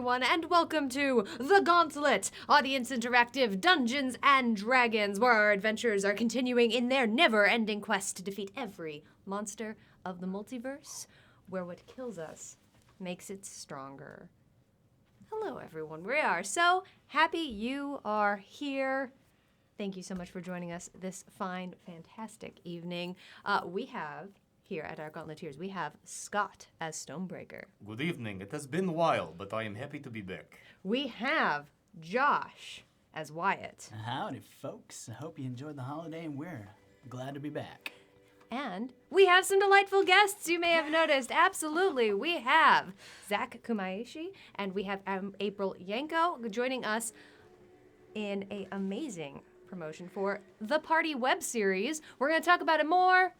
everyone, and welcome to The Gauntlet, audience interactive Dungeons and Dragons, where our adventurers are continuing in their never-ending quest to defeat every monster of the multiverse, where what kills us makes it stronger. Hello, everyone. We are so happy you are here. Thank you so much for joining us this fine, fantastic evening. We have... Here at our Gauntleteers, we have Scott as Stonebreaker. Good evening. It has been a while, but I am happy to be back. We have Josh as Wyatt. Howdy, folks. I hope you enjoyed the holiday, and we're glad to be back. And we have some delightful guests you may have noticed. Absolutely. We have Zach Kumaishi, and we have April Yanko joining us in an amazing promotion for the Party web series. We're going to talk about it more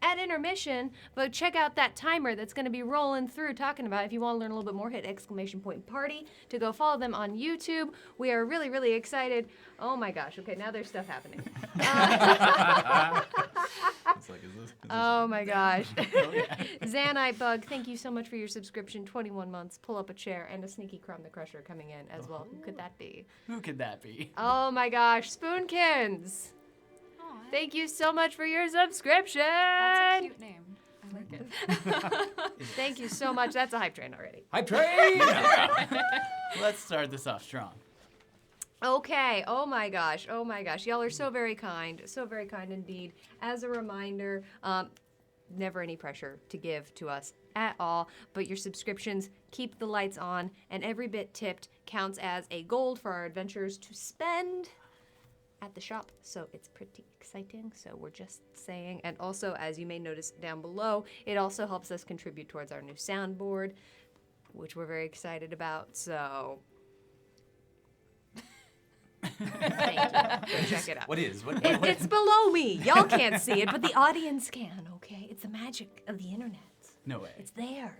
at intermission, but check out that timer that's going to be rolling through talking about it. If you want to learn a little bit more, hit !party to go follow them on YouTube. We are really, really excited. Oh my gosh. Okay, now there's stuff happening. It's like, is this Oh my gosh. Zanite Bug, thank you so much for your subscription. 21 months, pull up a chair, and a sneaky Crumb the Crusher coming in as well. Who could that be? Who could that be? Oh my gosh, Spoonkins. Thank you so much for your subscription. That's a cute name. I like it. Thank you so much. That's a hype train already. Hype train! Let's start this off strong. Okay. Oh my gosh. Oh my gosh. Y'all are so very kind. So very kind indeed. As a reminder, never any pressure to give to us at all, but your subscriptions keep the lights on, and every bit tipped counts as a gold for our adventurers to spend at the shop, so it's pretty exciting. So we're just saying, and also, as you may notice down below, it also helps us contribute towards our new soundboard, which we're very excited about. So thank you. Go check it out. What is? What? It's below me. Y'all can't see it, but the audience can. Okay, it's the magic of the internet. No way. It's there.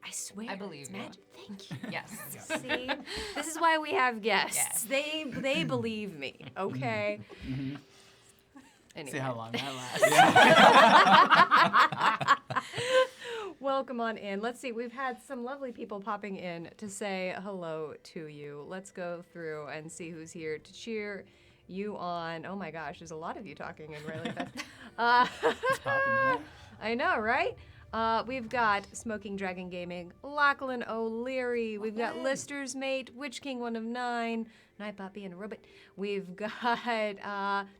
I swear. I believe it's you. magic. Thank you. Yes. See, this is why we have guests. Yes. They believe me. Okay. Anyway. See how long that lasts. Welcome on in. Let's see. We've had some lovely people popping in to say hello to you. Let's go through and see who's here to cheer you on. Oh my gosh, there's a lot of you talking in really fast. It's popping tonight. I know, right? We've got Smoking Dragon Gaming, Lachlan O'Leary. We've got Lister's Mate, Witch King 1 of 9, Night Poppy and a Robot. We've got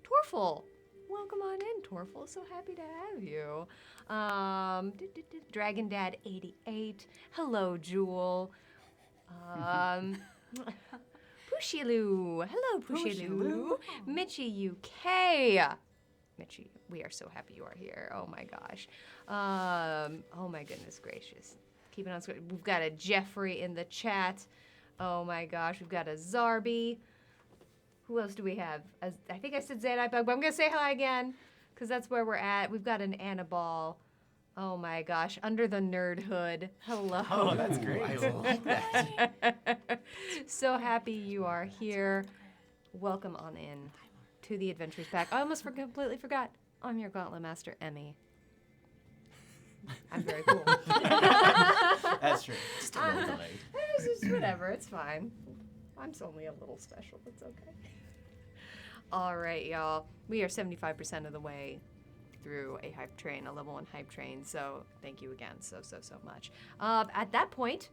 Torful. Welcome on in, Torful. So happy to have you. Dragon Dad 88. Hello, Jewel. Pushilu. Hello, Pushilu. Mitchie UK. Mitchie, we are so happy you are here. Oh my gosh. Oh my goodness gracious. Keep it on screen. We've got a Jeffrey in the chat. Oh my gosh. We've got a Zarby. Who else do we have? I think I said Zanite Bug, but I'm going to say hi again because that's where we're at. We've got an Annabelle. Oh my gosh. Under the Nerd Hood. Hello. Oh, that's great. I like that. So happy you are here. Welcome on in to the Adventures Pack. I almost completely forgot. I'm your Gauntlet Master, Emmy. I'm very cool. That's true. Just a little delayed. It's just whatever. It's fine. I'm only a little special. It's okay. All right, y'all. We are 75% of the way through a hype train, a level 1 hype train. So thank you again so much. At that point,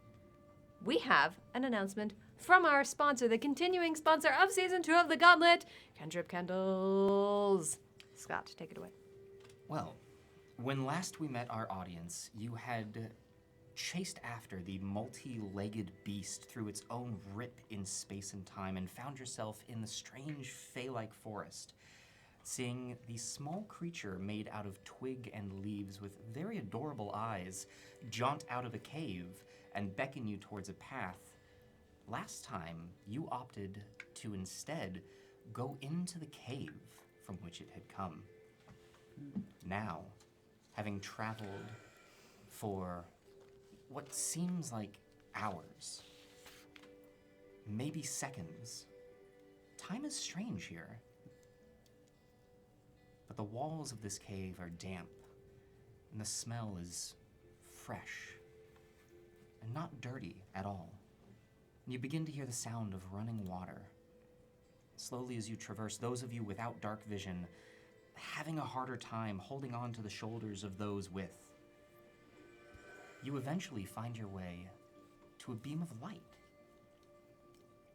we have an announcement from our sponsor, the continuing sponsor of Season 2 of The Gauntlet, Cantrip Candles. Scott, take it away. Well, when last we met our audience, you had chased after the multi-legged beast through its own rip in space and time and found yourself in the strange fey-like forest, seeing the small creature made out of twig and leaves with very adorable eyes jaunt out of a cave and beckon you towards a path. Last time, you opted to instead go into the cave from which it had come. Now, having traveled for what seems like hours, maybe seconds, time is strange here. But the walls of this cave are damp, and the smell is fresh and not dirty at all. You begin to hear the sound of running water. Slowly as you traverse, those of you without dark vision having a harder time holding on to the shoulders of those with. You eventually find your way to a beam of light.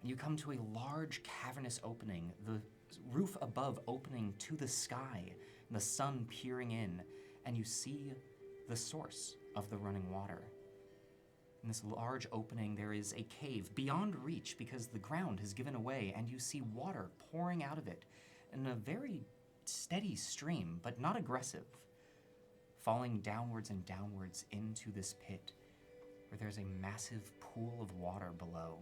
You come to a large cavernous opening, the roof above opening to the sky, and the sun peering in, and you see the source of the running water. In this large opening, there is a cave beyond reach because the ground has given away, and you see water pouring out of it in a very steady stream, but not aggressive, falling downwards and downwards into this pit where there's a massive pool of water below.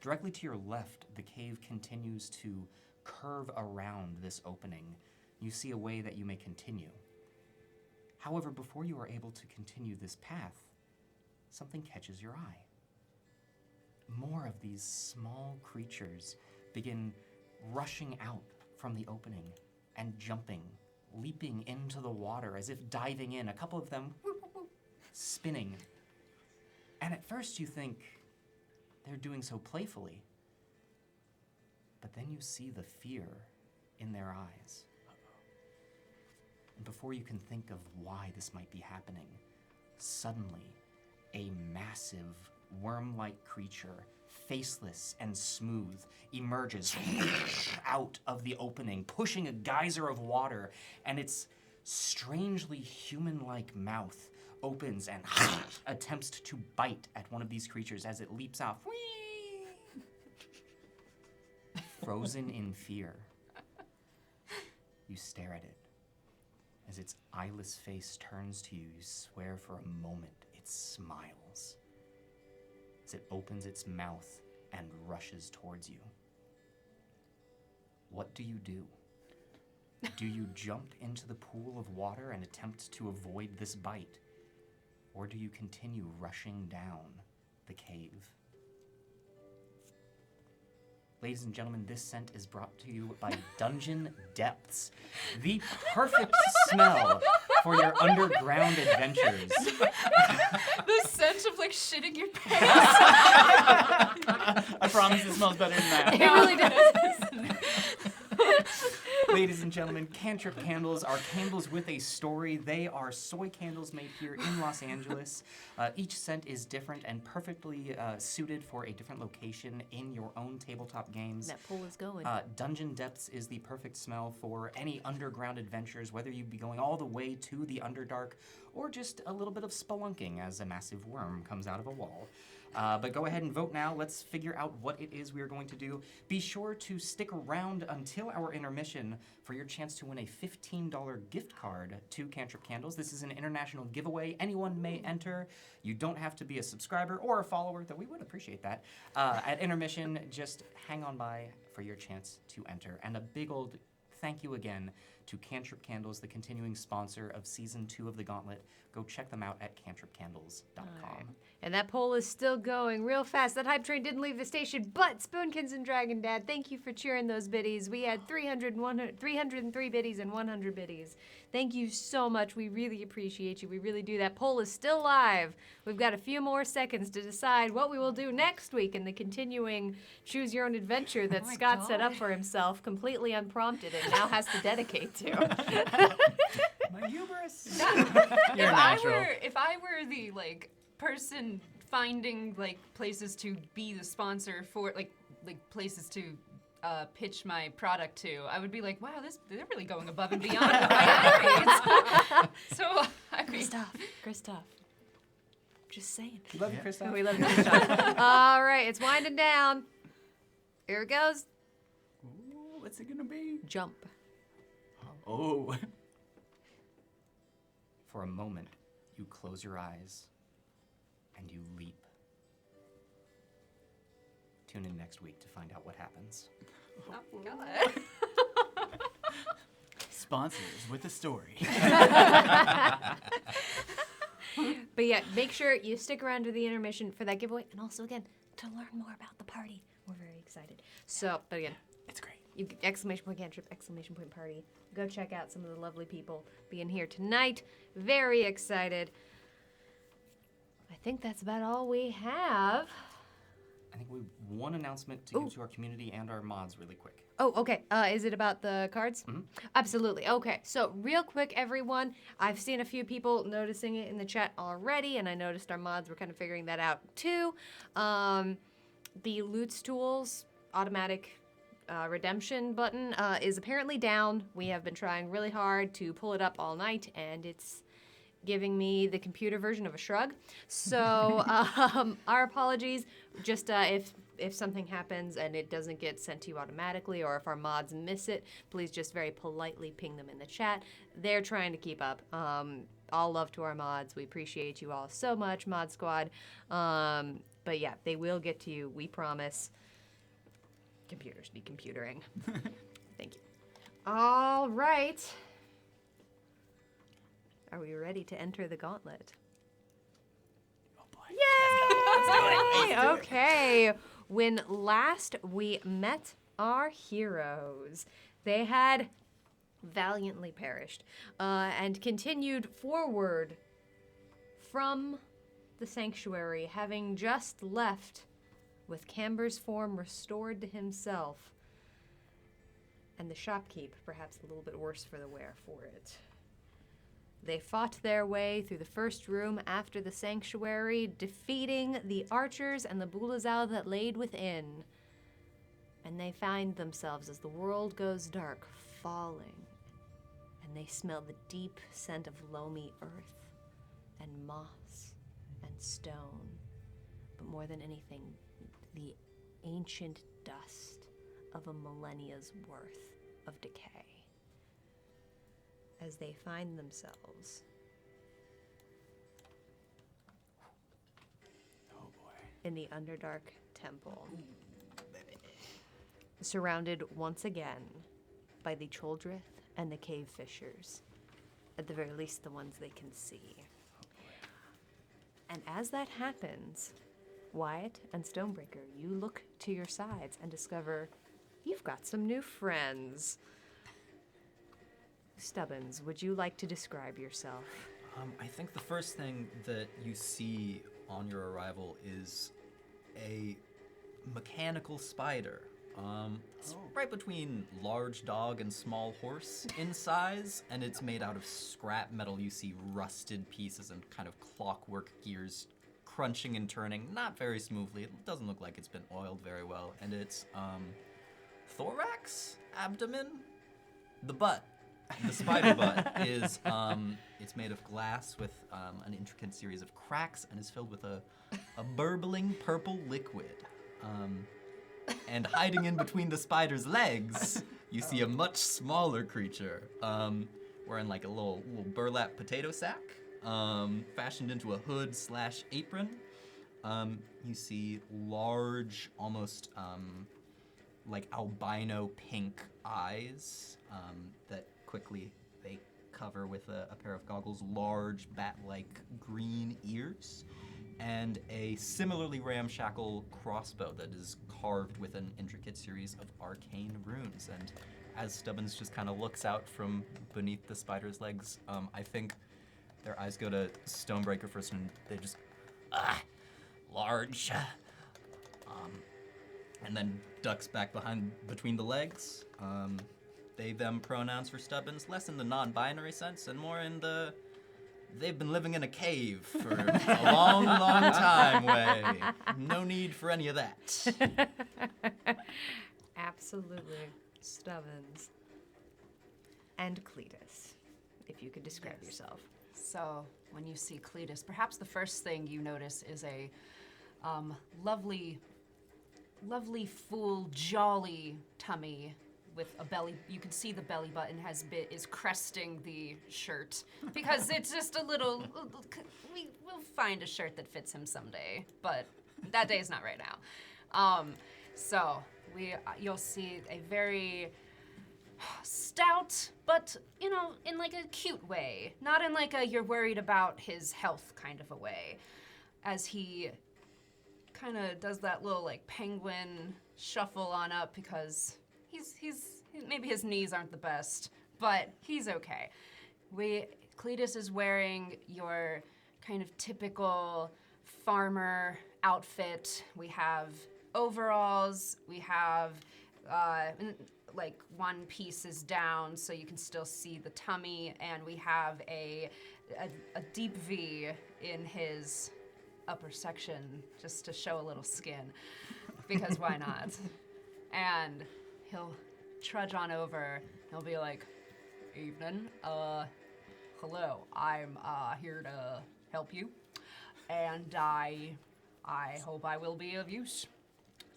Directly to your left, the cave continues to curve around this opening. You see a way that you may continue. However, before you are able to continue this path, something catches your eye. More of these small creatures begin rushing out from the opening and jumping, leaping into the water as if diving in, a couple of them spinning. And at first you think they're doing so playfully, but then you see the fear in their eyes. And before you can think of why this might be happening, suddenly a massive worm-like creature, faceless and smooth, emerges out of the opening, pushing a geyser of water, and its strangely human-like mouth opens and attempts to bite at one of these creatures as it leaps off. Frozen in fear, you stare at it. As its eyeless face turns to you, you swear for a moment it smiles as it opens its mouth and rushes towards you. What do you do? Do you jump into the pool of water and attempt to avoid this bite? Or do you continue rushing down the cave? Ladies and gentlemen, this scent is brought to you by Dungeon Depths, the perfect smell for your underground adventures. The scent of like shitting your pants. I promise it smells better than that. It really does. Ladies and gentlemen, Cantrip Candles are candles with a story. They are soy candles made here in Los Angeles. Each scent is different and perfectly suited for a different location in your own tabletop games. That pool is going. Dungeon Depths is the perfect smell for any underground adventures, whether you be going all the way to the Underdark or just a little bit of spelunking as a massive worm comes out of a wall. But go ahead and vote now. Let's figure out what it is we are going to do. Be sure to stick around until our intermission for your chance to win a $15 gift card to Cantrip Candles. This is an international giveaway. Anyone may enter. You don't have to be a subscriber or a follower, though we would appreciate that. At intermission, just hang on by for your chance to enter. And a big old thank you again to Cantrip Candles, the continuing sponsor of Season 2 of the Gauntlet. Go check them out at cantripcandles.com. Right. And that poll is still going real fast. That hype train didn't leave the station, but Spoonkins and Dragon Dad, thank you for cheering those biddies. We had 303 biddies and 100 biddies. Thank you so much. We really appreciate you. We really do. That poll is still live. We've got a few more seconds to decide what we will do next week in the continuing Choose Your Own Adventure that Scott set up for himself, completely unprompted, and now has to dedicate to. My hubris. If You're natural. if I were the like person finding like places to be the sponsor for like places to pitch my product to, I would be like, wow, they're really going above and beyond with my grades. So I mean, Christoph. Just saying. We love you, Christoph. We love you, Christoph. All right, it's winding down. Here it goes. Ooh, what's it gonna be? Jump. Oh. For a moment, you close your eyes and you leap. Tune in next week to find out what happens. oh God. Sponsors with a story. But yeah, make sure you stick around to the intermission for that giveaway, and also again to learn more about the party. We're very excited. So, but again, It's great. you exclamation point cantrip, exclamation point party. Go check out some of the lovely people being here tonight. Very excited. I think that's about all we have. I think we have one announcement to give to our community and our mods really quick. Oh, okay. Is it about the cards? Mhm. Absolutely. Okay. So, real quick, everyone, I've seen a few people noticing it in the chat already, and I noticed our mods were kind of figuring that out too. The loot tools automatic redemption button is apparently down. We have been trying really hard to pull it up all night, and it's giving me the computer version of a shrug. So, our apologies. Just if something happens and it doesn't get sent to you automatically, or if our mods miss it, please just very politely ping them in the chat. They're trying to keep up. All love to our mods. We appreciate you all so much, Mod Squad. But yeah, they will get to you. We promise. Computers be computering. Thank you. All right. Are we ready to enter the gauntlet? Oh boy. Yay! Okay. When last we met our heroes, they had valiantly perished and continued forward from the sanctuary, having just left with Camber's form restored to himself, and the shopkeep perhaps a little bit worse for the wear for it. They fought their way through the first room after the sanctuary, defeating the archers and the Bulazal that laid within. And they find themselves, as the world goes dark, falling. And they smell the deep scent of loamy earth and moss and stone. But more than anything, the ancient dust of a millennia's worth of decay. As they find themselves Oh boy. in the Underdark Temple, surrounded once again by the Choldrith and the Cave Fishers, at the very least the ones they can see. And as that happens, Wyatt and Stonebreaker, you look to your sides and discover you've got some new friends. Stubbins, would you like to describe yourself? I think the first thing that you see on your arrival is a mechanical spider. It's right between large dog and small horse in size, and it's made out of scrap metal. You see rusted pieces and kind of clockwork gears crunching and turning, not very smoothly. It doesn't look like it's been oiled very well. And it's thorax, abdomen, the butt. The spider butt is, it's made of glass with an intricate series of cracks and is filled with a burbling purple liquid. And hiding in between the spider's legs, you see a much smaller creature, wearing like a little burlap potato sack, fashioned into a hood/apron. You see large, almost like albino pink eyes that quickly they cover with a pair of goggles, large bat-like green ears, and a similarly ramshackle crossbow that is carved with an intricate series of arcane runes. And as Stubbins just kind of looks out from beneath the spider's legs, I think their eyes go to Stonebreaker first, and they just, large, and then ducks back between the legs. They, them pronouns for Stubbins, less in the non-binary sense and more in the they've been living in a cave for a long, long time way. No need for any of that. Absolutely. Stubbins. And Cletus, if you could describe yourself. So, when you see Cletus, perhaps the first thing you notice is a lovely, full, jolly tummy with a belly. You can see the belly button is cresting the shirt because it's just a little. We'll find a shirt that fits him someday, but that day's not right now. So you'll see a very stout, but in like a cute way, not in like a you're worried about his health kind of a way, as he kind of does that little like penguin shuffle on up because he's maybe his knees aren't the best, but he's okay. Cletus is wearing your kind of typical farmer outfit. We have overalls. We have like one piece is down so you can still see the tummy, and we have a deep V in his upper section just to show a little skin, because why not? And he'll trudge on over. He'll be like, "Evening. Hello. I'm here to help you, and I hope I will be of use.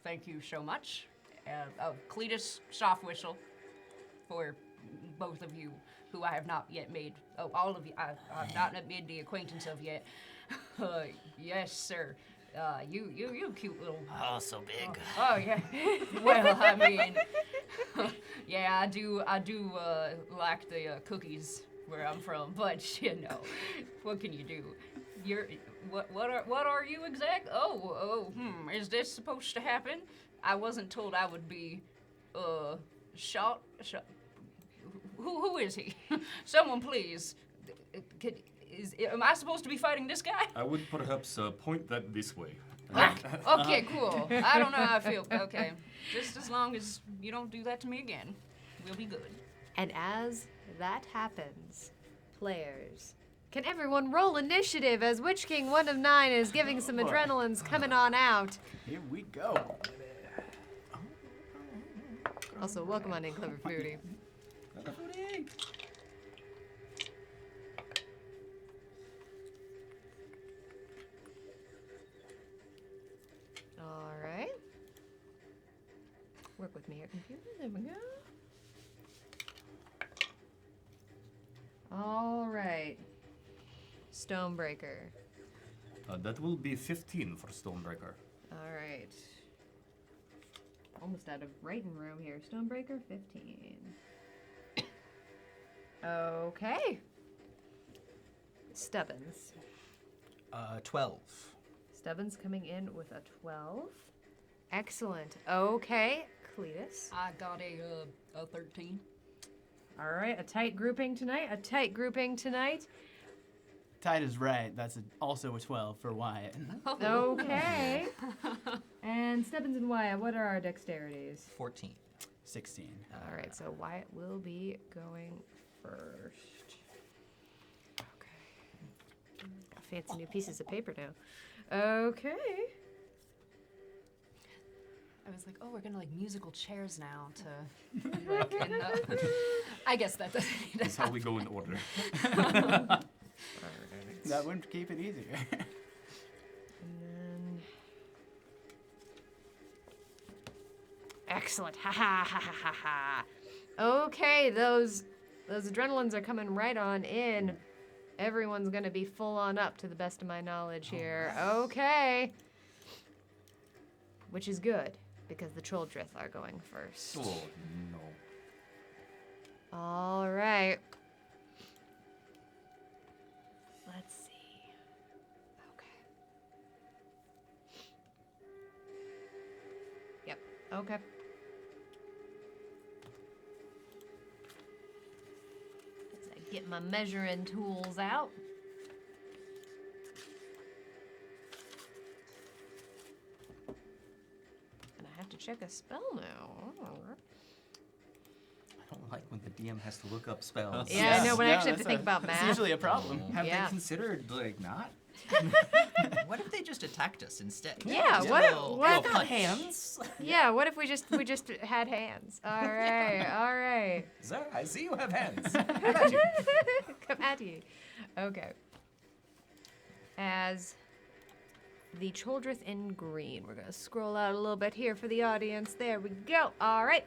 Thank you so much." Cletus Softwhistle, for both of you who I have not yet made. Oh, all of you I have not made the acquaintance of yet. Yes, sir. You cute little. Oh, so big. Oh yeah. Well, I mean, yeah, I do like the cookies where I'm from, but you know, what can you do? What are you exact? Is this supposed to happen? I wasn't told I would be shot. Who is he? Someone please. Am I supposed to be fighting this guy? I would perhaps point that this way. Okay, cool. I don't know how I feel. Okay. Just as long as you don't do that to me again, we'll be good. And as that happens, players, can everyone roll initiative as Witch King 1 of 9 is giving some adrenaline's coming on out. Here we go. Also, welcome on in, Clever Foodie. All right. Work with me here, computer. There we go. All right. Stonebreaker. That will be 15 for Stonebreaker. All right. Almost out of writing room here. Stonebreaker, 15. Okay. Stubbins. 12. Stubbins coming in with a 12. Excellent. Okay, Cletus. I got a 13. All right, a tight grouping tonight. A tight grouping tonight. Tide is right. That's also a 12 for Wyatt. Okay. And Stubbins and Wyatt, what are our dexterities? 14. 16. All right, so Wyatt will be going first. Okay. Fancy new pieces of paper now. Okay. I was like, oh, we're gonna like musical chairs now to like in the I guess that doesn't need to That's how we go in order. That wouldn't keep it easier. And then... Excellent. Ha ha ha ha ha ha. Okay, those adrenalines are coming right on in. Everyone's gonna be full on up to the best of my knowledge here. Okay. Which is good, because the Troldrith are going first. Oh, no. All right. Let's see. Okay. Yep. Okay. As I get my measuring tools out. And I have to check a spell now. Oh. I don't like when the DM has to look up spells. Yeah, I know, when I No, actually have to that's think about It's math. usually a problem. Have Yeah. they considered, like, not? What if they just attacked us instead? Yeah, Just a what if- little- what little if- punch. Hands? Yeah, what if we just had hands? All right, all right. Sir, I see you have hands. How about you? Come at you. Okay. As the Choldrith in green, we're gonna scroll out a little bit here for the audience. There we go. All right.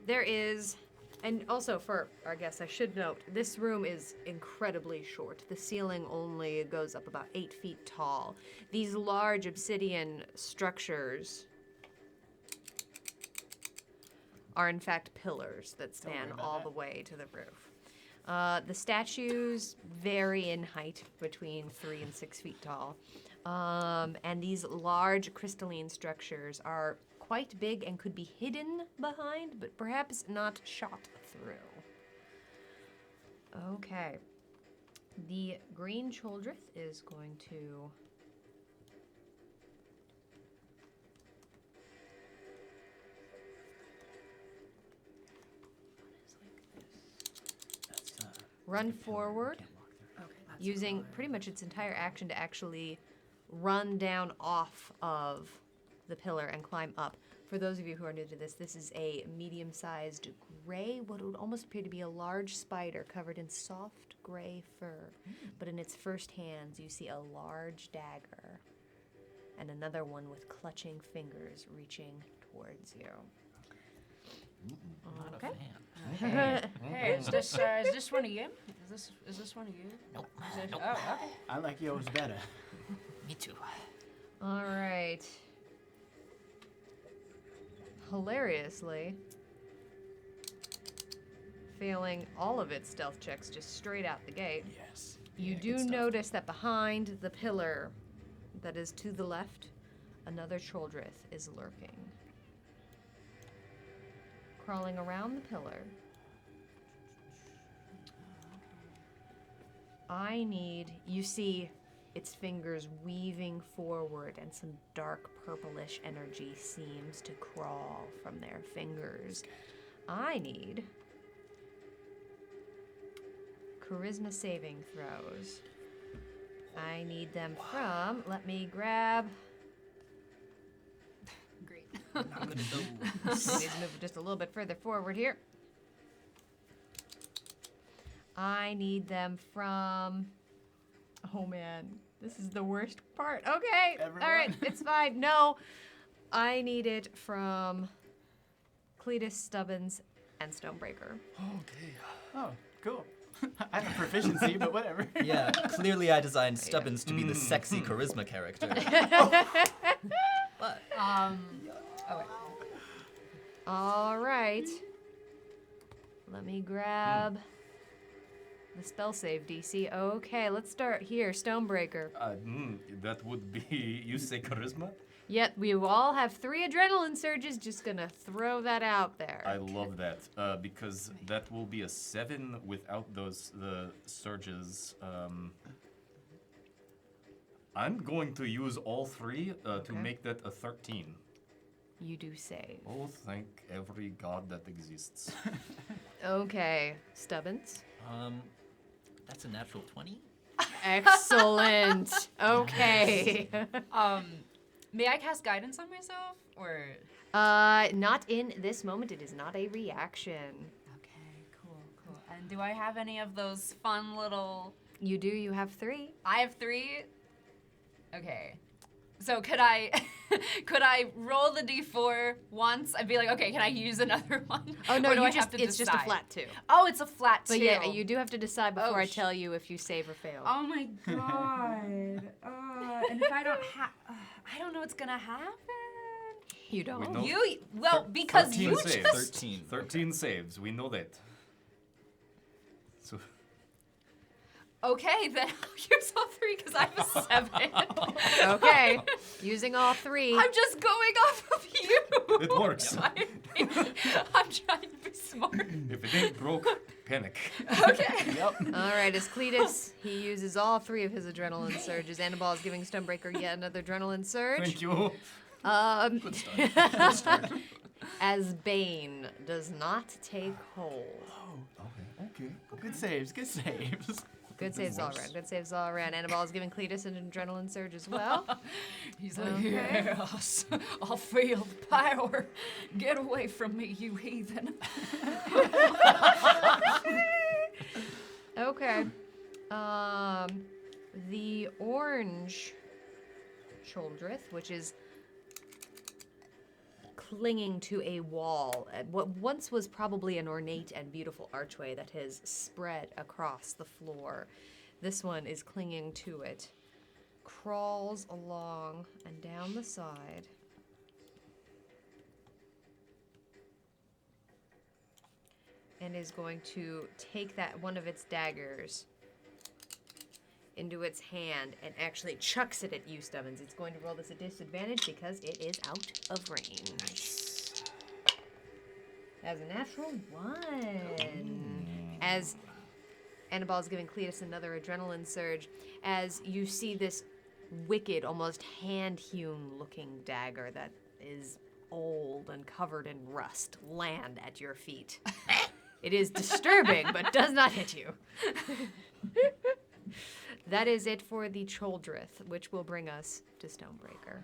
There is, and also for our guests, I should note, this room is incredibly short. The ceiling only goes up about 8 feet tall. These large obsidian structures are in fact pillars that span all the way to the roof. The statues vary in height between 3 and 6 feet tall. And these large crystalline structures are quite big and could be hidden behind, but perhaps not shot through. Okay. The green Choldrith is going to run forward, using pretty much its entire action to actually run down off of the pillar and climb up. For those of you who are new to this, this is a medium-sized gray, what would almost appear to be a large spider covered in soft gray fur. But in its first hands, you see a large dagger and another one with clutching fingers reaching towards you. Not Okay. a fan. Hey, is this one of you? Is this one of you? Nope. Oh, okay. I like yours better. Me too. All right. Hilariously, failing all of its stealth checks just straight out the gate. Yes. You Yeah, do good stuff. notice that behind the pillar that is to the left, another Choldrith is lurking. Crawling around the pillar. You see its fingers weaving forward and some dark purplish energy seems to crawl from their fingers. I need charisma saving throws. I need them from, let me grab, Great. Not good at those. I need to move just a little bit further forward here. I need them from, oh man, this is the worst part. Okay, Everyone? all right, it's fine. No, I need it from Cletus, Stubbins, and Stonebreaker. Oh, cool. I have a proficiency, but whatever. Yeah, clearly I designed Stubbins to be the sexy charisma character. But Oh wait. All right. Let me grab the spell save DC. Okay, let's start here. Stonebreaker. That would be, you say charisma? Yet we all have 3 adrenaline surges. Just gonna throw that out there. I love that because that will be a 7 without the surges. I'm going to use all 3 to Okay. make that a 13. You do save. Oh, thank every god that exists. Okay, Stubbins. that's a natural 20. Excellent. Okay. May I cast guidance on myself or? Not in this moment. It is not a reaction. Okay, cool. And do I have any of those fun little? You do. You have 3. I have 3. Okay. So could I roll the d4 once? I'd be like, okay, can I use another one? Oh no, Or do you I just have to it's just a decide? flat 2. Oh, it's a flat But 2. yeah, you do have to decide before I sh- tell you if you save or fail. Oh my god. And if I don't I don't know what's gonna happen. You don't. We know- Because 13 you saves. just 13. 13 saves, we know that. So, okay. Then here's all 3 because I have a 7. Okay, using all 3. I'm just going off of you. it works. I'm trying to be smart. If it ain't broke, panic. Okay. Yep. All right, as Cletus, he uses all 3 of his adrenaline surges. Annabelle is giving Stonebreaker yet another adrenaline surge. Thank you. As Bane does not take hold. Okay. Good saves, good saves. Good saves all around. Good saves all around. Annabelle is giving Cletus an adrenaline surge as well. He's like, Okay. yes, I'll feel the power. Get away from me, you heathen. Okay. The orange Choldrith, which is clinging to a wall at what once was probably an ornate and beautiful archway that has spread across the floor. This one is clinging to it, crawls along and down the side. And is going to take that one of its daggers into its hand and actually chucks it at you, Stubbins. It's going to roll this at disadvantage because it is out of range. Nice. As a natural 1. As Annabelle is giving Cletus another adrenaline surge, as you see this wicked, almost hand-hewn looking dagger that is old and covered in rust land at your feet. It is disturbing, but does not hit you. That is it for the Choldrith, which will bring us to Stonebreaker.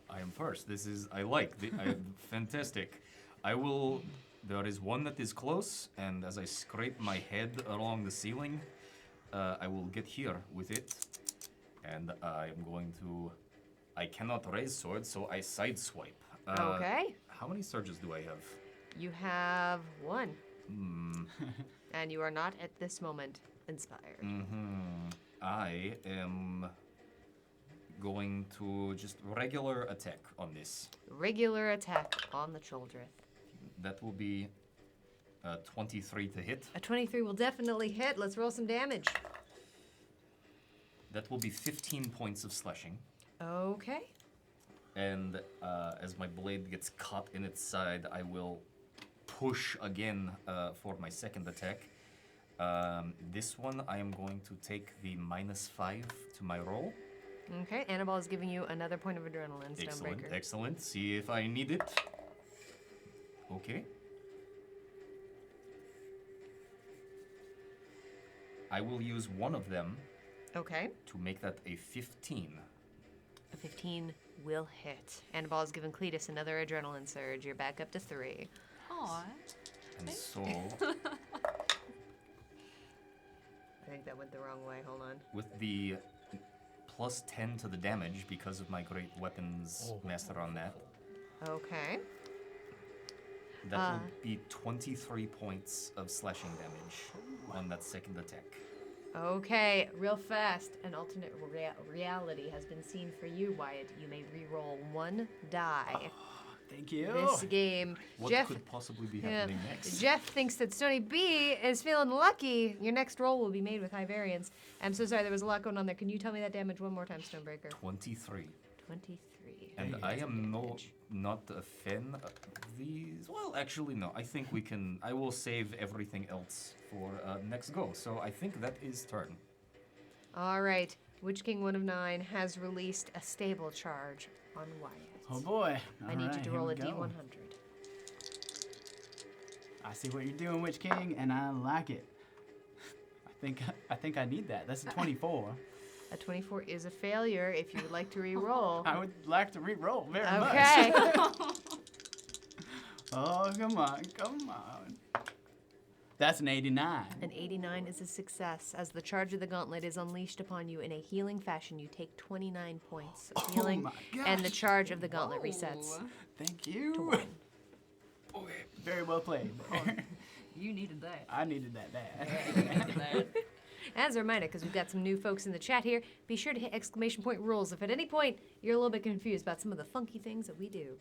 I am first. Fantastic. There is one that is close, and as I scrape my head along the ceiling, I will get here with it, and I cannot raise sword, so I sideswipe. Okay. How many surges do I have? You have one. And you are not at this moment inspired. I am going to just regular attack on this. Regular attack on the Choldrith. That will be 23 to hit. A 23 will definitely hit. Let's roll some damage. That will be 15 points of slashing. Okay. And as my blade gets caught in its side, I will push again for my second attack. This one, I am going to take the -5 to my roll. Okay, Annabelle is giving you another point of adrenaline, Excellent, Stonebreaker. excellent. See if I need it. Okay. I will use one of them Okay, to make that a 15. a 15 will hit. Annabelle is giving Cletus another adrenaline surge. You're back up to 3. Aw. And so, I think that went the wrong way. Hold on. with the +10 to the damage because of my great weapons master on that, Okay. that will be 23 points of slashing damage on that second attack. Okay, real fast. An alternate reality has been seen for you, Wyatt. You may re-roll 1 die. Thank you. This game, What Jeff. could possibly be Yeah. happening next? Jeff thinks that Stony B is feeling lucky. Your next roll will be made with high variance. I'm so sorry, there was a lot going on there. Can you tell me that damage one more time, Stonebreaker? 23. 23. And Hey, I that's am damage. not a fan of these. Well, actually, no. I think we can. I will save everything else for next go. So I think that is turn. All right. Witch King 1 of 9 has released a stable charge on Wyatt. Oh boy. I need you Alright, to here roll we a go. D100. I see what you're doing, Witch King, and I like it. I think I need that. That's a 24. A 24 is a failure if you would like to re-roll. I would like to re-roll very much. Okay. Oh, come on. That's an 89. An 89 is a success. As the charge of the gauntlet is unleashed upon you in a healing fashion, you take 29 points of healing, my and the gosh. charge of the gauntlet resets. Whoa. Thank To you. 1. Very well played there. You needed that. I needed that bad. You needed that. As a reminder, because we've got some new folks in the chat here, be sure to hit exclamation point rules if at any point you're a little bit confused about some of the funky things that we do.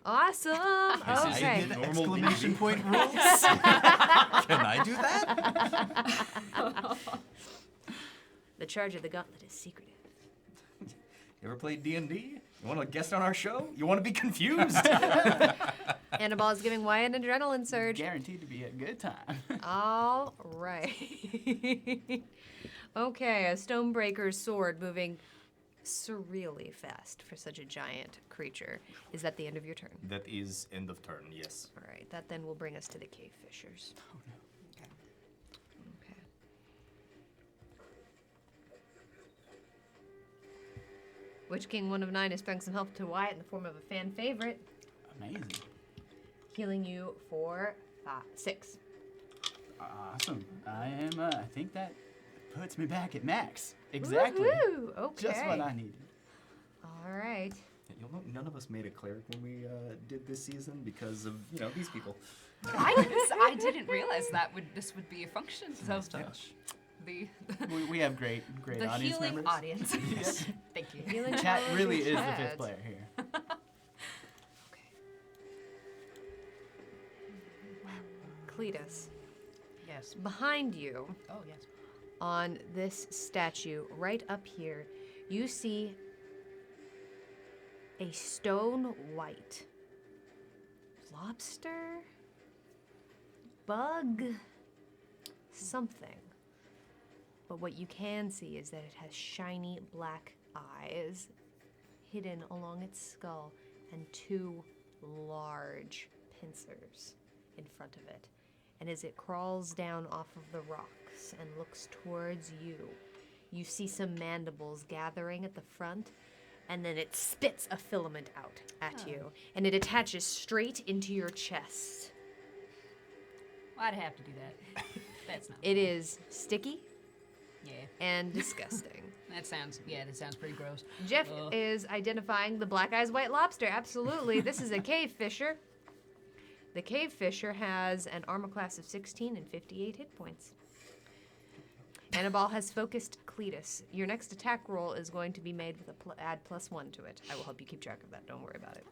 Awesome. I Okay. did Normal exclamation D&D. point rules. Can I do that? The charge of the gauntlet is secretive. You ever played D&D? You want to guest on our show? You want to be confused? Annabelle is giving Wyatt an adrenaline surge. Guaranteed to be a good time. All right. Okay, a Stonebreaker's sword moving surreally fast for such a giant creature. Is that the end of your turn? That is end of turn, yes. All right, that then will bring us to the cave fishers. Okay. Witch King 1 of 9 is throwing some help to Wyatt in the form of a fan favorite, Amazing. healing you for 6. Awesome. I think that puts me back at max. Exactly. Woohoo! Okay. Just what I needed. All right. You'll know none of us made a cleric when we did this season because of, these people. I didn't realize this would be a function. So the We have great the audience healing members. audience. Thank you. Healing Chat powers really in is the chat. fifth player here. Cletus, Yes. behind you Oh yes. on this statue, right up here, you see a stone white lobster, bug, something. But what you can see is that it has shiny black eyes hidden along its skull and 2 large pincers in front of it. And as it crawls down off of the rocks and looks towards you, you see some mandibles gathering at the front, and then it spits a filament out at you, and it attaches straight into your chest. I'd have to do that. That's not. It is sticky Yeah. and disgusting. That sounds pretty gross. Jeff is identifying the black eyes white lobster. Absolutely. This is a cave fisher. The cave fisher has an armor class of 16 and 58 hit points. Annabelle has focused Cletus. Your next attack roll is going to be made with a add +1 to it. I will help you keep track of that. Don't worry about it.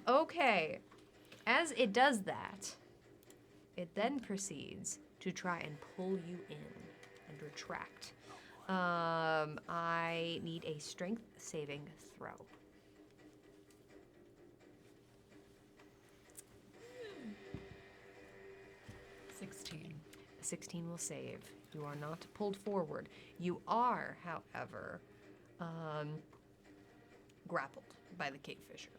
Okay. As it does that, it then proceeds to try and pull you in and retract. I need a strength saving throw. 16. 16 will save. You are not pulled forward. You are, however, grappled by the cave fisher.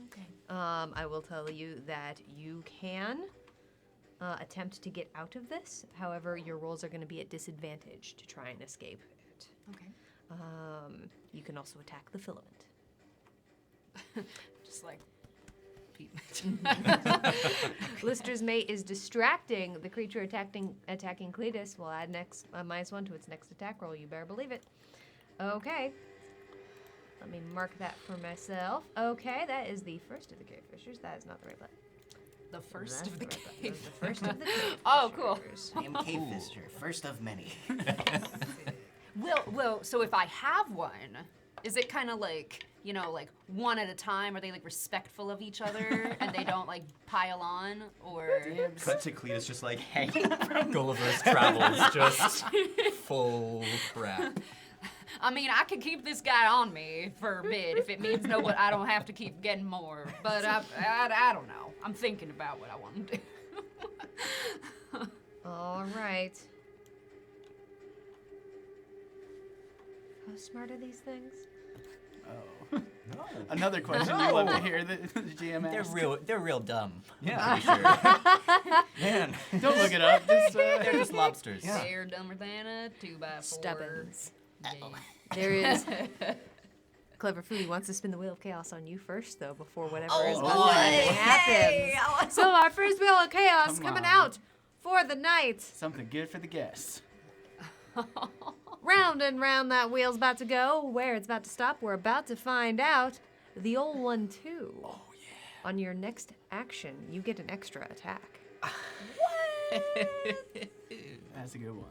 Okay. I will tell you that you can attempt to get out of this. However, your rolls are going to be at disadvantage to try and escape it. Okay. You can also attack the filament. Just like Pete. Lister's mate is distracting the creature attacking Cletus. Will add next -1 to its next attack roll. You better believe it. Okay. Let me mark that for myself. Okay, that is the first of the cave fishers. That is not the right button. The first That's of the right button. cave. The first of the cave Oh, cool. fishers. I am Cave Fister, first of many. Well, so if I have one, is it kind of like, you know, like one at a time? Are they like respectful of each other and they don't like pile on? Or Cut to Cletus just like hanging from Gulliver's Travels, just full crap. I mean, I could keep this guy on me for a bit if it means I don't have to keep getting more. But I don't know. I'm thinking about what I want to do. All right. How smart are these things? Oh. Another question you love to hear the GM ask. They're real dumb. Yeah. Pretty sure. Man. Don't look it up. Just, They're just lobsters. Yeah. They're dumber than a 2x4. Stubbins. Yeah. There is. Clever Foodie wants to spin the Wheel of Chaos on you first, though, before whatever is about to happen. So our first Wheel of Chaos Come coming on. out for the night. something good for the guests. Round and round that wheel's about to go. Where it's about to stop, we're about to find out. The old one, too. Oh, yeah. On your next action, you get an extra attack. That's a good one.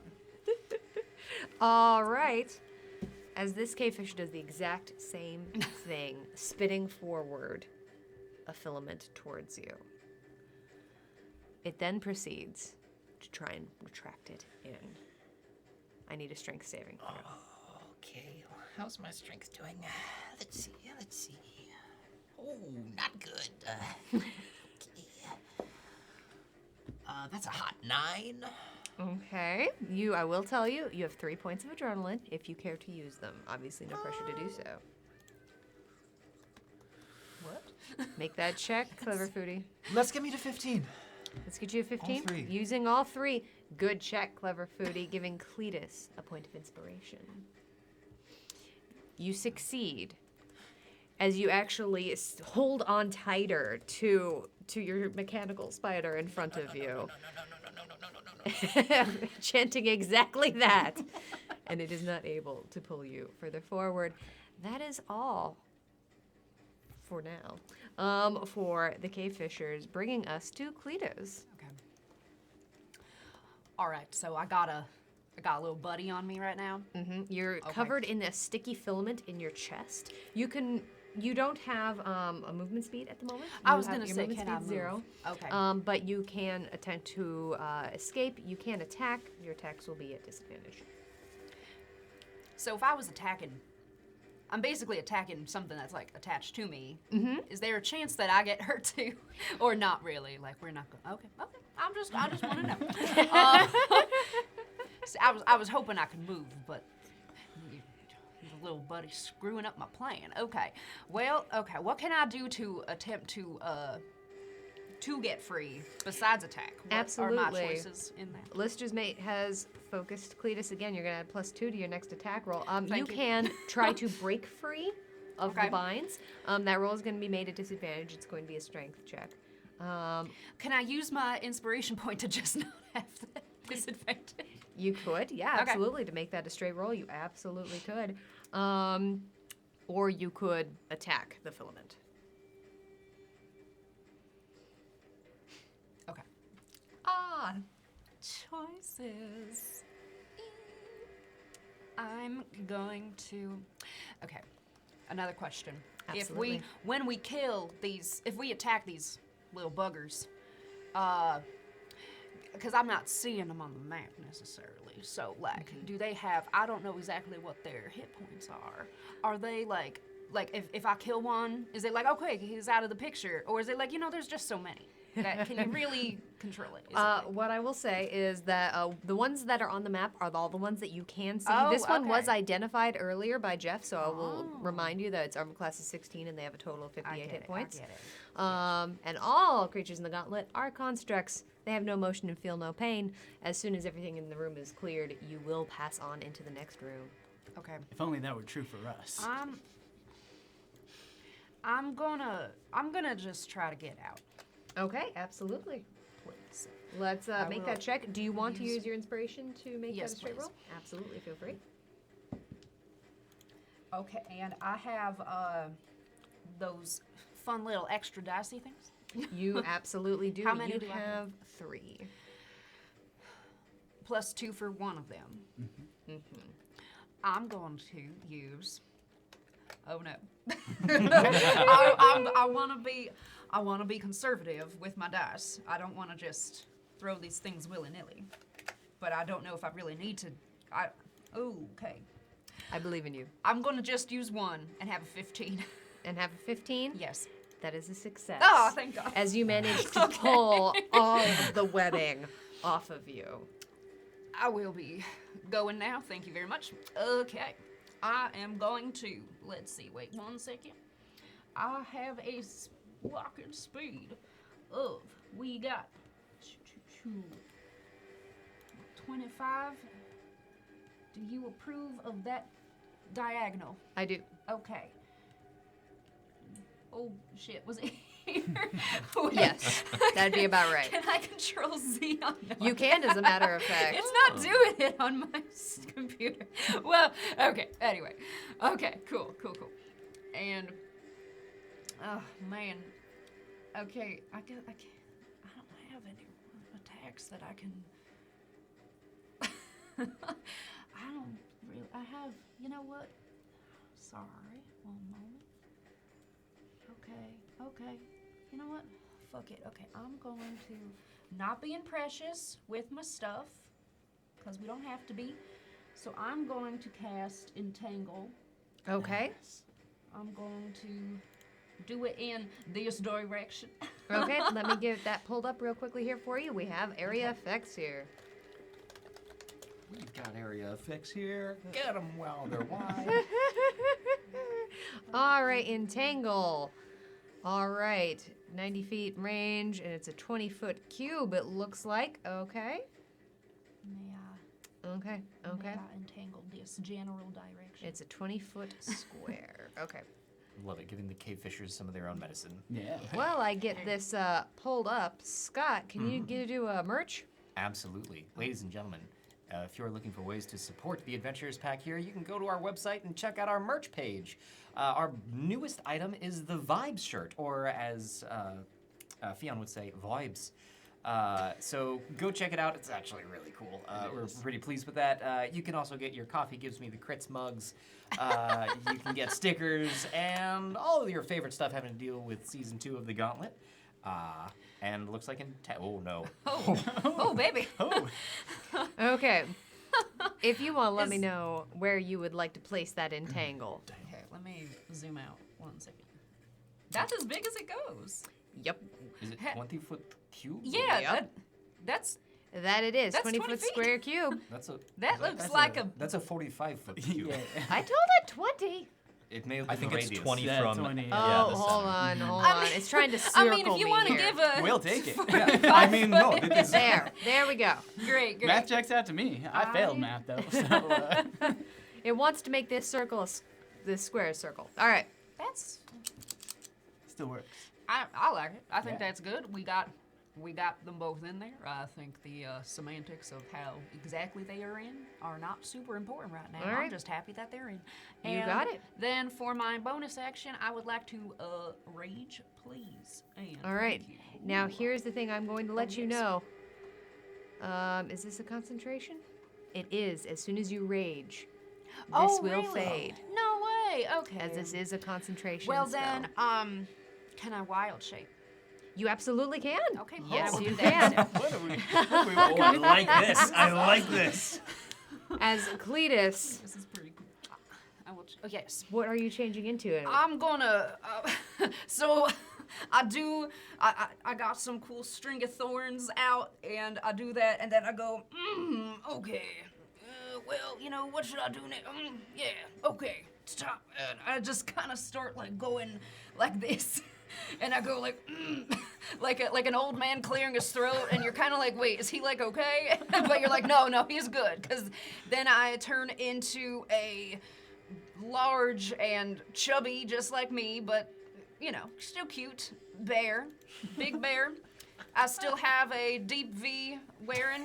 All right. As this cavefish does the exact same thing, spitting forward a filament towards you. It then proceeds to try and retract it in. I need a strength saving throw. Okay, how's my strength doing? Let's see. Oh, not good. Okay. That's a hot 9. Okay. I will tell you, you have 3 points of adrenaline if you care to use them. Obviously, no pressure to do so. What? Make that check, Clever Foodie. Let's get me to 15. Let's get you a 15. All 3. Using all 3. Good check, Clever Foodie, giving Cletus a point of inspiration. You succeed as you actually hold on tighter to your mechanical spider in front of you. Chanting exactly that. And it is not able to pull you further forward. That is all for now. For the cave fishers, bringing us to Cletus. Okay. All right, so I got a little buddy on me right now. You're Okay. covered in a sticky filament in your chest. You don't have a movement speed at the moment. I You was have- gonna your say, movement can I speed's 0. move? Okay. But you can attempt to escape. You can attack. Your attacks will be at disadvantage. So if I was attacking, I'm basically attacking something that's like attached to me. Is there a chance that I get hurt too, or not really? Like we're not going. Okay. I just want to know. See, I was hoping I could move, but the little buddy screwing up my plan. Okay. Well, okay. What can I do to attempt to to get free besides attack? What are Absolutely. my choices in that? Lister's mate has focused Cletus again. You're gonna add +2 to your next attack roll. You Thank you. can try to break free of Okay. the binds. That roll is going to be made at disadvantage. It's going to be a strength check. Can I use my inspiration point to just not have the disadvantage? You could, yeah, Okay. absolutely. To make that a straight roll, you absolutely could. Or you could attack the filament. Okay. Choices. I'm going to. Okay. Another question. Absolutely. When we kill these, if we attack these little buggers, because I'm not seeing them on the map necessarily. So, like, do they have? I don't know exactly what their hit points are. Are they like if I kill one, is it like okay, he's out of the picture, or is it like there's just so many that can you really control it? Is it like- What I will say is that the ones that are on the map are all the ones that you can see. Oh, This one was okay. identified earlier by Jeff, so I will remind you that its armor class is 16 and they have a total of 58 hit points. I get it. And all creatures in the gauntlet are constructs. They have no motion and feel no pain. As soon as everything in the room is cleared, you will pass on into the next room. Okay. If only that were true for us. I'm gonna just try to get out. Okay, absolutely. Please. Let's I make will that check. Do you want to use- use your inspiration to make Yes, that a straight please. roll? Absolutely, feel free. Okay, and I have those fun little extra dicey things. You absolutely do. How many you do I have? have 3. +2 for one of them. Mm-hmm. I'm going to use. Oh no. I want to be conservative with my dice. I don't want to just throw these things willy-nilly. But I don't know if I really need to. Okay. I believe in you. I'm going to just use one and have a 15. And have a 15? Yes. That is a success. Oh, thank God. As you manage to pull all of the webbing off of you. I will be going now. Thank you very much. Okay. I am going to, let's see, wait 1 second. I have a walking speed of, we got 25. Do you approve of that diagonal? I do. Okay. Oh, shit, was it here? Wait. Yes, that'd be about right. Can I control Z on that? You can, as a matter of fact. It's not doing it on my computer. Well, okay, anyway. Okay, cool. And, oh, man. Okay, I don't have any attacks that I can... I don't really... I have... You know what? Sorry, one moment. Okay. You know what? Fuck it. Okay, I'm going to not being precious with my stuff, because we don't have to be. So I'm going to cast Entangle. Okay. I'm going to do it in this direction. Okay, let me get that pulled up real quickly here for you. We have area effects here. We've got area effects here. Get them while they're wide. All right, entangle. All right, 90 feet range, and it's a 20-foot cube, it looks like. Okay. May Okay. I entangle this general direction? It's a 20-foot square. Okay. Love it, giving the cave fishers some of their own medicine. Yeah. Well, I get this pulled up. Scott, can you do a merch? Absolutely. Ladies and gentlemen, if you're looking for ways to support the Adventurers Pack here, you can go to our website and check out our merch page. Our newest item is the Vibes shirt, or as Fionn would say, Vibes. So go check it out. It's actually really cool. We're pretty pleased with that. You can also get your Coffee Gives Me the Crits mugs. You can get stickers and all of your favorite stuff having to deal with Season 2 of the Gauntlet. And looks like oh no. Oh, baby. Okay. If you want to let me know where you would like to place that entangle. Okay, let me zoom out 1 second. That's as big as it goes. Yep. Is it 20-foot cube? Yeah, Yep. that's That it is. That's 20 20 foot feet. square cube. That's a That looks like a That's a 45-foot cube. Yeah. I told it 20. It may have I been think the it's radius. 20 Yeah, from. 20, Oh, yeah, the hold center. on, hold I on. mean- It's trying to I circle mean, if you want to give a We'll take it. Yeah, I mean, no, it is. There we go. great. Math checks out to me. I failed math though, so It wants to make this this square a circle. All right. That's still works. I like it. I think Yeah. that's good. We got them both in there. I think the semantics of how exactly they are in are not super important right now. All I'm right. just happy that they're in. You And got it. Then for my bonus action, I would like to rage, please. And All right. thank you. Now here's the thing I'm going to let you yes. know. Is this a concentration? It is. As soon as you rage, this Oh, will really? fade. No way. Okay. As this is a concentration well spell. then, can I wild shape? You absolutely can. Okay. Yes, I will you do that. can. What are we? Oh, I like this. I like this. As Cletus, This is pretty cool. I will. Oh yes. what are you changing into? I'm gonna. So, I got some cool string of thorns out, and I do that, and then I go, okay. Well, you know, what should I do next? Yeah, okay, stop. And I just kind of start like going like this, and I go like, like an old man clearing his throat, and you're kind of like, wait, is he like okay? But you're like, no, he's good, because then I turn into a large and chubby, just like me, but, you know, still cute bear, big bear. I still have a deep V wearing,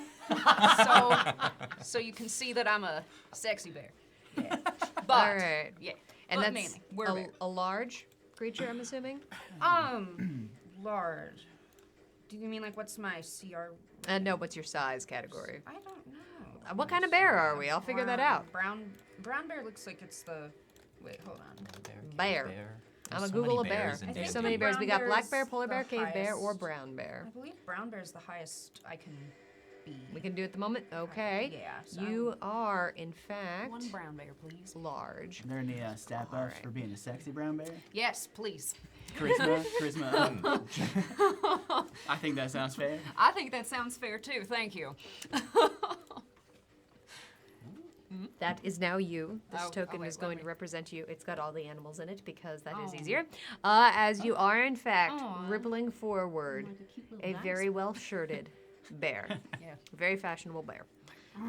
so you can see that I'm a sexy bear. Yeah. But, All right. yeah. And but that's mainly, we're a bear. a large creature, I'm assuming? Large. Do you mean like what's my CR? No, what's your size category? I don't know. What kind of bear are we? I'll figure that out. Brown bear looks like it's the. Wait, hold on. Bear. I'm There's a so Google a many bear. bears in I There's think so D&D. many bears. We got brown black bear, bear's polar bear, the cave bear, or highest. brown bear. I believe brown bear is the highest I can be. We can do it at the moment. Okay. Yeah. So You are, in fact, one brown bear, please. large. Are there any stat buffs Alright. for being a sexy brown bear? Yes, please. Charisma. I think that sounds fair. I think that sounds fair too. Thank you. That is now you. This Oh, token wait, is going wait. to represent you. It's got all the animals in it because that is Oh. easier. As you are, in fact, Aw. rippling forward, Like a cute little a dinosaur. very well shirted bear. Yeah. Very fashionable bear.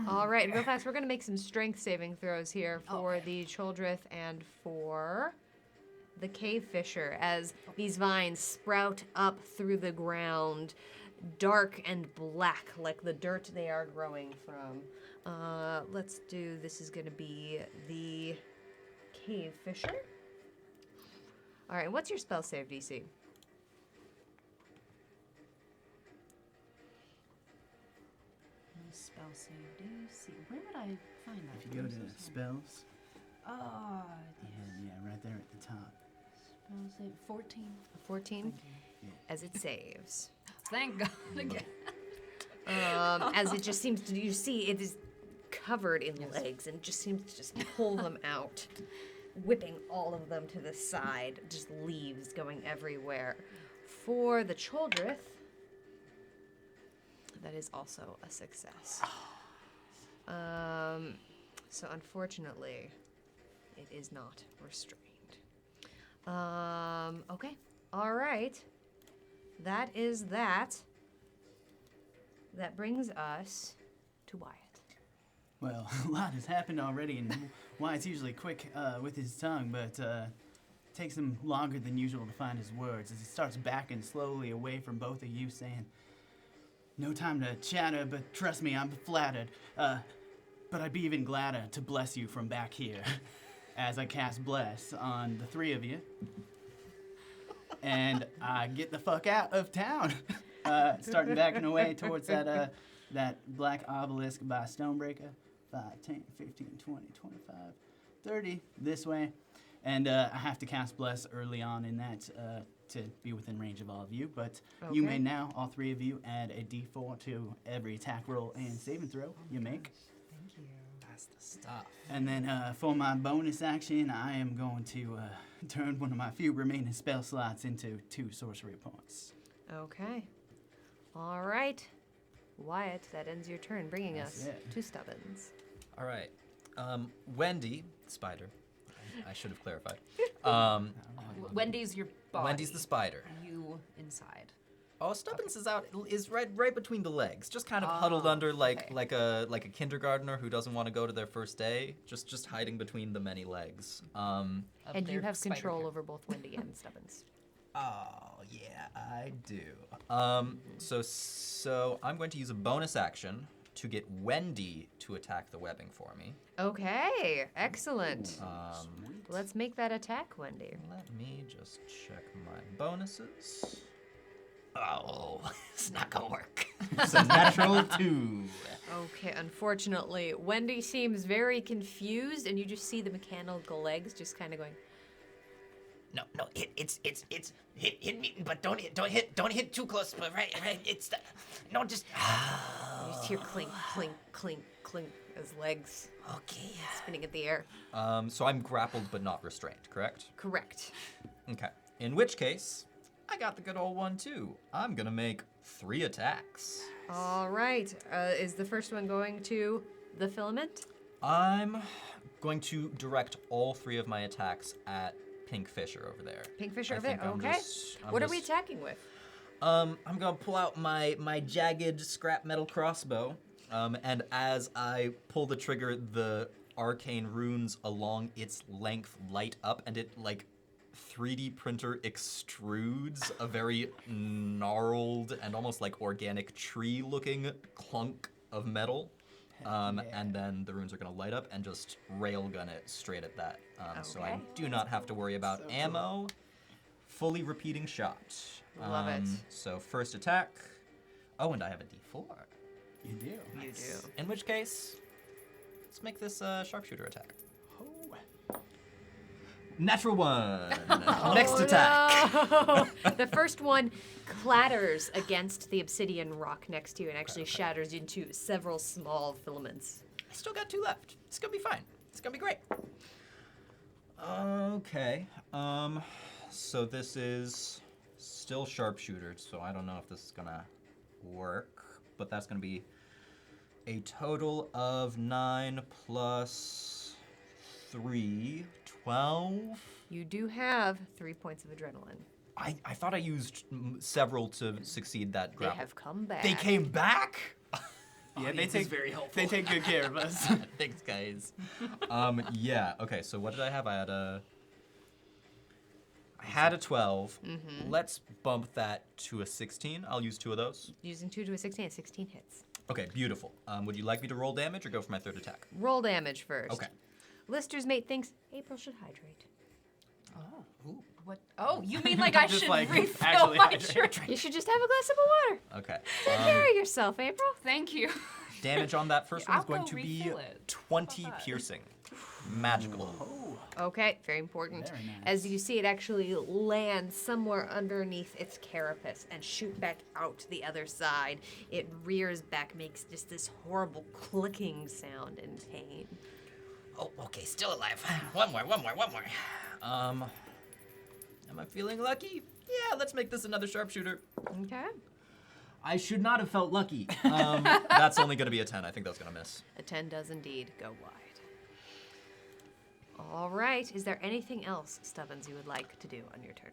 All right, real fast, we're going to make some strength saving throws here for Okay. the Childreth and for the cave fisher as these vines sprout up through the ground, dark and black like the dirt they are growing from. Let's do, this is going to be the cave fisher. All right, what's your spell save DC? Spell save DC. Where would I find that? If you go to spells, Oh, yeah, right there at the top. spell save 14. 14 as it saves. Thank God again. As it just seems to, you see, it is covered in legs and just seems to just pull them out, whipping all of them to the side, just leaves going everywhere. For the Childreth, that is also a success. So unfortunately, it is not restrained. Okay, all right. That is that. That brings us to Wyatt. Well, a lot has happened already, and Wyatt's usually quick with his tongue, but takes him longer than usual to find his words as he starts backing slowly away from both of you, saying, "No time to chatter, but trust me, I'm flattered. But I'd be even gladder to bless you from back here." As I cast Bless on the three of you. And I get the fuck out of town. Starting backing away towards that black obelisk by Stonebreaker. 5, 10, 15, 20, 25, 30 this way. And I have to cast Bless early on in that to be within range of all of you. But you may Okay. now, all three of you, add a d4 to every attack roll and saving throw you make. That's the stuff. And then for my bonus action, I am going to turn one of my few remaining spell slots into 2 sorcery points. Okay. All right. Wyatt, that ends your turn, bringing That's us it. to Stubbins. All right. Wendy, spider, I should have clarified. Wendy's your body. Wendy's the spider. You inside. Oh, Stubbins is right between the legs, just kind of huddled under like a kindergartner who doesn't want to go to their first day, just hiding between the many legs. And you their have spider control cat. over both Wendy and Stubbins. Oh yeah, I do. So I'm going to use a bonus action to get Wendy to attack the webbing for me. Okay, excellent. Um, Let's make that attack, Wendy. Let me just check my bonuses. Oh, it's not gonna work. It's a natural 2. Okay, unfortunately, Wendy seems very confused, and you just see the mechanical legs just kind of going. No, hit me, but don't hit too close. But right, it's the, no, just. You just hear clink, clink, clink, clink as legs Okay. spinning in the air. So I'm grappled but not restrained, correct? Correct. Okay. In which case, I got the good old one too. I'm gonna make 3 attacks. All right. Is the first one going to the filament? I'm going to direct all 3 of my attacks at Pink Fisher over there. Pinkfisher I over there. think I'm Okay. I'm What are we just- attacking with? I'm gonna pull out my jagged scrap metal crossbow, and as I pull the trigger, the arcane runes along its length light up, and it like 3D printer extrudes a very gnarled and almost like organic tree-looking clunk of metal. And then the runes are gonna light up and just railgun it straight at that. So I Okay. do not have to worry about ammo. Fully repeating shot. Love it. So first attack. Oh, and I have a D4. You do. You do. In which case, let's make this a sharpshooter attack. Oh. Natural 1. Next attack. No! The first one clatters against the obsidian rock next to you and actually shatters into several small filaments. I still got 2 left. It's gonna be fine. It's gonna be great. Okay. So this is still sharpshooter, so I don't know if this is gonna work, but that's gonna be a total of 9 plus 3, 12. You do have 3 points of adrenaline. I thought I used several to succeed that They grapple. have come back. They came back? Yeah, they Audience is very helpful. They take good care of us. Thanks, guys. Yeah. Okay. So what did I have? I had a 12. Mm-hmm. Let's bump that to a 16. I'll use 2 of those. Using 2 to a 16, 16 hits. Okay. Beautiful. Would you like me to roll damage or go for my 3rd attack? Roll damage first. Okay. Lister's mate thinks April should hydrate. What? Oh, you mean like I Just should like, refill actually my hydrate. drink? You should just have a glass of water. Okay. Take care of yourself, April. Thank you. Damage on that first Yeah, one is I'll going go to be refill it. 20 How about? piercing. Magical. Okay, very important. Very nice. As you see it actually land somewhere underneath its carapace and shoot back out the other side. It rears back, makes just this horrible clicking sound in pain. Oh, okay, still alive. One more. Am I feeling lucky? Yeah, let's make this another sharpshooter. Okay. I should not have felt lucky. That's only going to be a 10. I think that's going to miss. A 10 does indeed go wide. All right. Is there anything else, Stubbins, you would like to do on your turn?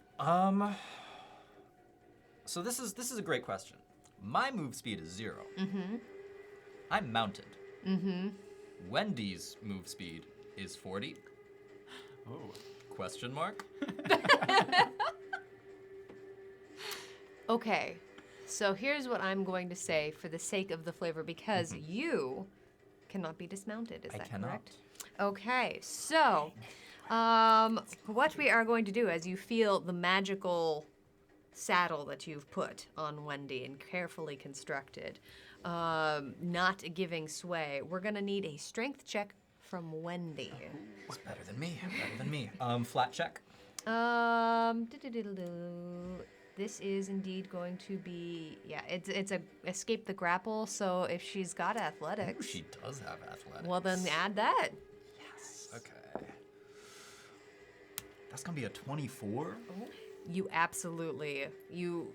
So this is a great question. My move speed is 0. Mm-hmm. I'm mounted. Mm-hmm. Wendy's move speed is 40. Oh. Question mark? Okay. So here's what I'm going to say for the sake of the flavor, because you cannot be dismounted. Is I that cannot. correct? Okay. So, what we are going to do, as you feel the magical saddle that you've put on Wendy and carefully constructed, not giving sway, we're gonna need a strength check from Wendy. It's better than me. Better than me. Flat check. This is indeed going to be, yeah, it's a escape the grapple. So if she's got Ooh, athletics, she does have athletics. well then add that. Yes. Okay. That's gonna be a 24. You absolutely, you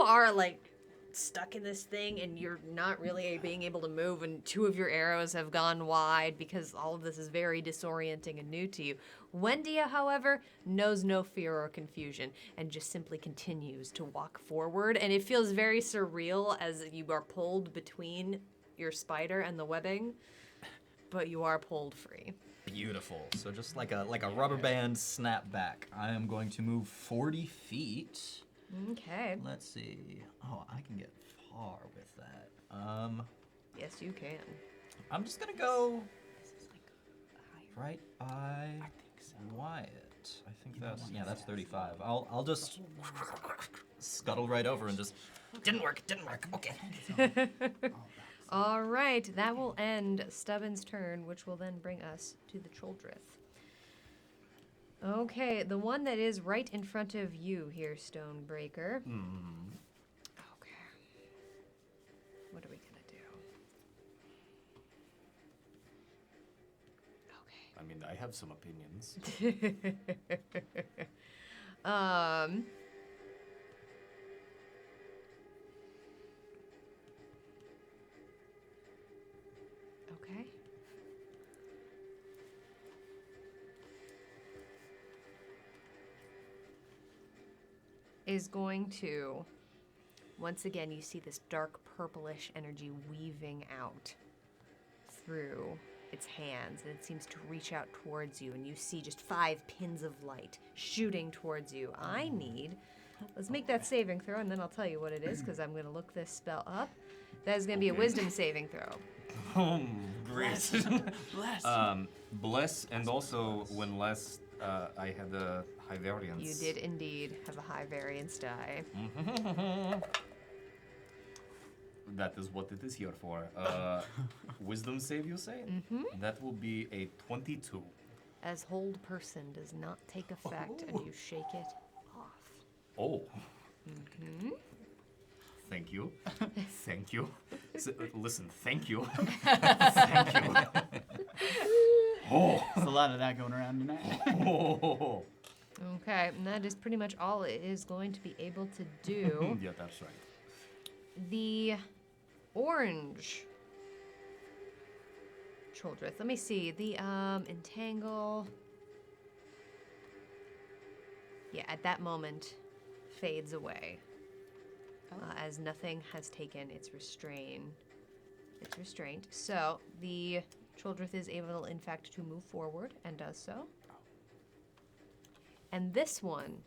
are like stuck in this thing and you're not really being able to move, and 2 of your arrows have gone wide because all of this is very disorienting and new to you. Wendia, however, knows no fear or confusion and just simply continues to walk forward, and it feels very surreal as you are pulled between your spider and the webbing, but you are pulled free. Beautiful. So just like a rubber band snap back. I am going to move 40 feet. Okay. Let's see. Oh, I can get far with that. Yes, you can. I'm just gonna go right by Wyatt. I think that's 35. I'll just scuttle right over and just. Didn't work. Okay. All right, that will end Stubborn's turn, which will then bring us to the Choldrith. Okay, the one that is right in front of you here, Stonebreaker. Okay. What are we gonna do? I mean, I have some opinions. Okay. Is going to, once again, you see this dark purplish energy weaving out through its hands, and it seems to reach out towards you, and you see just 5 pins of light shooting towards you. Let's make that saving throw, and then I'll tell you what it is, because I'm going to look this spell up. That is going to be a wisdom saving throw. Great. Bless. Bless, and also when last I had a high variance. You did indeed have a high variance die. That is what it is here for. Wisdom save, you say? That will be a 22. As hold person does not take effect, and you shake it off. Oh. Thank you. Thank you. Listen, thank you. Thank you. Oh. There's a lot of that going around tonight. Oh. Okay, and that is pretty much all it is going to be able to do. Yeah, that's right. The orange Choldrith. Let me see. The entangle. Yeah, at that moment fades away. As nothing has taken its restraint. So the Choldrith is able, in fact, to move forward and does so. And this one,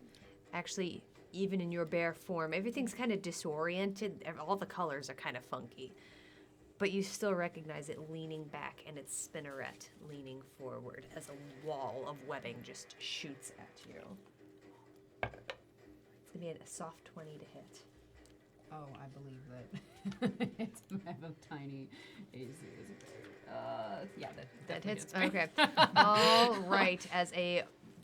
actually, even in your bare form, everything's kind of disoriented. All the colors are kind of funky. But you still recognize it leaning back and its spinneret leaning forward as a wall of webbing just shoots at you. It's going to be a soft 20 to hit. Oh, I believe that. It's I have a tiny AC. Yeah, that Hits. me. Okay. All right. As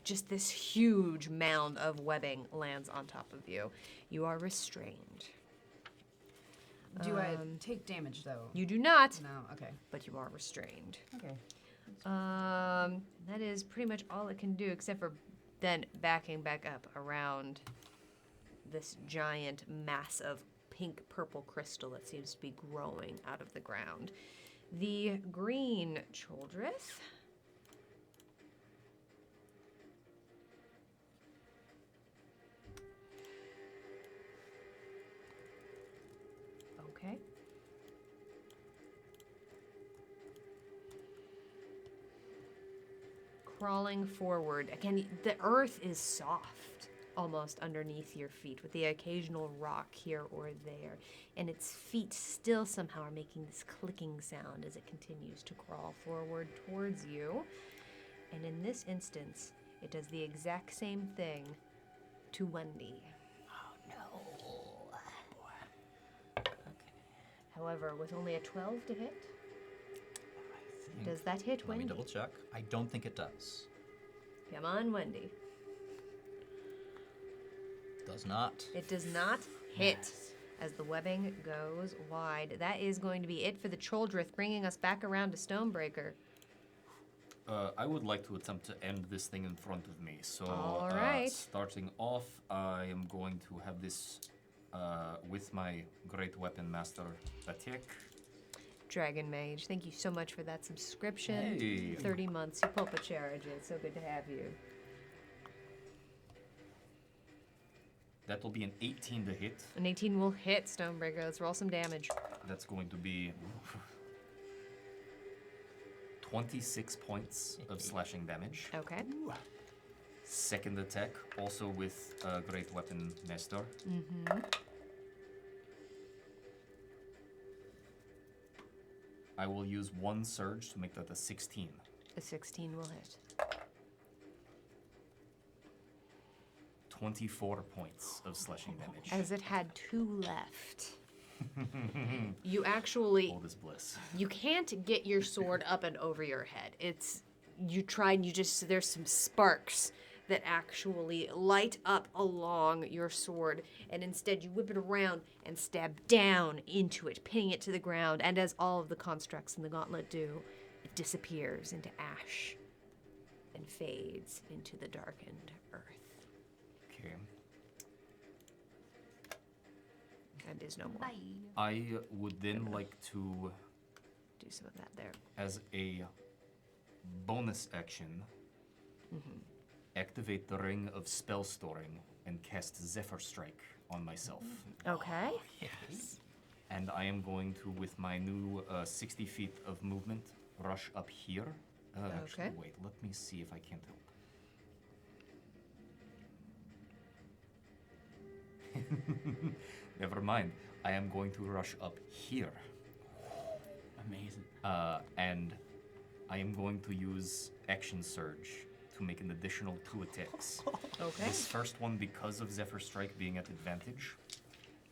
just this huge mound of webbing lands on top of you, you are restrained. Do I take damage though? You do not, No. Okay. but you are restrained. Okay. That is pretty much all it can do, except for then backing back up around this giant mass of pink purple crystal that seems to be growing out of the ground. The green Choldrith. Okay. Crawling forward. Again, the earth is soft almost underneath your feet, with the occasional rock here or there. And its feet still somehow are making this clicking sound as it continues to crawl forward towards you. And in this instance, it does the exact same thing to Wendy. No. However, with only a 12 to hit, does that hit Let me Wendy? double check. I don't think it does. Come on, Wendy. Does not. It does not hit as the webbing goes wide. That is going to be it for the Choldrith, bringing us back around to Stonebreaker. I would like to attempt to end this thing in front of me. So, All right. starting off, I am going to have this with my great weapon master attack. Dragon Mage, thank you so much for that subscription. Hey. 30 months. You pull up a charity. It's so good to have you. That will be an 18 to hit. An 18 will hit, Stonebreaker. Let's roll some damage. That's going to be 26 points of slashing damage. Okay. Second attack, also with great weapon master. Mm-hmm. I will use one surge to make that a 16. A 16 will hit. 24 points of slashing damage. As it had 2 left. You actually, All this bliss. you can't get your sword up and over your head. You try and there's some sparks that actually light up along your sword, and instead you whip it around and stab down into it, pinning it to the ground, and as all of the constructs in the gauntlet do, it disappears into ash and fades into the darkened earth. Okay. And is no more. I would then like to, Do some of that there. as a bonus action, activate the Ring of Spell Storing and cast Zephyr Strike on myself. Okay. Yes. And I am going to, with my new 60 feet of movement, rush up here. Actually, Okay. wait, let me see if I can't help. Never mind. I am going to rush up here. Amazing. And I am going to use Action Surge to make an additional 2 attacks. Okay. This first one because of Zephyr Strike being at advantage.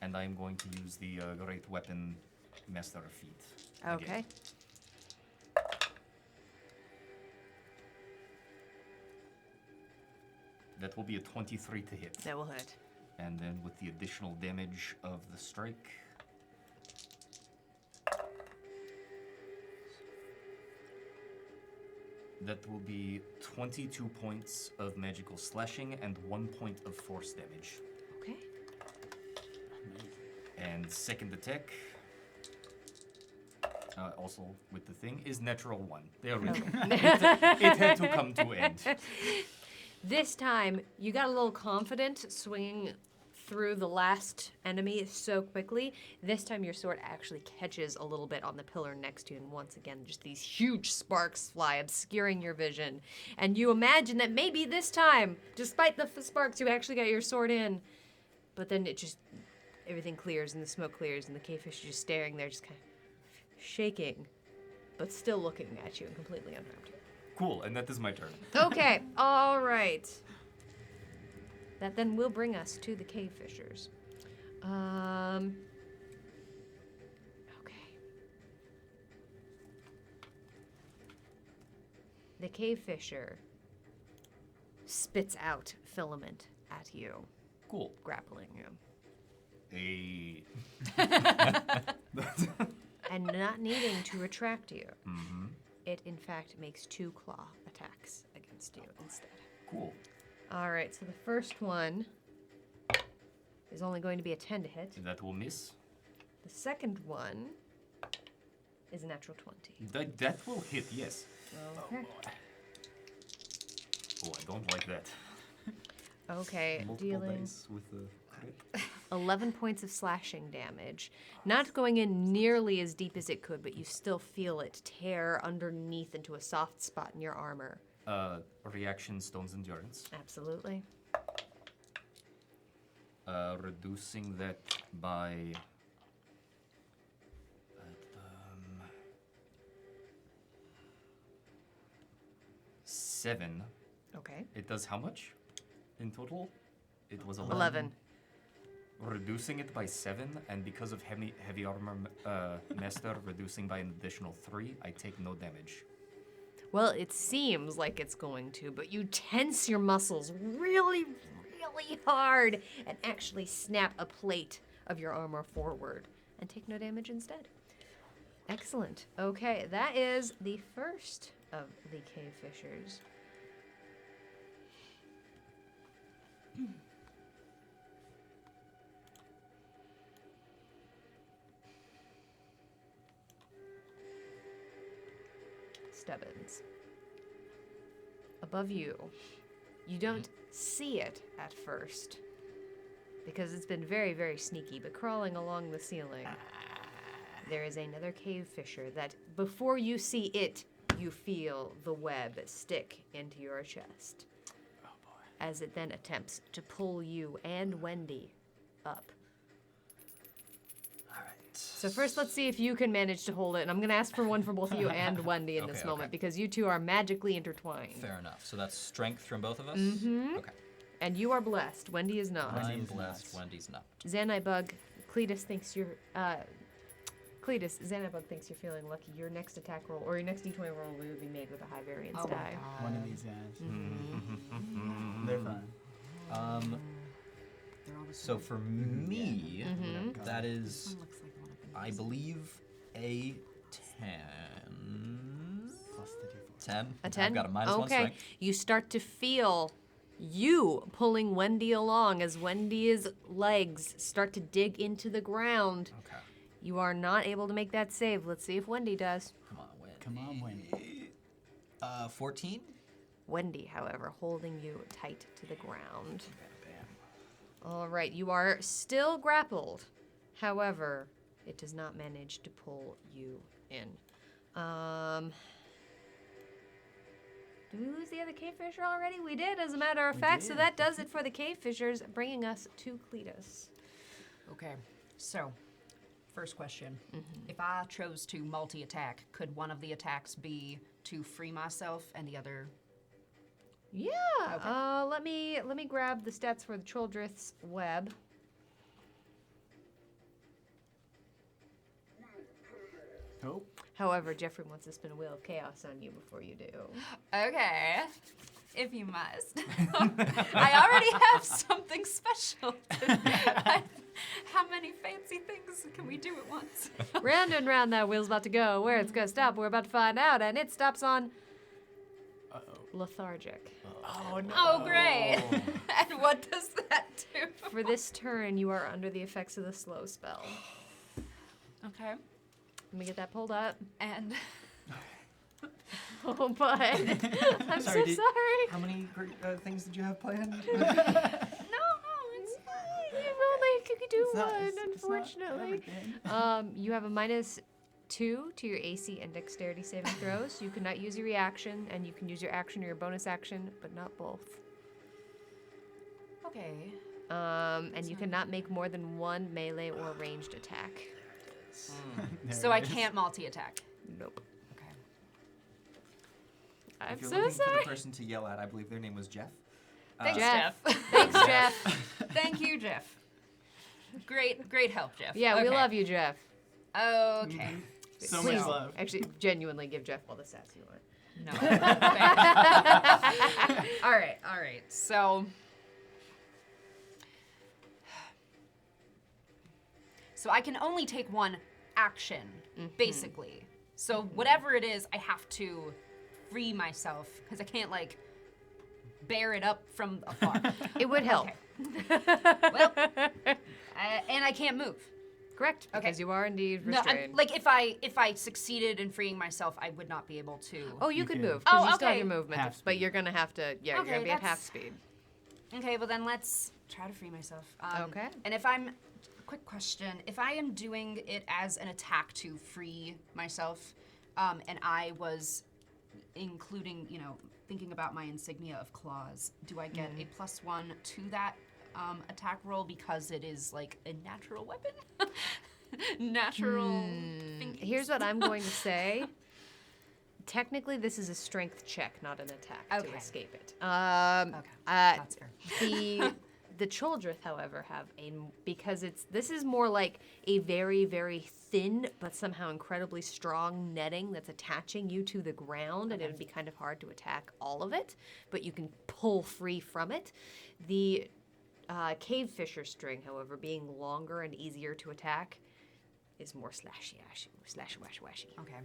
And I am going to use the Great Weapon Master feat. again. Okay. That will be a 23 to hit. That will hit. And then with the additional damage of the strike. That will be 22 points of magical slashing and 1 point of force damage. Okay. And second attack, also with the thing, is natural 1. There we go. It had to come to end. This time, you got a little confident swinging through the last enemy so quickly. This time, your sword actually catches a little bit on the pillar next to you, and once again, just these huge sparks fly, obscuring your vision. And you imagine that maybe this time, despite the sparks, you actually got your sword in. But then everything clears, and the smoke clears, and the cavefish are just staring there, just kind of shaking, but still looking at you and completely unharmed. Cool, and that is my turn. Okay, all right. That then will bring us to the cave fishers. Okay. The cave fisher spits out filament at you, Cool. grappling you. Hey. And not needing to retract you, Mm-hmm. it in fact makes 2 claw attacks against you instead. Cool. All right, so the first one is only going to be a 10 to hit. That will miss. The second one is a natural 20. That will hit, yes. Okay. Oh, I don't like that. Okay, Multiple dealing dice with the crit. 11 points of slashing damage. Not going in nearly as deep as it could, but you still feel it tear underneath into a soft spot in your armor. Reaction Stone's Endurance. Absolutely. Reducing that by 7. Okay. It does how much in total? It was 11. Reducing it by 7, and because of heavy armor master reducing by an additional 3, I take no damage. Well, it seems like it's going to, but you tense your muscles really, really hard and actually snap a plate of your armor forward and take no damage instead. Excellent. Okay, that is the first of the cave fishers. Stebbins. Above you. You don't see it at first because it's been very, very sneaky, but crawling along the ceiling, there is another cave fissure that before you see it, you feel the web stick into your chest. Oh boy. As it then attempts to pull you and Wendy up. All right. So first, let's see if you can manage to hold it. And I'm going to ask for one for both you and Wendy in this Okay, moment okay. because you two are magically intertwined. Fair enough. So that's strength from both of us? Mhm. Okay. And you are blessed. Wendy is not. Wendy I'm is blessed, not. Wendy's not. Xanibug, Cletus thinks you're... Xanibug thinks you're feeling lucky. Your next attack roll, or your next d20 roll will be made with a high variance Oh my die. God. One of these guys. Mm-hmm. They're fun. They're all the So same. for me, Mm-hmm. that This is, one looks like one of them. I believe, a 10. Plus the d4. 10? A 10? I've got a minus one okay. strength. You start to feel you pulling Wendy along as Wendy's legs start to dig into the ground. Okay. You are not able to make that save. Let's see if Wendy does. Come on, Wendy. Come on, Wendy. 14? Wendy, however, holding you tight to the ground. Bam, All right, you are still grappled. However, it does not manage to pull you in. Did we lose the other cave fisher already? We did, as a matter of We fact. So did. that does it for the cave fishers, bringing us to Cletus. Okay, so first question. If I chose to multi-attack, could one of the attacks be to free myself and the other? Yeah. Okay. Let me grab the stats for the Childreth's web. Oh. However, Jeffrey wants to spin a wheel of chaos on you before you do. Okay, if you must. I already have something special. How many fancy things can we do at once? Round and round that wheel's about to go. Where it's gonna stop, we're about to find out, and it stops on Uh-oh. lethargic. Oh, no. Oh, great. And what does that do? For this turn, you are under the effects of the slow spell. Okay, Let me get that pulled up. and Oh, bud. I'm so Sorry, sorry. How many great things did you have planned? no, it's fine. You only could do It's not- one, it's not unfortunately. everything. You have a -2 to your AC and dexterity saving throws. You cannot use your reaction, and you can use your action or your bonus action, but not both. Okay. And you cannot make more than one melee or ranged attack. There So it I is. can't multi-attack. Nope. Okay. I'm If you're so looking for sorry. the person to yell at, I believe their name was Jeff. Thanks, Jeff. Jeff. Thanks, Jeff. Thank you, Jeff. Great help, Jeff. Yeah, we Okay. love you, Jeff. Okay. So Please, much love. actually, genuinely give Jeff all the stats you want. No. all right. So I can only take one action, basically. So whatever it is, I have to free myself because I can't like bear it up from afar. It would help. Well, and I can't move. Correct, Okay. because you are indeed No, restrained. like if I succeeded in freeing myself, I would not be able to. Oh, you You could could. move, because Oh, you still have okay. your movement, Half but speed. you're gonna have to, you're Okay, gonna be at half that's- speed. Okay, well then let's try to free myself. Okay. And if I'm, quick question, if I am doing it as an attack to free myself, and I was including, thinking about my insignia of claws, do I get a +1 to that attack roll because it is like a natural weapon? Natural thinking. Here's what I'm going to say. Technically, this is a strength check, not an attack to Okay. escape it. Okay, that's fair. The Childreth, however, have because this is more like a very, very thin but somehow incredibly strong netting that's attaching you to the ground, and it would be kind of hard to attack all of it, but you can pull free from it. The cave fisher string, however, being longer and easier to attack, is more slashy, washy. Okay.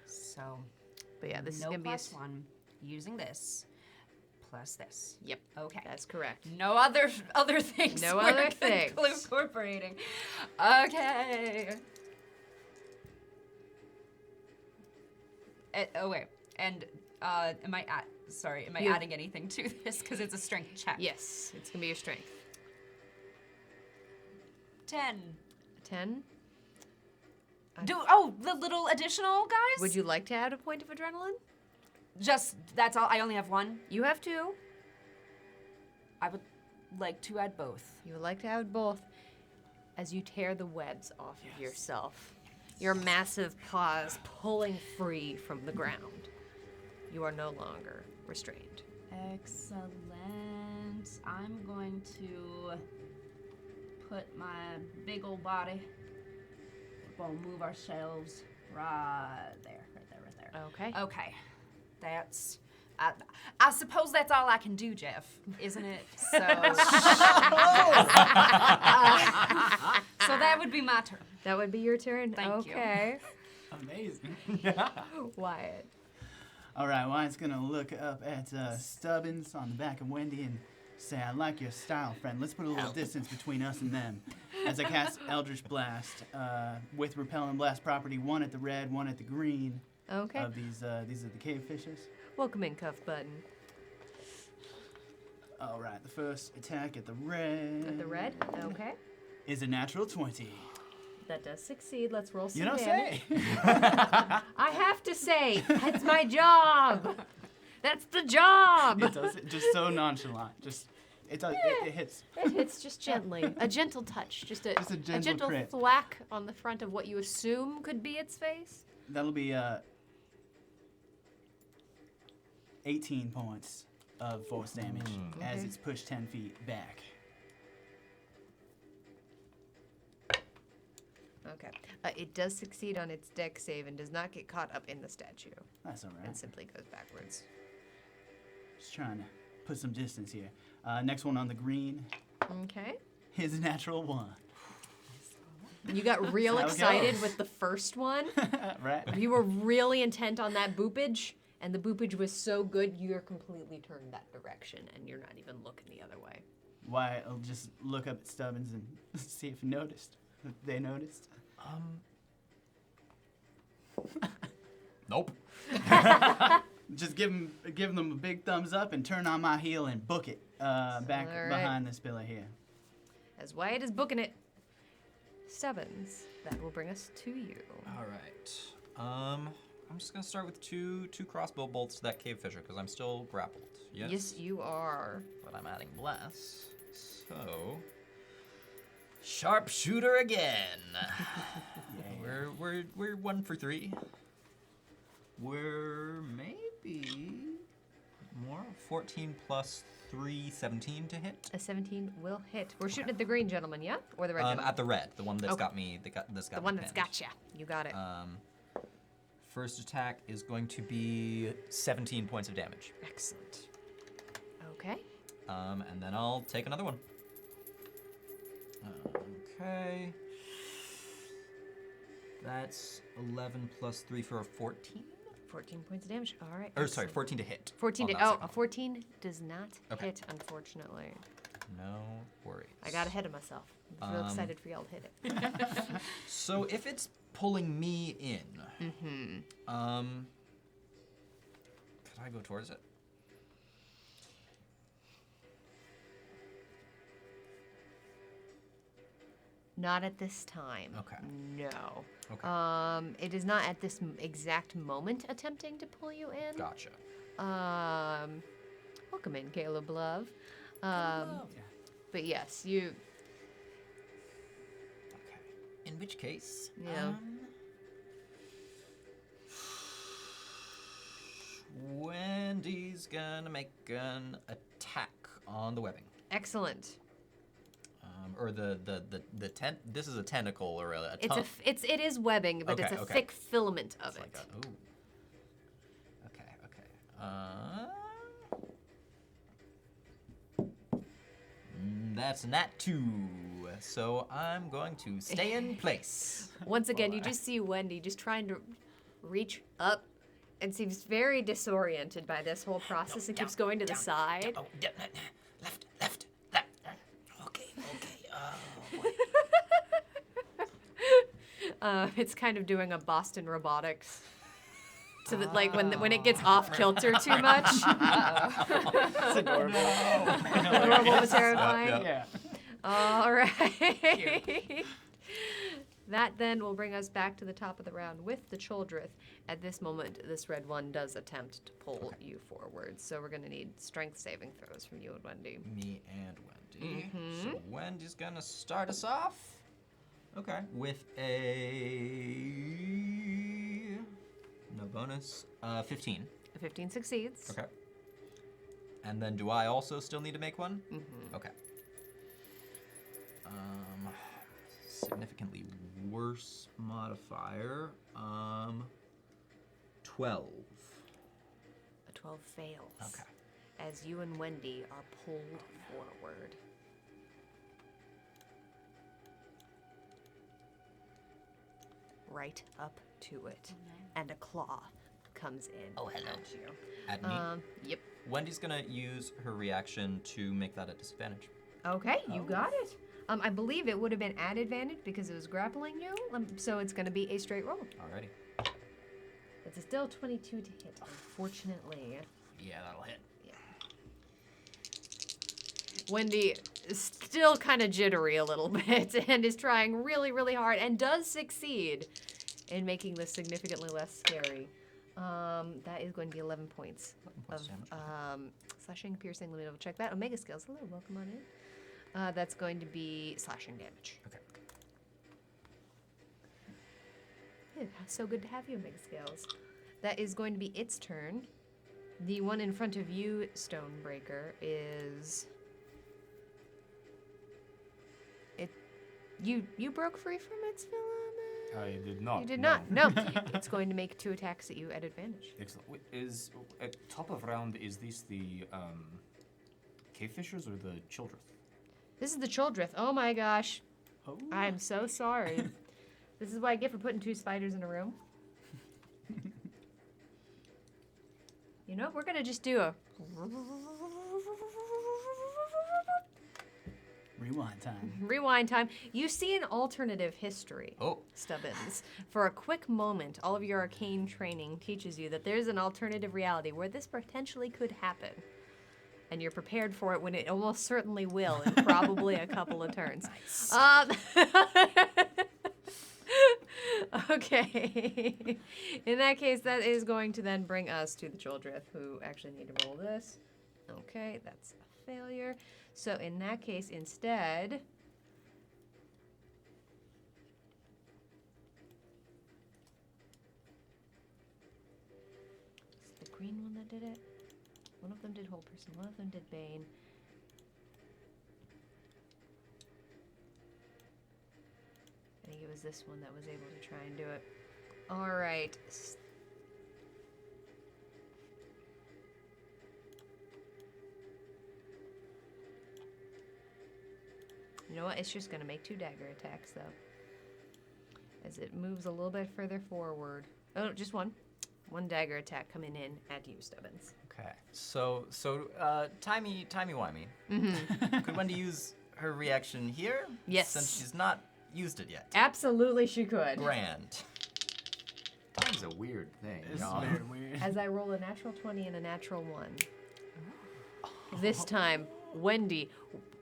So But yeah, this is no gonna be +1 using this plus this. Yep, Okay. that's correct. No other things. No we're other things. Incorporating. Okay. Oh wait. And am I You- adding anything to this? Because it's a strength check. Yes, it's gonna be your strength. 10. 10. The little additional guys? Would you like to add a point of adrenaline? That's all? I only have one? You have 2. I would like to add both. You would like to add both as you tear the webs off of yourself. Your massive paws pulling free from the ground. You are no longer restrained. Excellent. I'm going to put my big old body. We'll move ourselves right there. Okay. Okay. That's. I suppose that's all I can do, Jeff, isn't it? So. So that would be my turn. That would be your turn. Thank you. Okay. Amazing. Wyatt. All right, Wyatt's gonna look up at Stubbins on the back of Wendy and say, "I like your style, friend. Let's put a little distance between us and them." As I cast Eldritch Blast with Repel and Blast property, one at the red, one at the green. Okay. Of these are the cave fishes. Welcome in, Cuff Button. All right, the first attack at the red. At the red. Okay. Is a natural 20. That does succeed. Let's roll some You don't damage. say. I have to say, it's my job. That's the job. It does it just so nonchalant. Just it does it hits. It hits just gently. A gentle touch. Just a gentle crit. thwack on the front of what you assume could be its face. That'll be 18 points of force damage as Okay. it's pushed 10 feet back. Okay. It does succeed on its dex save and does not get caught up in the statue. That's all And right. simply goes backwards. Just trying to put some distance here. Next one on the green Okay. is a natural 1. You got real That's how it excited goes. with the first one. Right? You were really intent on that boopage, and the boopage was so good you're completely turned that direction, and you're not even looking the other way. Why? I'll just look up at Stubbins and see if he noticed. If they noticed. Nope. Just give them a big thumbs up and turn on my heel and book it back All right. behind this pillar here. As Wyatt is booking it, Stubbins, that will bring us to you. All right. I'm just gonna start with two crossbow bolts to that cave fisher because I'm still grappled. Yes. You are. But I'm adding bless. So sharpshooter again. We're 1 for 3. We're maybe more 14 plus 3, 17 to hit. A 17 will hit. We're shooting at the green gentleman, yeah? Or the red gentleman? At the red, the one that's Okay. got me. That's got the me one that's pinned. got ya. You got it. First attack is going to be 17 points of damage. Excellent. Okay. And then I'll take another one. Okay. That's 11 plus 3 for a 14? 14 points of damage. All right. Or sorry, excellent. 14 to hit. 14 on to, that oh, second a one. 14 does not Okay. hit, unfortunately. No worries. I got ahead of myself. I'm real excited for y'all to hit it. So if it's pulling me in, could I go towards it? Not at this time. Okay. No. Okay. It is not at this exact moment attempting to pull you in. Gotcha. Welcome in, Caleb Love. But yes, you. Okay. In which case, Yeah. Wendy's gonna make an attack on the webbing. Excellent. Or the tent. This is a tentacle or a It's tongue. it is webbing, but it's Okay, a okay. thick filament of It's it. like a, ooh. Okay. That's a nat 2. So I'm going to stay in place. Once again, you just see Wendy just trying to reach up and seems very disoriented by this whole process and keeps going to the side. oh, left, left. Okay. It's kind of doing a Boston Robotics. to the like when it gets off kilter too much. It's adorable. Adorable but terrifying. Yeah. All right. That then will bring us back to the top of the round with the Childreth. At this moment, this red one does attempt to pull you forward. So we're going to need strength saving throws from you and Wendy. Me and Wendy. So Wendy's gonna start us off. Okay. With a no bonus. 15. A 15 succeeds. Okay. And then do I also still need to make one? Mm-hmm. Okay. Significantly worse modifier. 12. A 12 fails. Okay. As you and Wendy are pulled forward. Right up to it. And a claw comes in. Oh, hello. At you. At me. Yep. Wendy's gonna use her reaction to make that a disadvantage. Okay, you got it. I believe it would have been at advantage because it was grappling you, so it's going to be a straight roll. Alrighty. It's still 22 to hit, unfortunately. Yeah, that'll hit. Wendy is still kind of jittery a little bit and is trying really, really hard and does succeed in making this significantly less scary. That is going to be 11 points of slashing, piercing. Let me double check that. Omega skills. Hello, welcome on in. That's going to be slashing damage. Okay. Yeah, so good to have you, Omega Scales. That is going to be its turn. The one in front of you, Stonebreaker, is... You broke free from its filament? I did not. You did no. not. No. It's going to make 2 attacks at you at advantage. Excellent. Wait, is at top of round? Is this the cave fishers or the Childreth? This is the Childreth. Oh my gosh. Oh. I'm so sorry. This is what I get for putting 2 spiders in a room. You know, we're gonna just do a Rewind time. rewind time. You see an alternative history. Oh. Stubbins. For a quick moment, all of your arcane training teaches you that there's an alternative reality where this potentially could happen. And you're prepared for it when it almost certainly will in probably a couple of turns. Nice. Okay. In that case, that is going to then bring us to the Childreth, who actually need to roll this. Okay, that's a failure. So in that case, instead... Is it the green one that did it? One of them did Whole Person, one of them did Bane. I think it was this one that was able to try and do it. All right. You know what? It's just going to make 2 dagger attacks, though. As it moves a little bit further forward. Oh, just one. 1 dagger attack coming in at you, Stubbins. Okay. So timey-wimey. Mm-hmm. Could Wendy use her reaction here? Yes. Since she's not used it yet. Absolutely she could. Grand. Time's a weird thing. This is y'all. very weird. As I roll a natural 20 and a natural 1. This time, Wendy,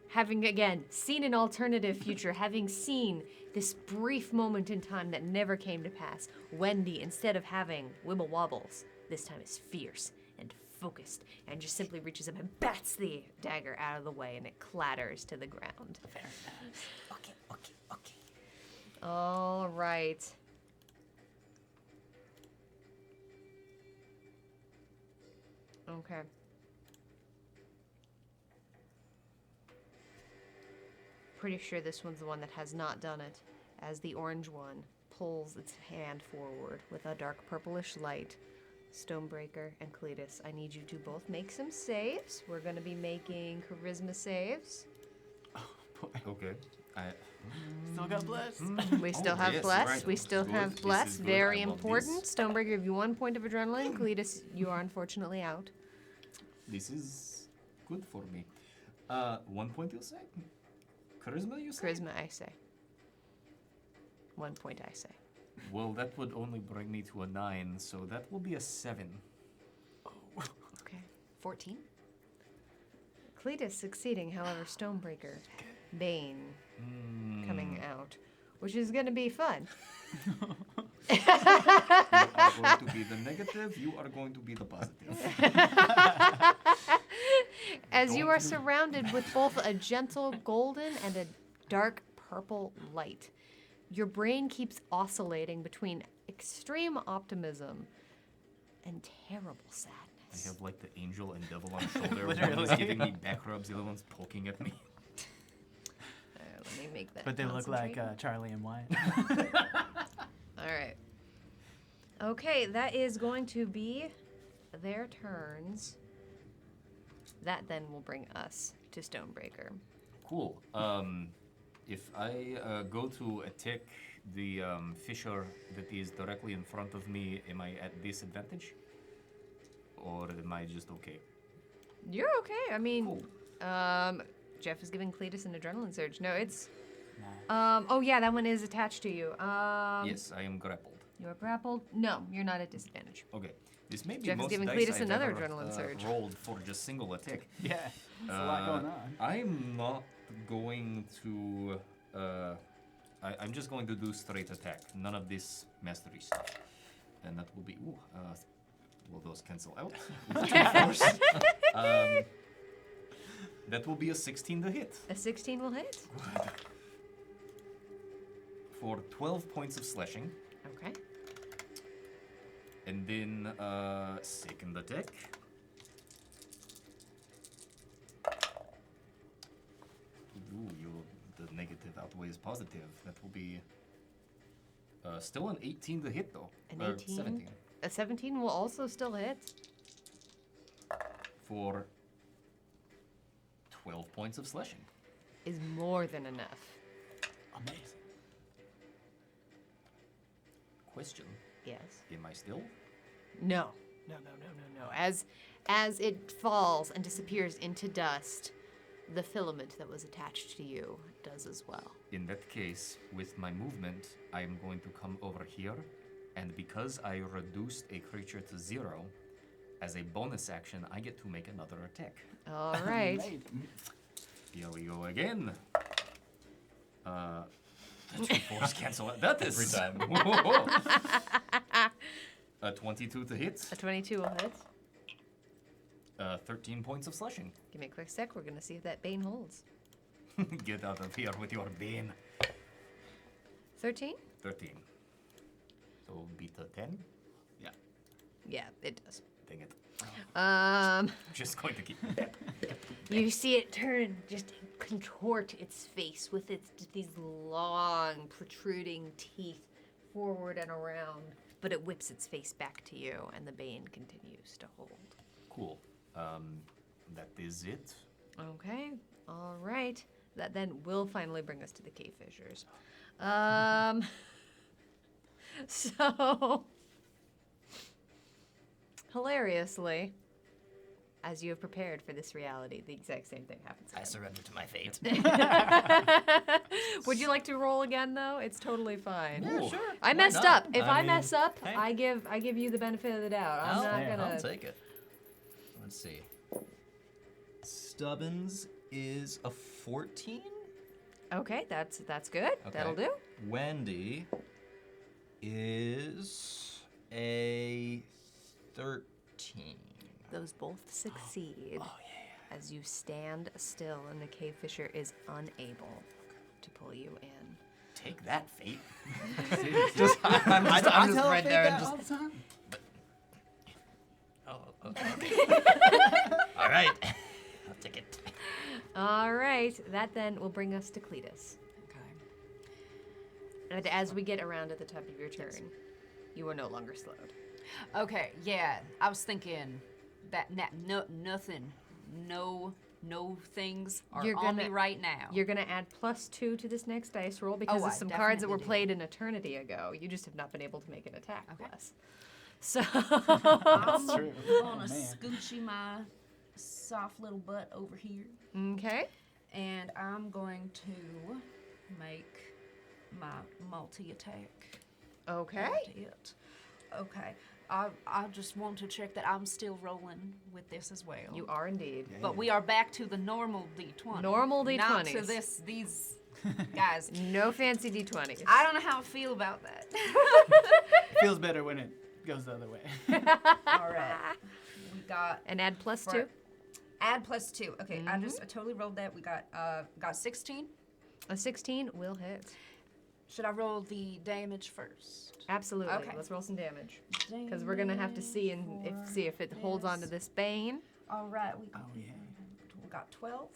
having again seen an alternative future, having seen this brief moment in time that never came to pass, Wendy, instead of having wibble wobbles, this time is fierce and focused and just simply reaches up and bats the dagger out of the way and it clatters to the ground. Very nice. Okay. All right. Okay. Pretty sure this one's the one that has not done it, as the orange one pulls its hand forward with a dark purplish light. Stonebreaker and Cletus, I need you to both make some saves. We're going to be making charisma saves. Okay. Still got blessed. We still Oh, have yes, bless. right. We still Good. have This bless. is good. Very I love important. this. Stonebreaker, give you 1 point of adrenaline. Cletus, you are unfortunately out. This is good for me. 1 point, you'll say? Charisma, you say? Charisma, I say. 1 point, I say. Well, that would only bring me to a 9, so that will be a 7. Okay. 14. Cletus succeeding, however, Stonebreaker. Bane coming out, which is going to be fun. You are going to be the negative, you are going to be the positive. As you are surrounded with both a gentle golden and a dark purple light, your brain keeps oscillating between extreme optimism and terrible I sadness. have like the angel and devil on shoulder. One is giving me back rubs, the other one's poking at me. Let me make that. But they look like concentrate. Charlie and Wyatt. All right. Okay, that is going to be their turns. That then will bring us to Stonebreaker. Cool. If I go to attack the fissure that is directly in front of me, am I at disadvantage? Or am I just okay? You're okay. I mean, Cool. Jeff is giving Cletus an adrenaline surge. No, it's. Nah. Oh yeah, that one is attached to you. Yes, I am grappled. You are grappled. No, you're not at disadvantage. Okay. This may be Jeff is most giving dice Cletus I've another ever, adrenaline surge. rolled for just single attack. Yeah, there's a lot going on. I'm not going to. I'm just going to do straight attack. None of this mastery stuff. And that will be. Will those cancel out? With 2 force? That will be a 16 to hit. A 16 will hit. For 12 points of slashing. Okay. And then second attack. Ooh, the negative outweighs positive. That will be still an 18 to hit though. An Or 18? 17. A 17 will also still hit. For 12 points of slashing. Is more than enough. Amazing. Question. Yes. Am I still? No. No. As it falls and disappears into dust, the filament that was attached to you does as well. In that case, with my movement, I am going to come over here, and because I reduced a creature to 0, as a bonus action, I get to make another attack. All right. Amazing. Here we go again. The 2 force cancel out. That is Every time. Whoa. A 22 to hit. A 22 will hit. 13 points of slashing. Give me a quick sec. We're going to see if that Bane holds. Get out of here with your bane. 13? 13. So beat a 10. Yeah, it does. Dang it. Just going to keep. You see it turn, just contort its face with these long, protruding teeth forward and around. But it whips its face back to you, and the Bane continues to hold. Cool. That is it. Okay, all right. That then will finally bring us to the cave fissures. So, hilariously, as you have prepared for this reality, the exact same thing happens I again. surrender to my fate. Would you like to roll again, though? It's totally fine. Yeah, sure. I Why messed not? up. If I mess up, hey. I give you the benefit of the doubt. I'm not fair. gonna. I'll take it. Let's see. Stubbins is a 14. Okay, that's good. Okay. That'll do. Wendy is a 13. Those both succeed. As you stand still, and the cave fissure is unable to pull you in. Take that, fate. I'm just tell right Fate there and that just. all the time. Oh, okay. All right. I'll take it. All right, that then will bring us to Cletus. Okay. And as we get around at the top of your turn, you are no longer slowed. Okay, yeah. I was thinking that nothing, no things are You're on me gonna- right now. You're going to add +2 to this next dice roll because Oh, of I some cards that were definitely played an eternity ago. You just have not been able to make an attack Okay. plus. So, That's true. I'm Oh, gonna man. scoochy my soft little butt over here, okay. and I'm going to make my multi-attack. Okay. Got it. Okay. I just want to check that I'm still rolling with this as well. You are indeed. But we are back to the normal D20. Normal Not to D20s. these guys. No fancy D20s. I don't know how I feel about that. It feels better when it goes the other way. All right. We got And add plus for- 2. add plus 2. Okay, I totally rolled that. We got 16. A 16 will hit. Should I roll the damage first? Absolutely. Okay. Let's roll some damage. Because we're gonna have to see if it holds on to this bane. All right, we Oh, yeah. got 12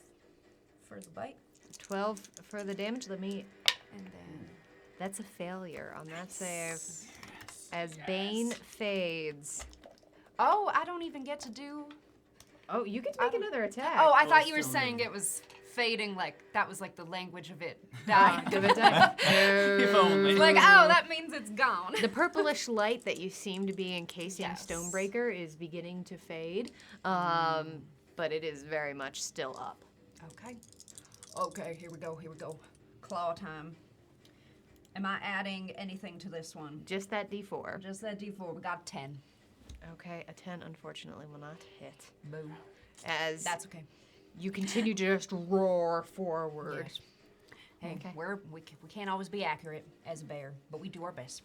for the bite, 12 for the damage. Let me. and then That's a failure on that save. As Bane fades. oh, I don't even get to do. Oh, you get to make another attack. Oh, I thought you it's were still saying moving. it was fading, like that was like the language of it dying. Give it time. If only. Like, oh, that means it's gone. The purplish light that you seem to be encasing Yes. Stonebreaker is beginning to fade, but it is very much still up. Okay. Okay, here we go. Here we go. Claw time. Am I adding anything to this one? Just that D4. Just that D4. We got 10. Okay, a 10 unfortunately will not hit. Boo. As That's okay. you continue to just roar forward. Yes. Hey, Okay. we can't always be accurate as a bear, but we do our best.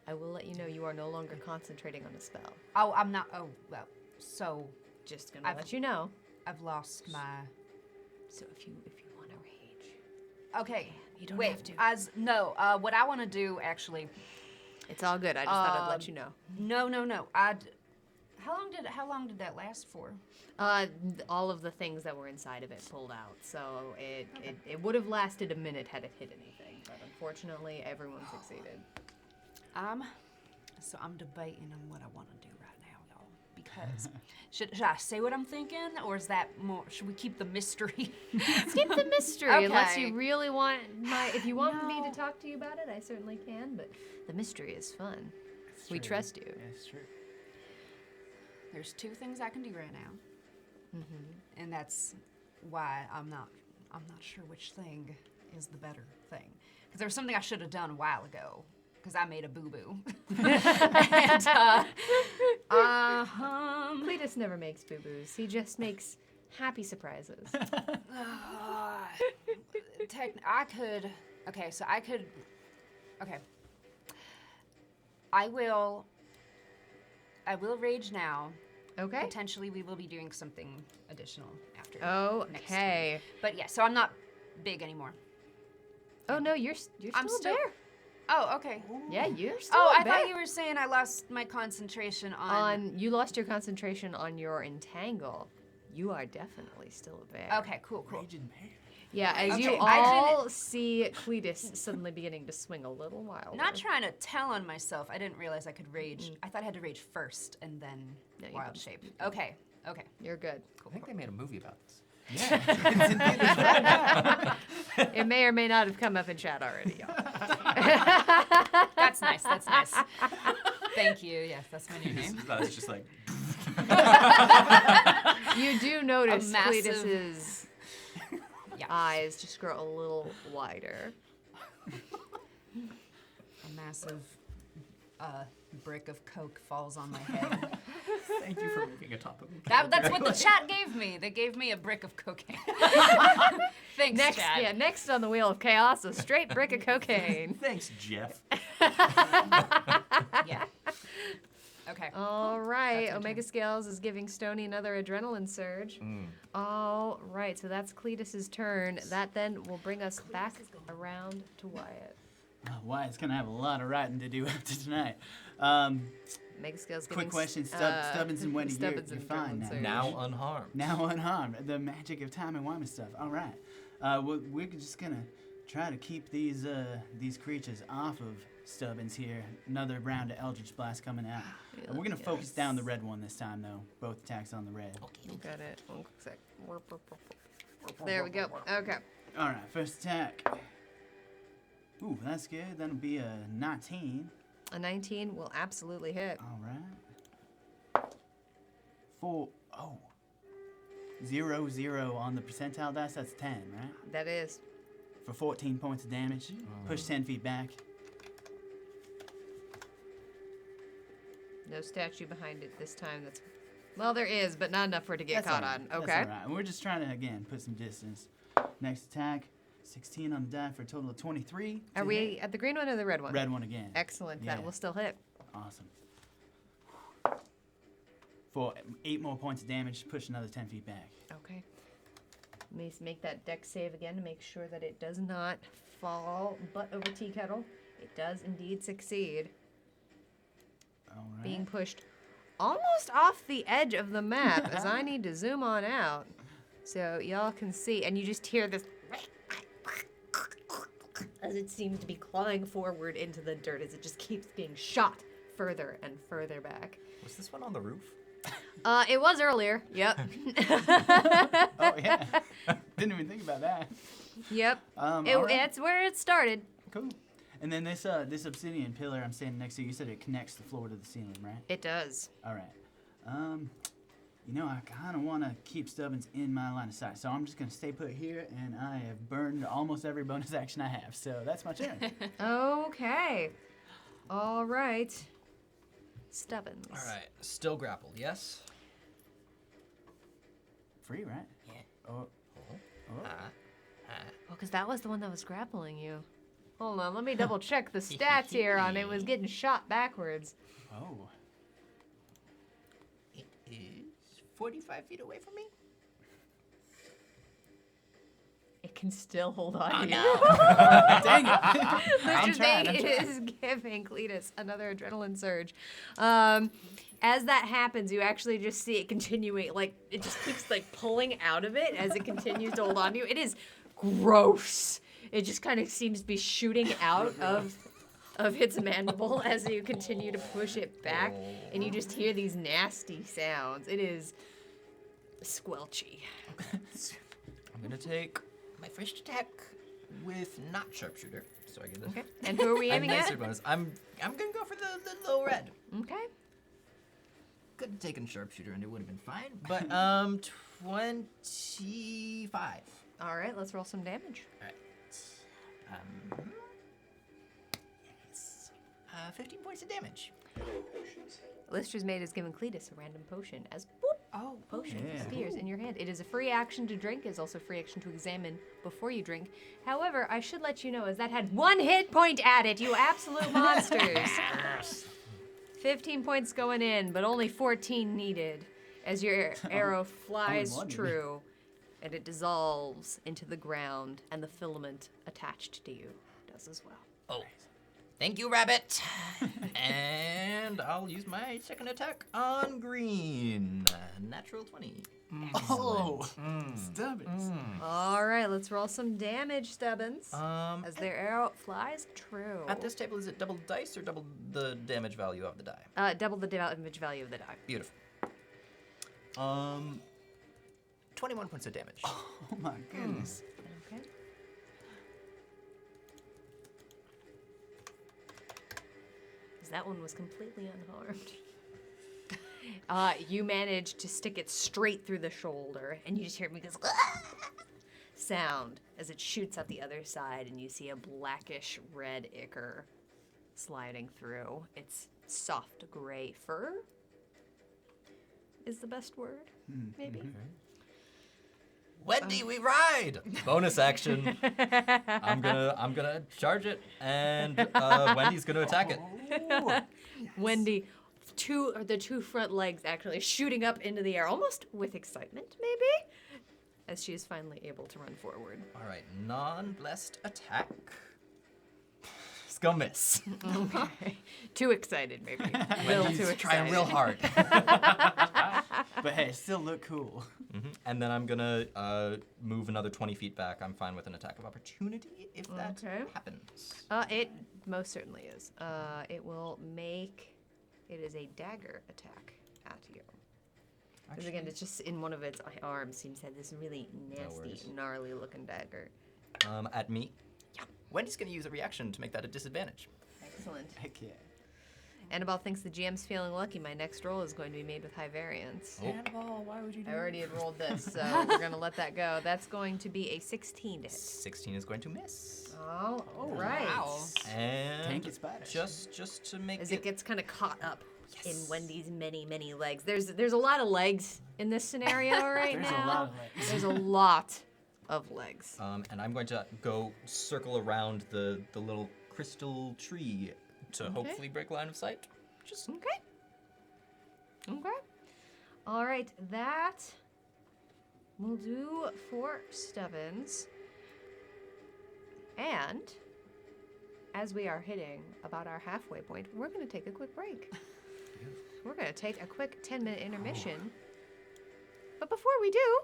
I will let you know you are no longer concentrating on a spell. Oh, I'm not. Oh, well. So Just gonna I've- let you know. I've lost my. So if you want to rage, Okay. you don't Wait. have to. No. What I want to do actually. It's all good. I just thought I'd let you know. No. How long did that last for? All of the things that were inside of it pulled out, so it would have lasted a minute had it hit anything. But unfortunately, everyone succeeded. So I'm debating on what I want to do right now, y'all. Because should I say what I'm thinking, or is that more? Should we keep the mystery? Keep the mystery unless Okay. you really want if you want me No. to talk to you about it, I certainly can. But the mystery is fun. It's We true. trust you. It's true. There's 2 things I can do right now, and that's why I'm not sure which thing is the better thing. Because there was something I should have done a while ago. Because I made a boo boo. Cletus never makes boo boos. He just makes happy surprises. I could. Okay, so I could. Okay. I will rage now. Okay. Potentially, we will be doing something additional after. next time. Okay. But yeah, so I'm not big anymore. Oh no, you're still I'm a still- bear. Oh, okay. Yeah, you're still Oh, a I bear. thought you were saying I lost my concentration on. You lost your concentration on your entangle. You are definitely still a bear. Okay, cool. Raging bear. Yeah, as you Okay, I all see Cletus suddenly beginning to swing a little wilder. Not trying to tell on myself. I didn't realize I could rage. I thought I had to rage first and then No, you wild don't. shape. Okay. You're good. I think they made a movie about this. It may or may not have come up in chat already, y'all. That's nice. That's nice. Thank you. Yes, that's my new name. It's just like You do notice massive- Cletus's Yeah. eyes just grow a little wider. A massive brick of Coke falls on my head. thank you for making a top of me. That's what the chat gave me. They gave me a brick of cocaine. Thanks, Next, chat. yeah, next on the wheel of chaos, a straight brick of cocaine. Thanks, Jeff. Yeah. Okay. All right, That's my Omega Scales is giving Stony another adrenaline surge. All right, so that's Cletus's turn. That then will bring us back around to Wyatt. Wyatt's gonna have a lot of writing to do after tonight. Omega Scales giving Quick question, Stubbins and Wendy, Stubbins you're an fine adrenaline now. surge. Now unharmed. Now unharmed. The magic of time and Wyman stuff. All right. We're just gonna try to keep these creatures off of Stubbins here. Another round of Eldritch Blast coming out. We're gonna focus down the red one this time, though. Both attacks on the red. Got it. One quick sec. There we go. Okay. All right. First attack. Ooh, that's good. That'll be a 19. A 19 will absolutely hit. All right. 0 on the percentile dice. That's 10, right? That is. For 14 points of damage. Push 10 feet back. No statue behind it this time. That's well, there is, but not enough for it to get That's caught all right. on. That's Okay. all right. And we're just trying to, again, put some distance. Next attack, 16 on the die for a total of 23. Are to we hit. at the green one or the red one? Red one again. Excellent. Yeah. That will still hit. Awesome. For 8 more points of damage, push another 10 feet back. Okay. Let me make that dex save again to make sure that it does not fall butt over tea kettle. It does indeed succeed. All right. Being pushed almost off the edge of the map as I need to zoom on out so y'all can see. And you just hear this as it seems to be clawing forward into the dirt as it just keeps being shot further and further back. Was this one on the roof? It was earlier. Yep. Oh, yeah. Didn't even think about that. Yep. All right. It's where it started. Cool. And then this obsidian pillar I'm standing next to, you said it connects the floor to the ceiling, right? It does. All right. I kind of want to keep Stubbins in my line of sight, so I'm just going to stay put here, and I have burned almost every bonus action I have, so that's my turn. Okay. All right. Stubbins. All right, still grappled, yes? Free, right? Yeah. Oh, Oh, because that was the one that was grappling you. Hold on, let me double check the stats here on it was getting shot backwards. oh. It is 45 feet away from me. It can still hold on Oh, to you. no. Dang it. Mr. trying, Zane I'm is giving Cletus another adrenaline surge. As that happens, you actually just see it continuing, like, it just keeps, like, pulling out of it as it continues to hold on to you. It is gross. It just kind of seems to be shooting out of its mandible as you continue to push it back, and you just hear these nasty sounds. It is squelchy. I'm gonna take My first attack. with not sharpshooter, so I get the Okay. And who are we a aiming nicer at? bonus. I'm gonna go for the low red. Okay. Could have taken sharpshooter and it would have been fine, but 25. All right, let's roll some damage. Yes. 15 points of damage. Lister's Mate is giving Cletus a random potion as boop, Oh, potion Yeah. appears in your hand. It is a free action to drink. It's also a free action to examine before you drink. However, I should let you know as that had 1 hit point added, you absolute monsters. 15 points going in, but only 14 needed as your arrow flies one needed. true and it dissolves into the ground and the filament attached to you does as well. Oh. Thank you, Rabbit. And I'll use my second attack on green. Natural 20. Oh. Stubbins. All right, let's roll some damage, Stubbins. Um, As their arrow flies true. at this table, is it double dice or double the damage value of the die? Double the damage value of the die. Beautiful. 21 points of damage. Oh my goodness. Okay. Because that one was completely unharmed. You manage to stick it straight through the shoulder, and you just hear this sound as it shoots out the other side, and you see a blackish red ichor sliding through. It's soft gray fur is the best word, maybe. Wendy, we ride. Bonus action. I'm gonna charge it, and Wendy's gonna attack it. Wendy, the two front legs actually shooting up into the air, almost with excitement, maybe, as she is finally able to run forward. All right, non-blessed attack. It's gonna miss. Okay. Too excited, maybe. A little too Wendy's excited. trying real hard. But hey, it still look cool. And then I'm gonna move another 20 feet back. I'm fine with an attack of opportunity if that Okay. happens. It most certainly is. It will make. It is a dagger attack at you. Because again, it's just in one of its arms. Seems to have this really nasty, worries. gnarly looking dagger. At me. Yeah. Wendy's gonna use a reaction to make that a disadvantage. Excellent. Heck yeah. Annabelle thinks the GM's feeling lucky. My next roll is going to be made with high variance. Annabelle, why would you do I already had rolled this, so we're going to let that go. That's going to be a 16 to hit. 16 is going to miss. Oh, right. Wow. And Tank it spider. just to make As it gets kind of caught up in Wendy's many, many legs. There's a lot of legs in this scenario right There's now. a lot of legs. There's a lot of legs. And I'm going to go circle around the little crystal tree to hopefully break line of sight. Just Okay. All right, that will do for Stubbins. And as we are hitting about our halfway point, we're going to take a quick break. We're going to take a quick 10-minute intermission. But before we do,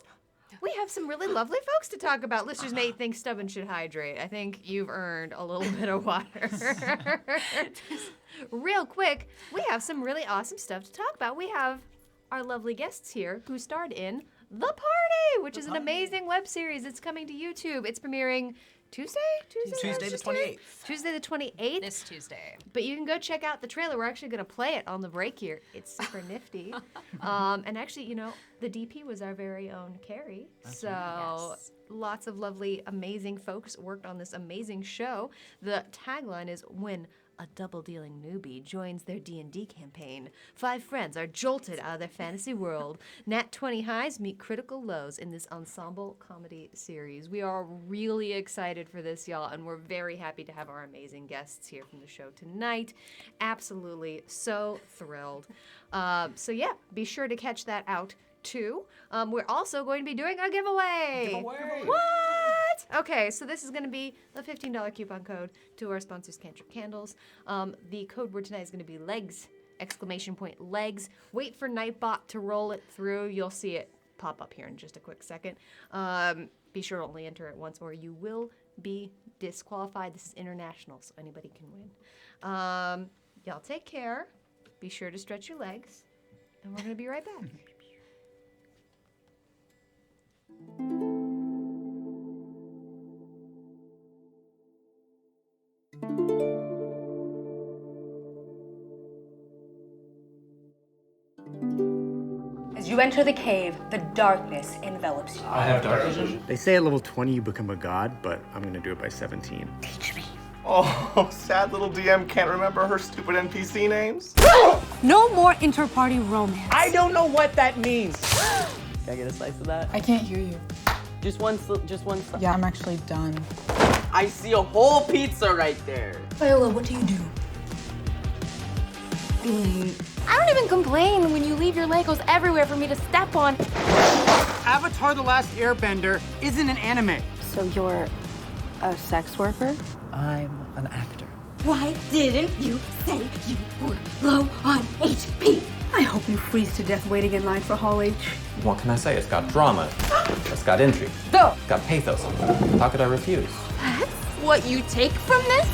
we have some really lovely folks to talk about. Listeners may think Stubbins should hydrate. I think you've earned a little bit of water. Real quick, we have some really awesome stuff to talk about. We have our lovely guests here who starred in The Party, which is an amazing web series. It's coming to YouTube. It's premiering Tuesday the 28th. Tuesday the 28th. This Tuesday. But you can go check out the trailer. We're actually going to play it on the break here. It's super nifty. And actually, you know, the DP was our very own Carrie. Yes. Lots of lovely, amazing folks worked on this amazing show. The tagline is, when a double-dealing newbie joins their D&D campaign, 5 friends are jolted out of their fantasy world. Nat 20 highs meet critical lows in this ensemble comedy series. We are really excited for this, y'all, and we're very happy to have our amazing guests here from the show tonight. Absolutely so thrilled. So yeah, be sure to catch that out too. We're also going to be doing a giveaway. What? Okay, so this is going to be the $15 coupon code to our sponsors, Cantrip Candles. The code word tonight is going to be legs! Legs. Wait for Nightbot to roll it through. You'll see it pop up here in just a quick second. Be sure to only enter it once or you will be disqualified. This is international, so anybody can win. Y'all take care. Be sure to stretch your legs. And we're going to be right back. As you enter the cave, the darkness envelops you. I have dark vision. They say at level 20 you become a god, but I'm gonna do it by 17. Teach me. Oh, sad little DM can't remember her stupid NPC names. No more inter-party romance. I don't know what that means. Can I get a slice of that? I can't hear you. Just one slice. Yeah, I'm actually done. I see a whole pizza right there. Viola, what do you do? I don't even complain when you leave your Legos everywhere for me to step on. Avatar: The Last Airbender isn't an anime. So you're a sex worker? I'm an actor. Why didn't you say you were low on HP? I hope you freeze to death waiting in line for Hall H. What can I say? It's got drama. It's got intrigue. Go! It's got pathos. How could I refuse? That's what you take from this?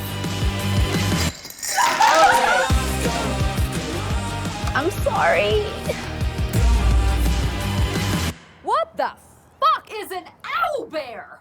I'm sorry. What the fuck is an owlbear?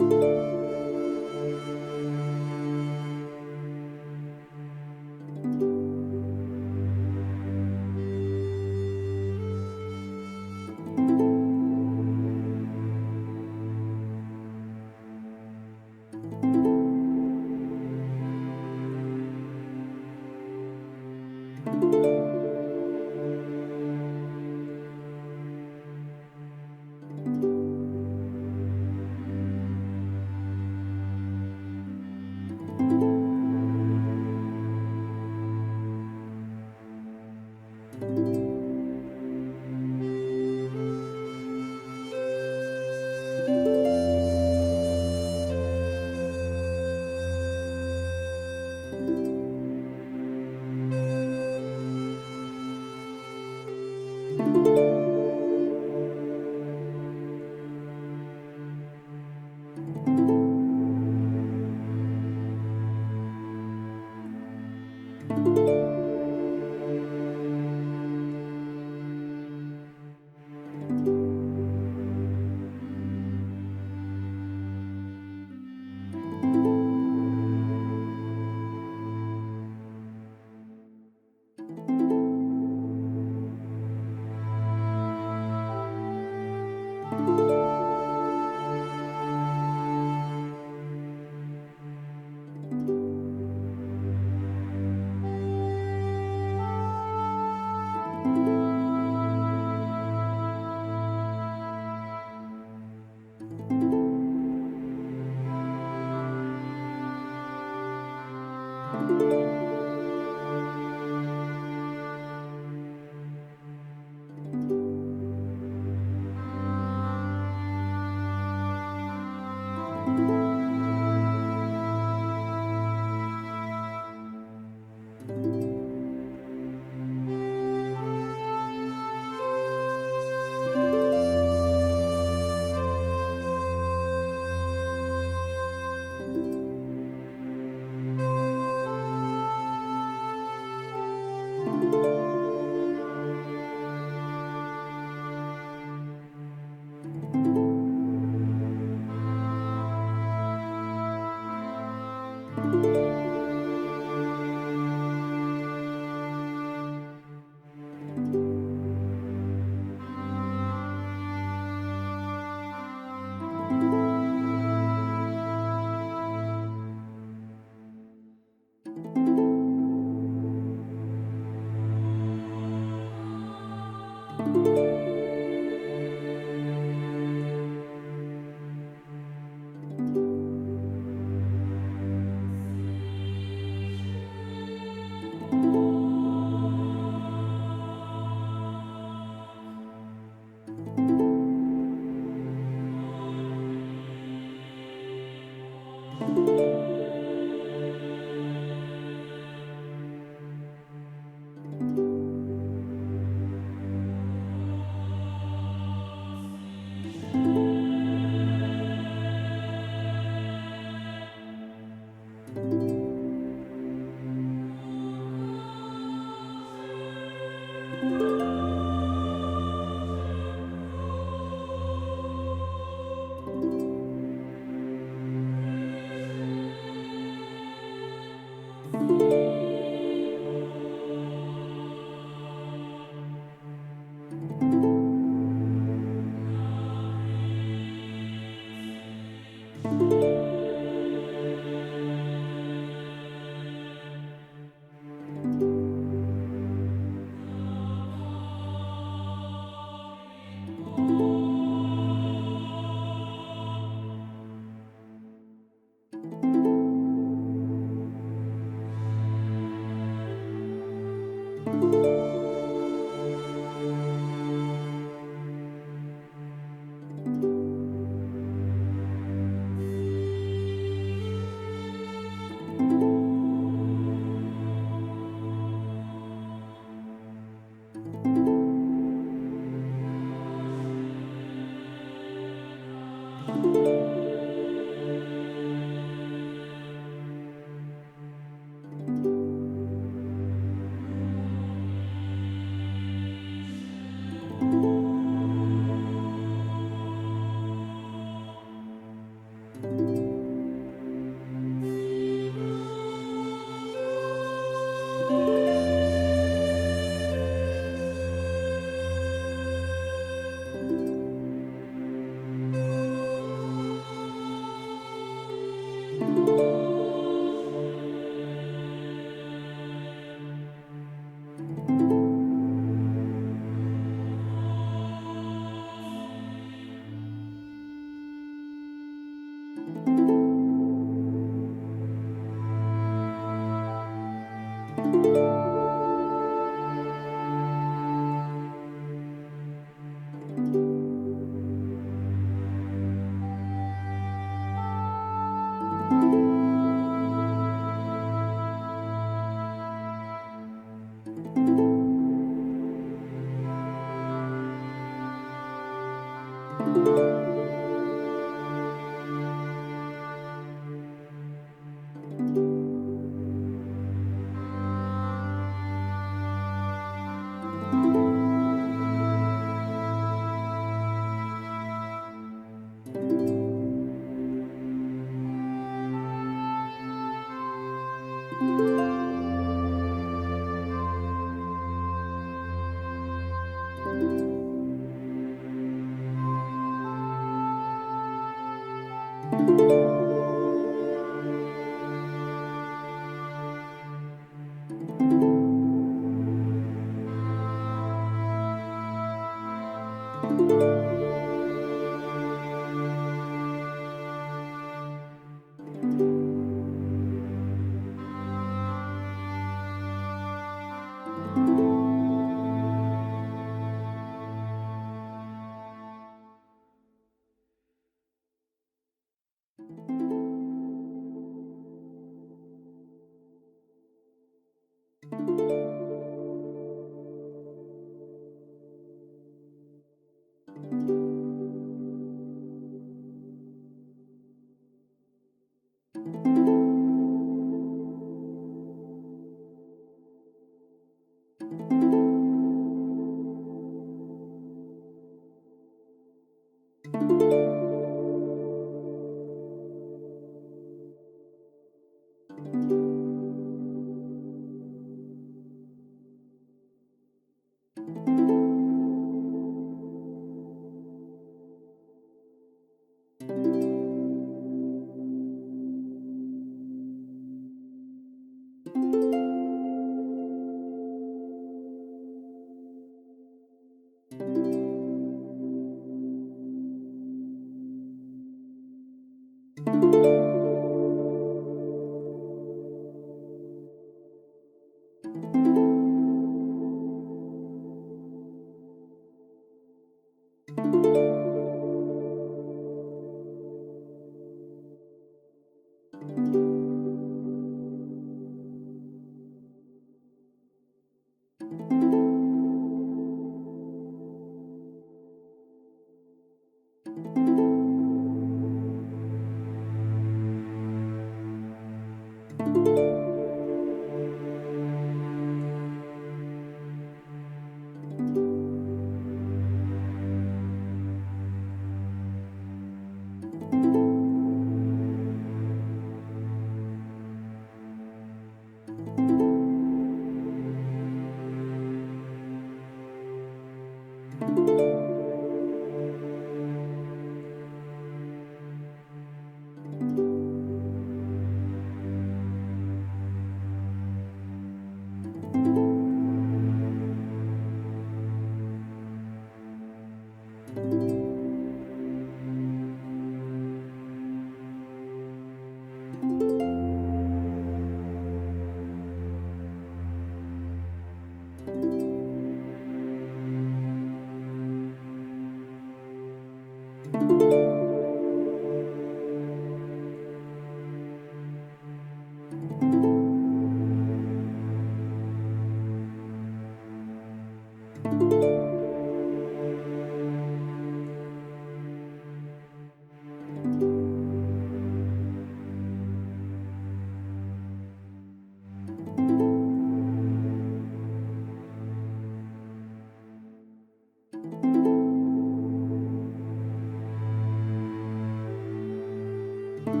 Identify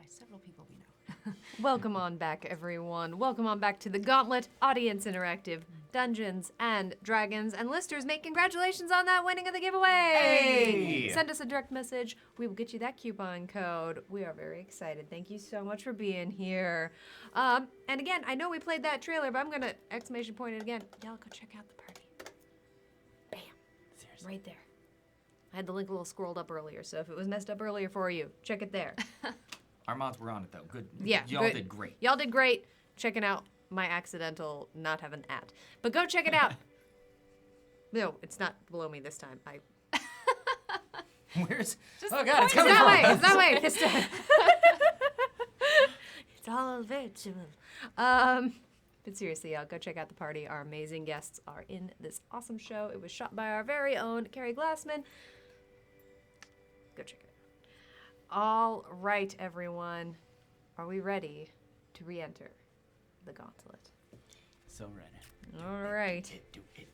several people we know. Welcome on back, everyone. Welcome on back to the Gauntlet Audience Interactive Dungeons and Dragons. And listeners, make congratulations on that winning of the giveaway. Hey! Send us a direct message. We will get you that coupon code. We are very excited. Thank you so much for being here. And again, I know we played that trailer, but I'm going to exclamation point it again. Y'all go check out the party. Bam. Seriously. Right there. I had the link a little scrolled up earlier, so if it was messed up earlier for you, check it there. Our mods were on it, though. Good. Yeah. Y'all good. did great. Y'all did great checking out my accidental not having at. But go check it out. No, it's not below me this time. Where's... Just oh, God, it's It's coming that from... way. It's that way this time. It's all virtual. But seriously, y'all, go check out the party. Our amazing guests are in this awesome show. It was shot by our very own Carrie Glassman. Go check it out. All right, everyone. Are we ready to re-enter the Gauntlet? So ready. All right. Do it.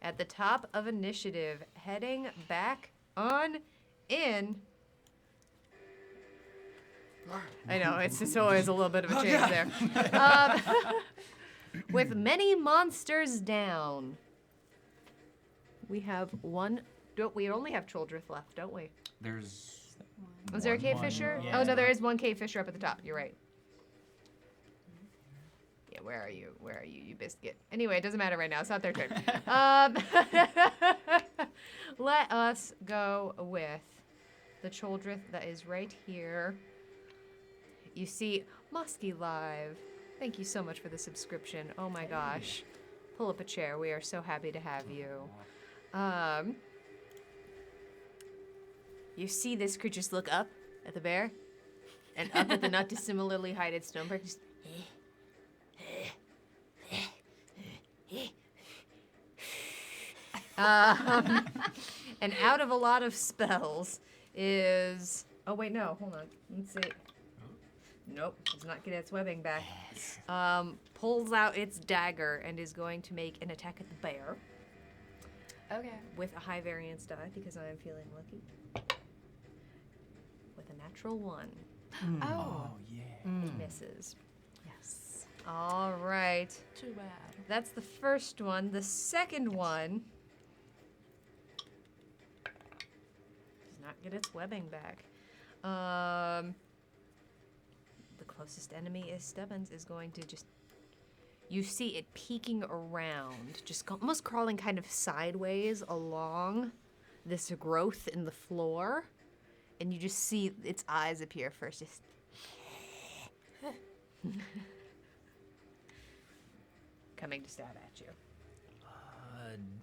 At the top of initiative, heading back on in. I know, it's just always a little bit of a change there. With many monsters down, we have one. We only have Childreth left, don't we? There's... Was there a Cave Fisher? yeah. Oh, no, there is one Cave Fisher up at the top. You're right. Yeah, where are you? Where are you, you biscuit? Anyway, it doesn't matter right now. It's not their turn. Let us go with the Childreth that is right here. You see, Musky Live. Thank you so much for the subscription. Oh my gosh. Pull up a chair. We are so happy to have you. You see this creature just look up at the bear and up at the not dissimilarly heighted Stonebreaker. Just, and out of a lot of spells is... Oh, wait, no. Hold on. Let's see. Nope. Does not get its webbing back. Pulls out its dagger and is going to make an attack at the bear. Okay. With a high variance die because I am feeling lucky. With a natural 1. Oh. yeah. It misses. Yes. All right. Too bad. That's the first one. The second one does not get its webbing back. The closest enemy is Stubbins is going to just... You see it peeking around, just almost crawling kind of sideways along this growth in the floor. And you just see its eyes appear first, just... coming to stab at you.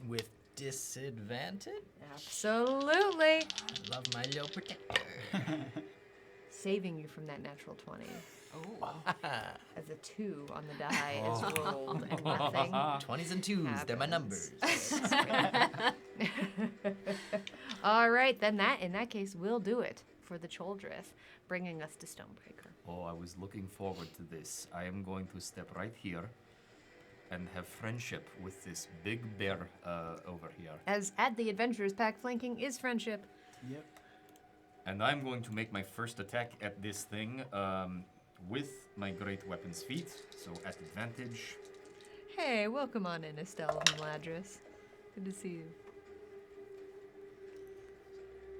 With disadvantage? Absolutely. I love my little protector. Saving you from that natural 20. Oh. As a 2 on the die is rolled and nothing 20s and 2s, they're my happens. numbers. All right, then in that case, we'll do it for the Childreth, bringing us to Stonebreaker. Oh, I was looking forward to this. I am going to step right here and have friendship with this big bear over here. As at the Adventurers Pack, flanking is friendship. Yep. And I'm going to make my first attack at this thing with my great weapons feat, so at advantage. Hey, welcome on in, Estelle and Ladris. Good to see you.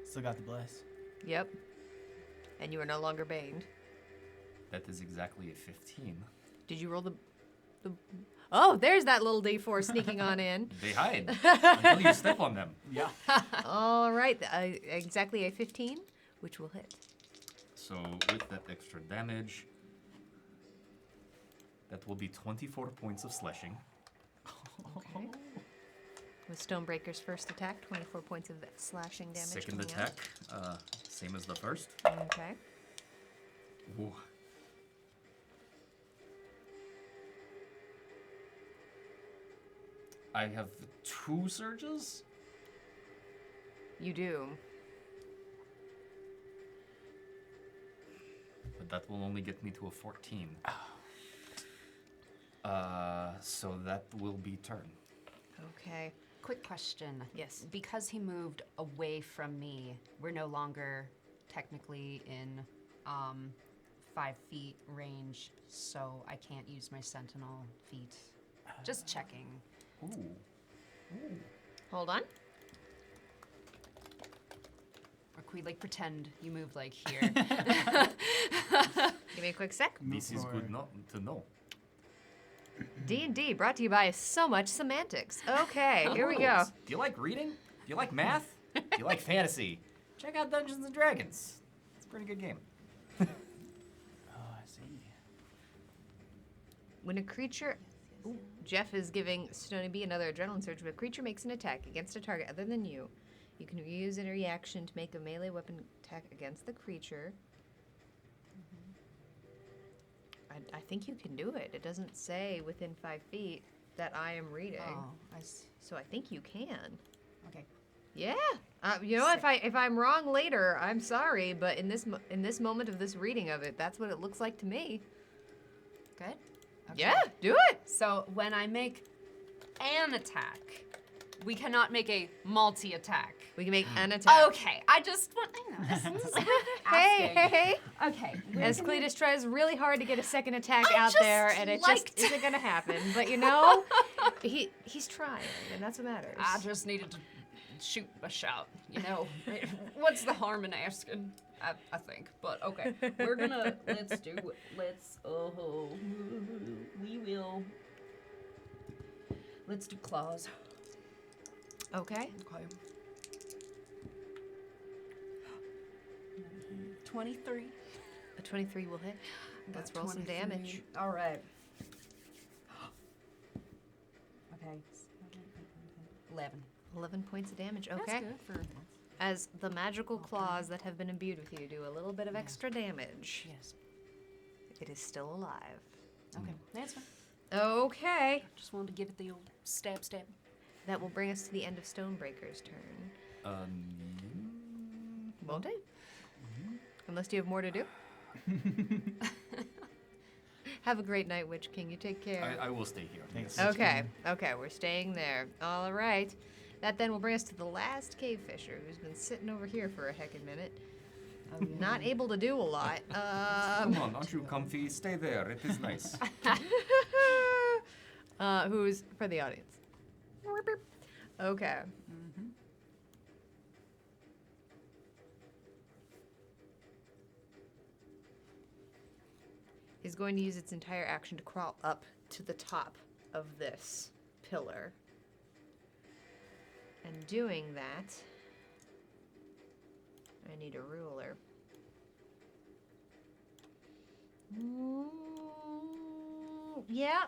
Still got the bless. Yep. And you are no longer baned. That is exactly a 15. Did you roll the... Oh, there's that little D4 sneaking on in. They hide until you step on them. Yeah. All right, exactly a 15, which will hit. So with that extra damage, that will be 24 points of slashing. Okay. With Stonebreaker's first attack, 24 points of slashing damage. Second coming attack, same as the first. Out. Okay. Ooh. I have 2 surges? You do. but that will only get me to a 14. So that will be turn. Okay. Quick question. Yes. Because he moved away from me, we're no longer technically in 5 feet range, so I can't use my sentinel feet. Just checking. Ooh. Hold on. Or could we like pretend you moved like here? Give me a quick sec. This is good to know. D&D brought to you by So Much Semantics. Okay, here we go. Do you like reading? Do you like math? Do you like fantasy? Check out Dungeons and Dragons. It's a pretty good game. Oh, I see. When a creature... Ooh, Jeff is giving Stony B another adrenaline surge. When a creature makes an attack against a target other than you, you can use a reaction to make a melee weapon attack against the creature. I think you can do it. It doesn't say within 5 feet that I am reading. Oh, I see. So I think you can. Okay. Yeah. You know, if I'm wrong later, I'm sorry, but in this moment of this reading of it, that's what it looks like to me. Good? Okay. Yeah, do it. So when I make an attack, we cannot make a multi-attack. We can make an attack. Okay, I just want, Hey. Okay. As Cletus tries really hard to get a second attack I out just there, and it liked- just isn't gonna happen. But you know, he's trying, and that's what matters. I just needed to shoot a shot, you know. What's the harm in asking? I think, but okay. Let's do it. Let's do claws. Okay. Okay. 23. A 23 will hit. Let's roll some damage. All right. Okay. 11. 11 points of damage. Okay. That's good for. As the magical claws that have been imbued with you do a little bit of extra damage. Yes. It is still alive. Okay, that's fine. Okay. Just wanted to give it the old stab. That will bring us to the end of Stonebreaker's turn. Won't it? Unless you have more to do. Have a great night, Witch King. You take care. I will stay here. Thanks. Yes. Okay, we're staying there. All right. That then will bring us to the last cave fisher, who's been sitting over here for a heckin' minute. Not able to do a lot. Come on, aren't you comfy? Stay there. It is nice. Who's for the audience? Okay. Is going to use its entire action to crawl up to the top of this pillar. And doing that, I need a ruler. Yeah.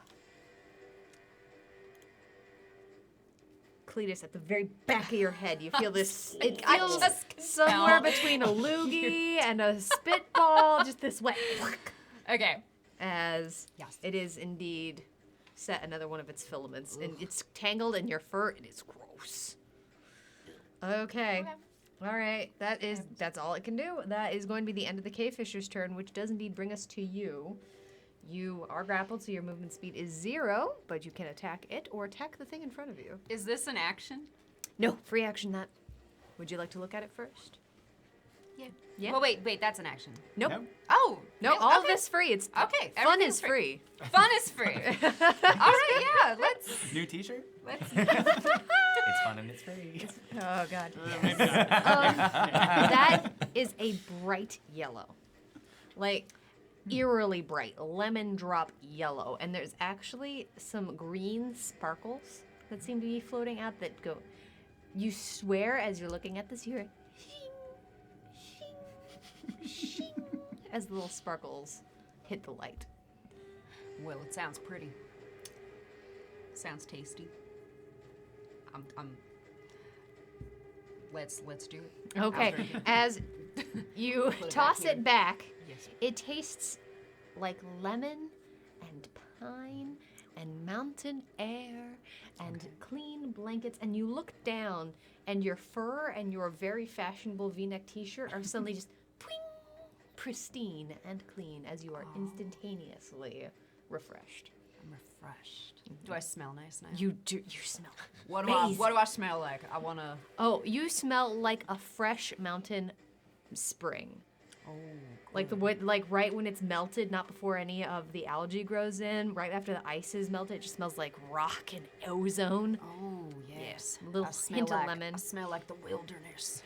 Cletus, at the very back of your head, you feel this. It feels somewhere between a loogie and a spitball, just this wet. Okay. As Yes. it is indeed set another one of its filaments, and it's tangled in your fur. It is gross. Okay. All right. That's all it can do. That is going to be the end of the cave fisher's turn, which does indeed bring us to you. You are grappled, so your movement speed is 0, but you can attack it or attack the thing in front of you. Is this an action? No, free action. That. Would you like to look at it first? Yeah. Yeah. Well, wait, that's an action. Nope. Nope. Oh. No, really? all of Okay. this free. It's Okay. fun everything's is free. Fun is free. All right, yeah, let's. New T-shirt? It's fun and it's free. Oh God. Maybe not. That is a bright yellow, like eerily bright, lemon drop yellow, and there's actually some green sparkles that seem to be floating out that go. You swear as you're looking at this, you hear shing, shing, shing, as the little sparkles hit the light. Well, it sounds pretty. Sounds tasty. Let's do it. Okay, as you Put it back toss here. it back, Yes. it tastes like lemon and pine and mountain air and clean blankets. And you look down, and your fur and your very fashionable V-neck T-shirt are suddenly just pring, pristine and clean as you are instantaneously refreshed. I'm refreshed. Do I smell nice now? You do. You smell. What do I smell like? I wanna. Oh, you smell like a fresh mountain spring. Oh. Like like right when it's melted, not before any of the algae grows in. Right after the ice is melted, it just smells like rock and ozone. Oh yes. A little I smell hint like, of lemon. I smell like the wilderness.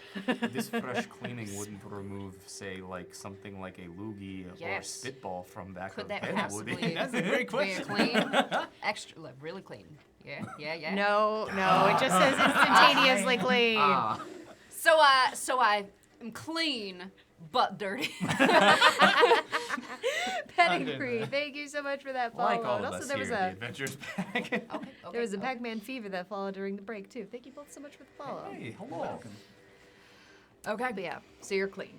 This fresh cleaning wouldn't remove, say, like something like a loogie or Yes. spitball from back Could of that bed, would possibly it? That's a great be question. clean? Extra, like, really clean. Yeah. No, it just says instantaneously clean. So I am clean but dirty. Pedigree. Thank you so much for that follow. Like all And of also, us there here was at the a Adventures Pack. there was a Pac-Man fever that followed during the break too. Thank you both so much for the follow. Hey, hello. Okay. But yeah, so you're clean.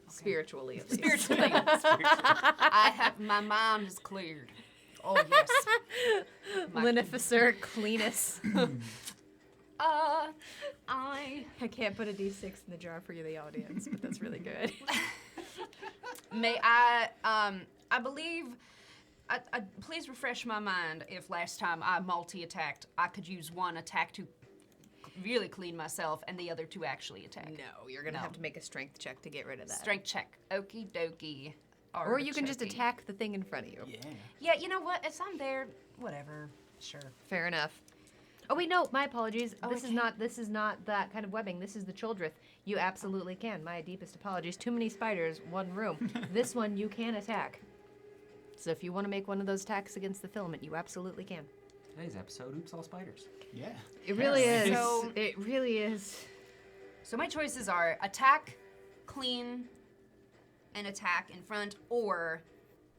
Spiritually, at least. Spiritually. I have my mind is cleared. Oh yes. Linificer cleanest. I can't put a D6 in the jar for you, the audience, but that's really good. may I believe. Please refresh my mind. If last time I multi-attacked, I could use one attack to really clean myself, and the other to actually attack. No, you're gonna have to make a strength check to get rid of that. Strength check. Okie dokie. Or you can just Artichoke-y. attack the thing in front of you. Yeah, you know what? As I'm there, whatever. Sure. Fair enough. Oh wait, no, my apologies. Oh, This I is not that kind of webbing. This is the Childreth. You absolutely can. My deepest apologies. Too many spiders, one room. This one you can attack. So if you want to make one of those attacks against the filament, you absolutely can. Today's episode, Oops, All Spiders. Yeah. It really is. So- It really is. So my choices are attack, clean, and attack in front, or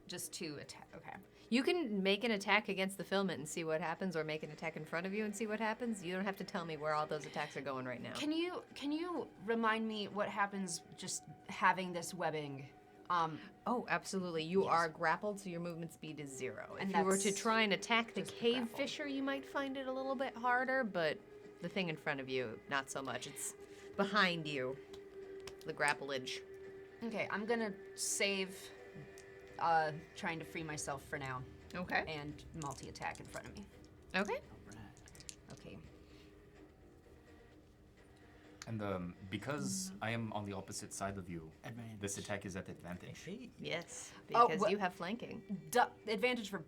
just to attack. Okay. You can make an attack against the filament and see what happens, or make an attack in front of you and see what happens. You don't have to tell me where all those attacks are going right now. Can you remind me what happens just having this webbing? Oh, absolutely. You are grappled, so your movement speed is 0. And if you were to that's try and attack the just the cave grapple. fisher, you might find it a little bit harder, but the thing in front of you, not so much. It's behind you, the grapplage. Okay, I'm gonna save trying to free myself for now. Okay. And multi-attack in front of me. Okay. Okay. And because I am on the opposite side of you, Advantage. this attack is at advantage. Yes, Oh, because what- you have flanking. Advantage for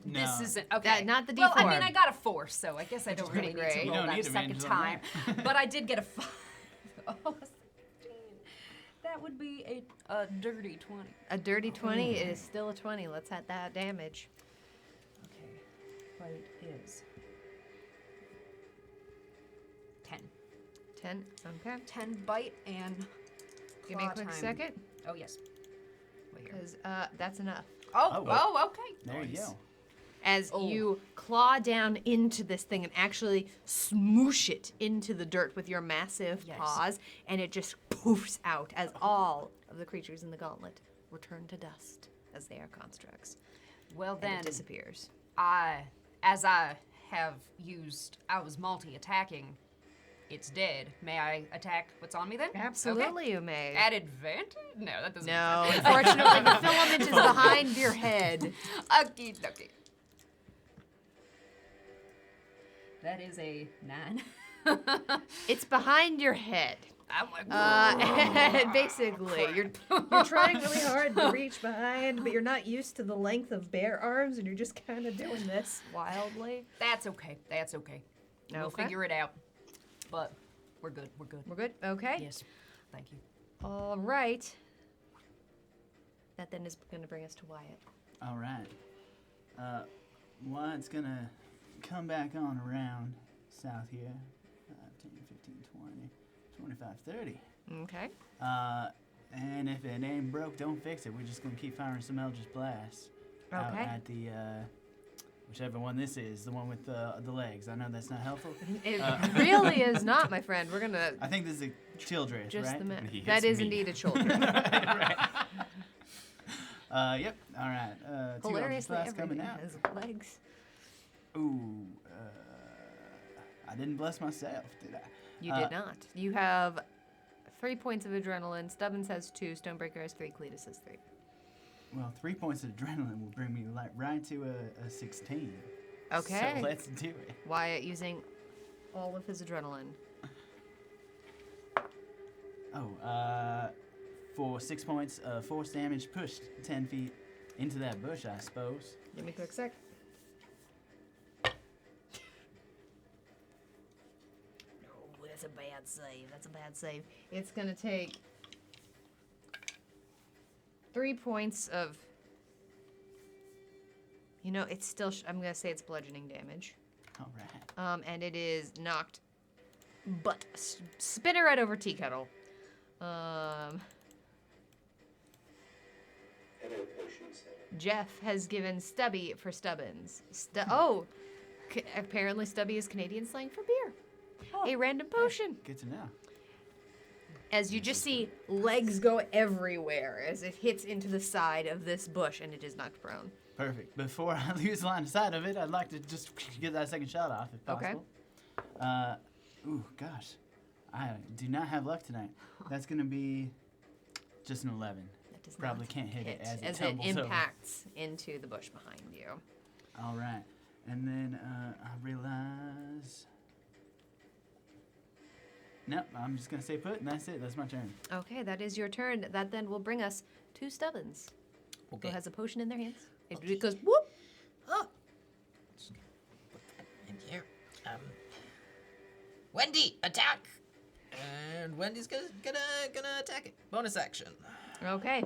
No. this isn't okay. That- not the Well, I D4. mean, I got a 4, so I guess I don't pretty really need great. to You roll don't that need a second advantage time. on But I did get a 5. Oh, 16. That would be a dirty 20. A dirty 20 is still a 20. Let's add that damage. Okay. Bite is 10. 10. Okay. 10 bite and Give me a claw quick time. second, Oh, yes. Wait here. because that's enough. Oh, okay. There you go. As Oh. you claw down into this thing and actually smoosh it into the dirt with your massive Yes. paws, and it just poofs out as all of the creatures in the gauntlet return to dust as they are constructs. Well, And then, it disappears. as I was multi-attacking. It's dead. May I attack what's on me then? Absolutely, Okay. you may. At advantage? No, that doesn't No, make sense. unfortunately, the filament is behind your head. Okie dokie. That is a 9. It's behind your head. I'm like, Basically, you're trying really hard to reach behind, but you're not used to the length of bare arms, and you're just kind of doing this wildly. That's okay. That's okay. We'll Okay. figure it out. But we're good. We're good. We're good? Okay. Yes. Thank you. All right. That then is going to bring us to Wyatt. All right. Wyatt's gonna come back on around south here. 10, 15, 20, 25, 30. Okay. And if it ain't broke, don't fix it. We're just gonna keep firing some Eldritch blasts out Okay. at the whichever one this is, the one with the legs. I know that's not helpful. It really is not, my friend. We're going to I think this is a Childress, just right? the minute. He That hits is me. indeed a shoulder. Yep. All right. 2 Eldritch Hilariously, blasts coming everything out. has legs. Ooh. I didn't bless myself, did I? You did not. You have 3 points of adrenaline. Stubbins has 2. Stonebreaker has 3. Cletus has 3. Well, 3 points of adrenaline will bring me right to a 16. Okay. So let's do it. Wyatt using all of his adrenaline. Oh, for 6 points of force damage, pushed 10 feet into that bush, I suppose. Give me a quick sec. No, that's a bad save. That's a bad save. It's gonna take 3 points of. You know, it's still. I'm gonna say it's bludgeoning damage. All right. And it is knocked, but spin it right over Tea Kettle. Jeff has given Stubby for Stubbins. Apparently Stubby is Canadian slang for beer. A random potion. Good to know. As you just see legs go everywhere as it hits into the side of this bush and it is knocked prone. Perfect. Before I lose line of sight of it, I'd like to just get that second shot off if possible. Okay. Ooh, gosh. I do not have luck tonight. That's going to be just an 11. That does Probably not can't hit it as it it tumbles impacts into the bush behind you. All right. And then I realize... Nope, I'm just going to stay put, and that's it. That's my turn. Okay, that is your turn. That then will bring us to Stubbins, who has a potion in their hands. It goes whoop. Oh. Let's put that in here. Wendy, attack! And Wendy's gonna attack it. Bonus action. Okay.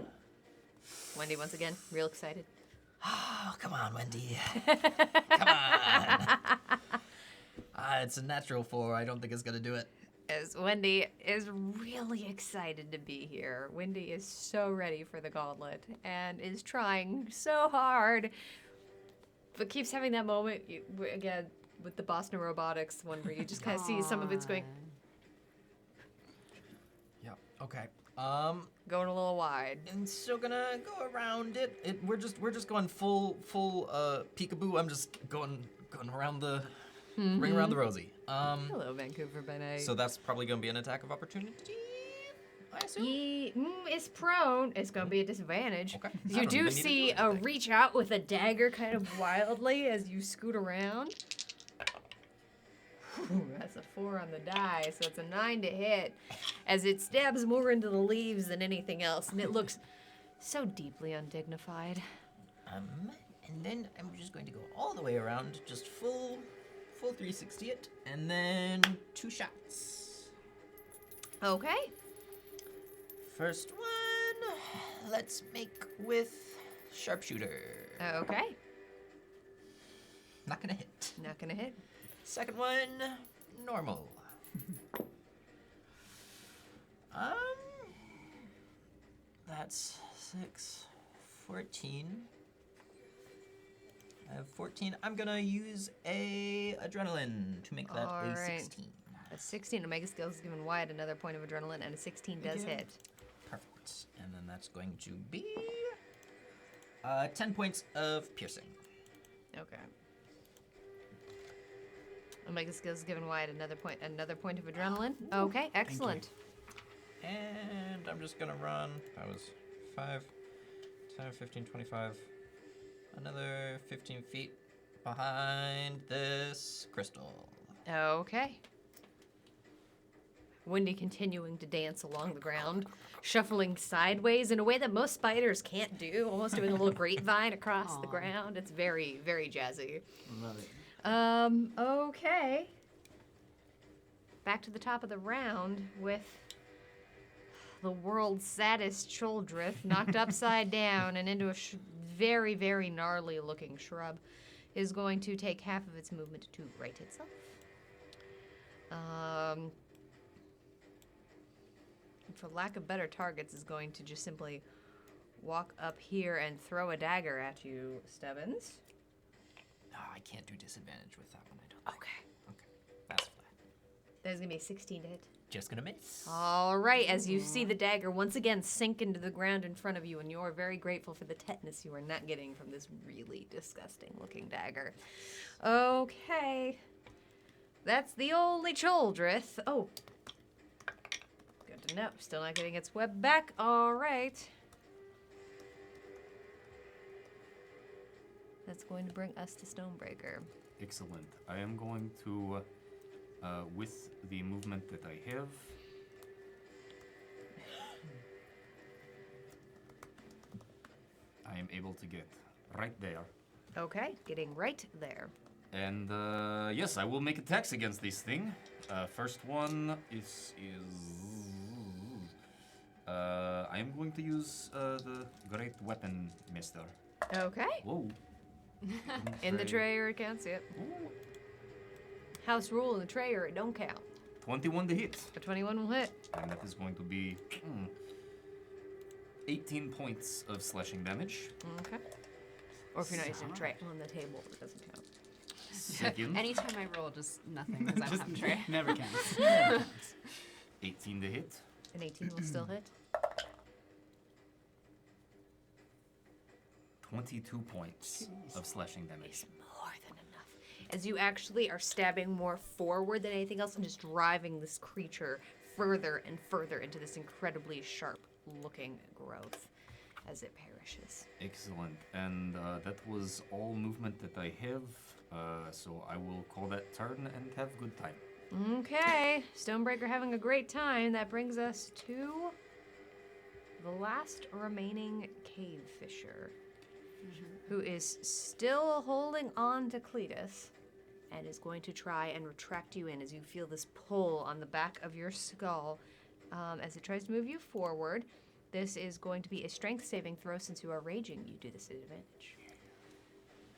Wendy once again, real excited. Oh, come on, Wendy. Come on. It's a natural 4. I don't think it's gonna do it. As Wendy is really excited to be here. Wendy is so ready for the gauntlet and is trying so hard, but keeps having that moment again with the Boston Robotics one where you just kind of see some of it's going. Yep. Okay. Going a little wide. And still gonna go around it. We're just going full peekaboo. I'm just going around the ring around the rosy. Hello, Vancouver by night. So that's probably gonna be an attack of opportunity, I assume. It's prone. It's gonna be a disadvantage. Okay. You do see a reach out with a dagger kind of wildly as you scoot around. Ooh, that's a 4 on the die, so it's a 9 to hit, as it stabs more into the leaves than anything else, and it looks so deeply undignified. And then I'm just going to go all the way around, just full 360 it, and then 2 shots. Okay. First one, let's make with sharpshooter. Okay. Not gonna hit. Not gonna hit. Second one, normal. That's 6, 14. I have 14. I'm gonna use a adrenaline to make that a 16. A 16. Omega skills is giving Wyatt another point of adrenaline, and a 16 does hit. Perfect. And then that's going to be 10 points of piercing. Okay. Omega skills is giving Wyatt another point of adrenaline. Okay, excellent. And I'm just gonna run. That was 5, 10, 15, 25. Another 15 feet behind this crystal. Okay. Wendy continuing to dance along the ground, shuffling sideways in a way that most spiders can't do, almost doing a little grapevine across the ground. It's very, very jazzy. Love it. Okay. Back to the top of the round with the world's saddest Choldrith knocked upside down and into a very, very gnarly looking shrub is going to take half of its movement to right itself. For lack of better targets, is going to just simply walk up here and throw a dagger at you, Stubbins. No, I can't do disadvantage with that one, I don't think. Okay. That's flat. There's going to be a 16 to hit. Just gonna miss. All right, as you see the dagger once again sink into the ground in front of you, and you're very grateful for the tetanus you are not getting from this really disgusting looking dagger. Okay. That's the only Choldrith. Oh. Good. no, still not getting its web back. All right. That's going to bring us to Stonebreaker. Excellent. I am going to, with the movement that I have, I am able to get right there. Okay, getting right there. And yes, I will make attacks against this thing. First one is I am going to use the great weapon, mister. Okay. Whoa. In the tray or it can't see it. House rule in the tray or it don't count. 21 to hit. A 21 will hit. And that is going to be 18 points of slashing damage. Okay. Or if you're not using a tray on the table, it doesn't count. Second. Anytime I roll, just nothing because I don't have a tray. Never counts. Never counts. 18 to hit. An 18 will still hit. 22 points of slashing damage. More than enough. As you actually are stabbing more forward than anything else and just driving this creature further and further into this incredibly sharp-looking growth as it perishes. Excellent. And that was all movement that I have. So I will call that turn and have good time. Okay, Stonebreaker having a great time. That brings us to the last remaining cave fisher, who is still holding on to Cletus and is going to try and retract you in as you feel this pull on the back of your skull as it tries to move you forward. This is going to be a strength saving throw. Since you are raging, you do this at advantage.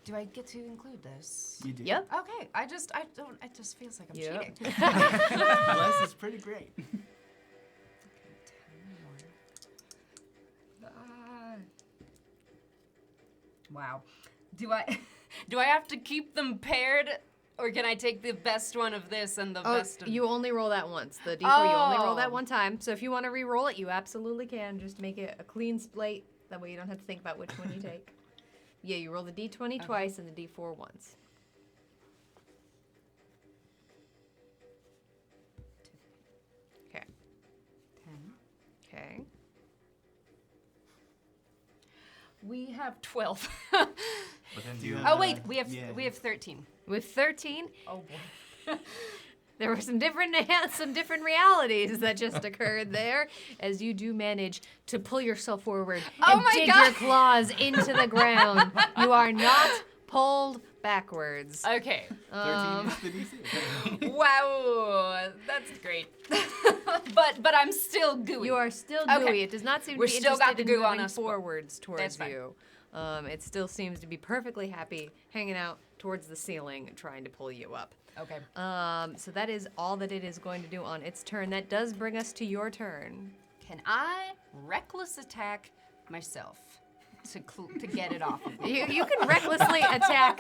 Do I get to include this? You do. Yep. Okay, I don't, it just feels like I'm cheating. Bless is pretty great. Wow. Do I have to keep them paired, or can I take the best one of this and the best of... You only roll that once. The D4, you only roll that one time. So if you want to re-roll it, you absolutely can. Just make it a clean slate. That way you don't have to think about which one you take. Yeah, you roll the D20 twice and the D4 once. Okay. 10. Okay. We have 12. But then do you Oh wait, we have 13. With 13, Oh boy. there were some different realities that just occurred there, as you do manage to pull yourself forward and dig your claws into the ground. You are not pulled backwards. Okay. 13 is the DC. Wow, that's great. but I'm still gooey. You are still gooey. Okay. It does not seem to We're be still interested got the in goo on moving us. forwards towards That's fine. you. It still seems to be perfectly happy hanging out towards the ceiling, trying to pull you up. Okay. So that is all that it is going to do on its turn. That does bring us to your turn. Can I reckless attack myself to get it off of me? You can recklessly attack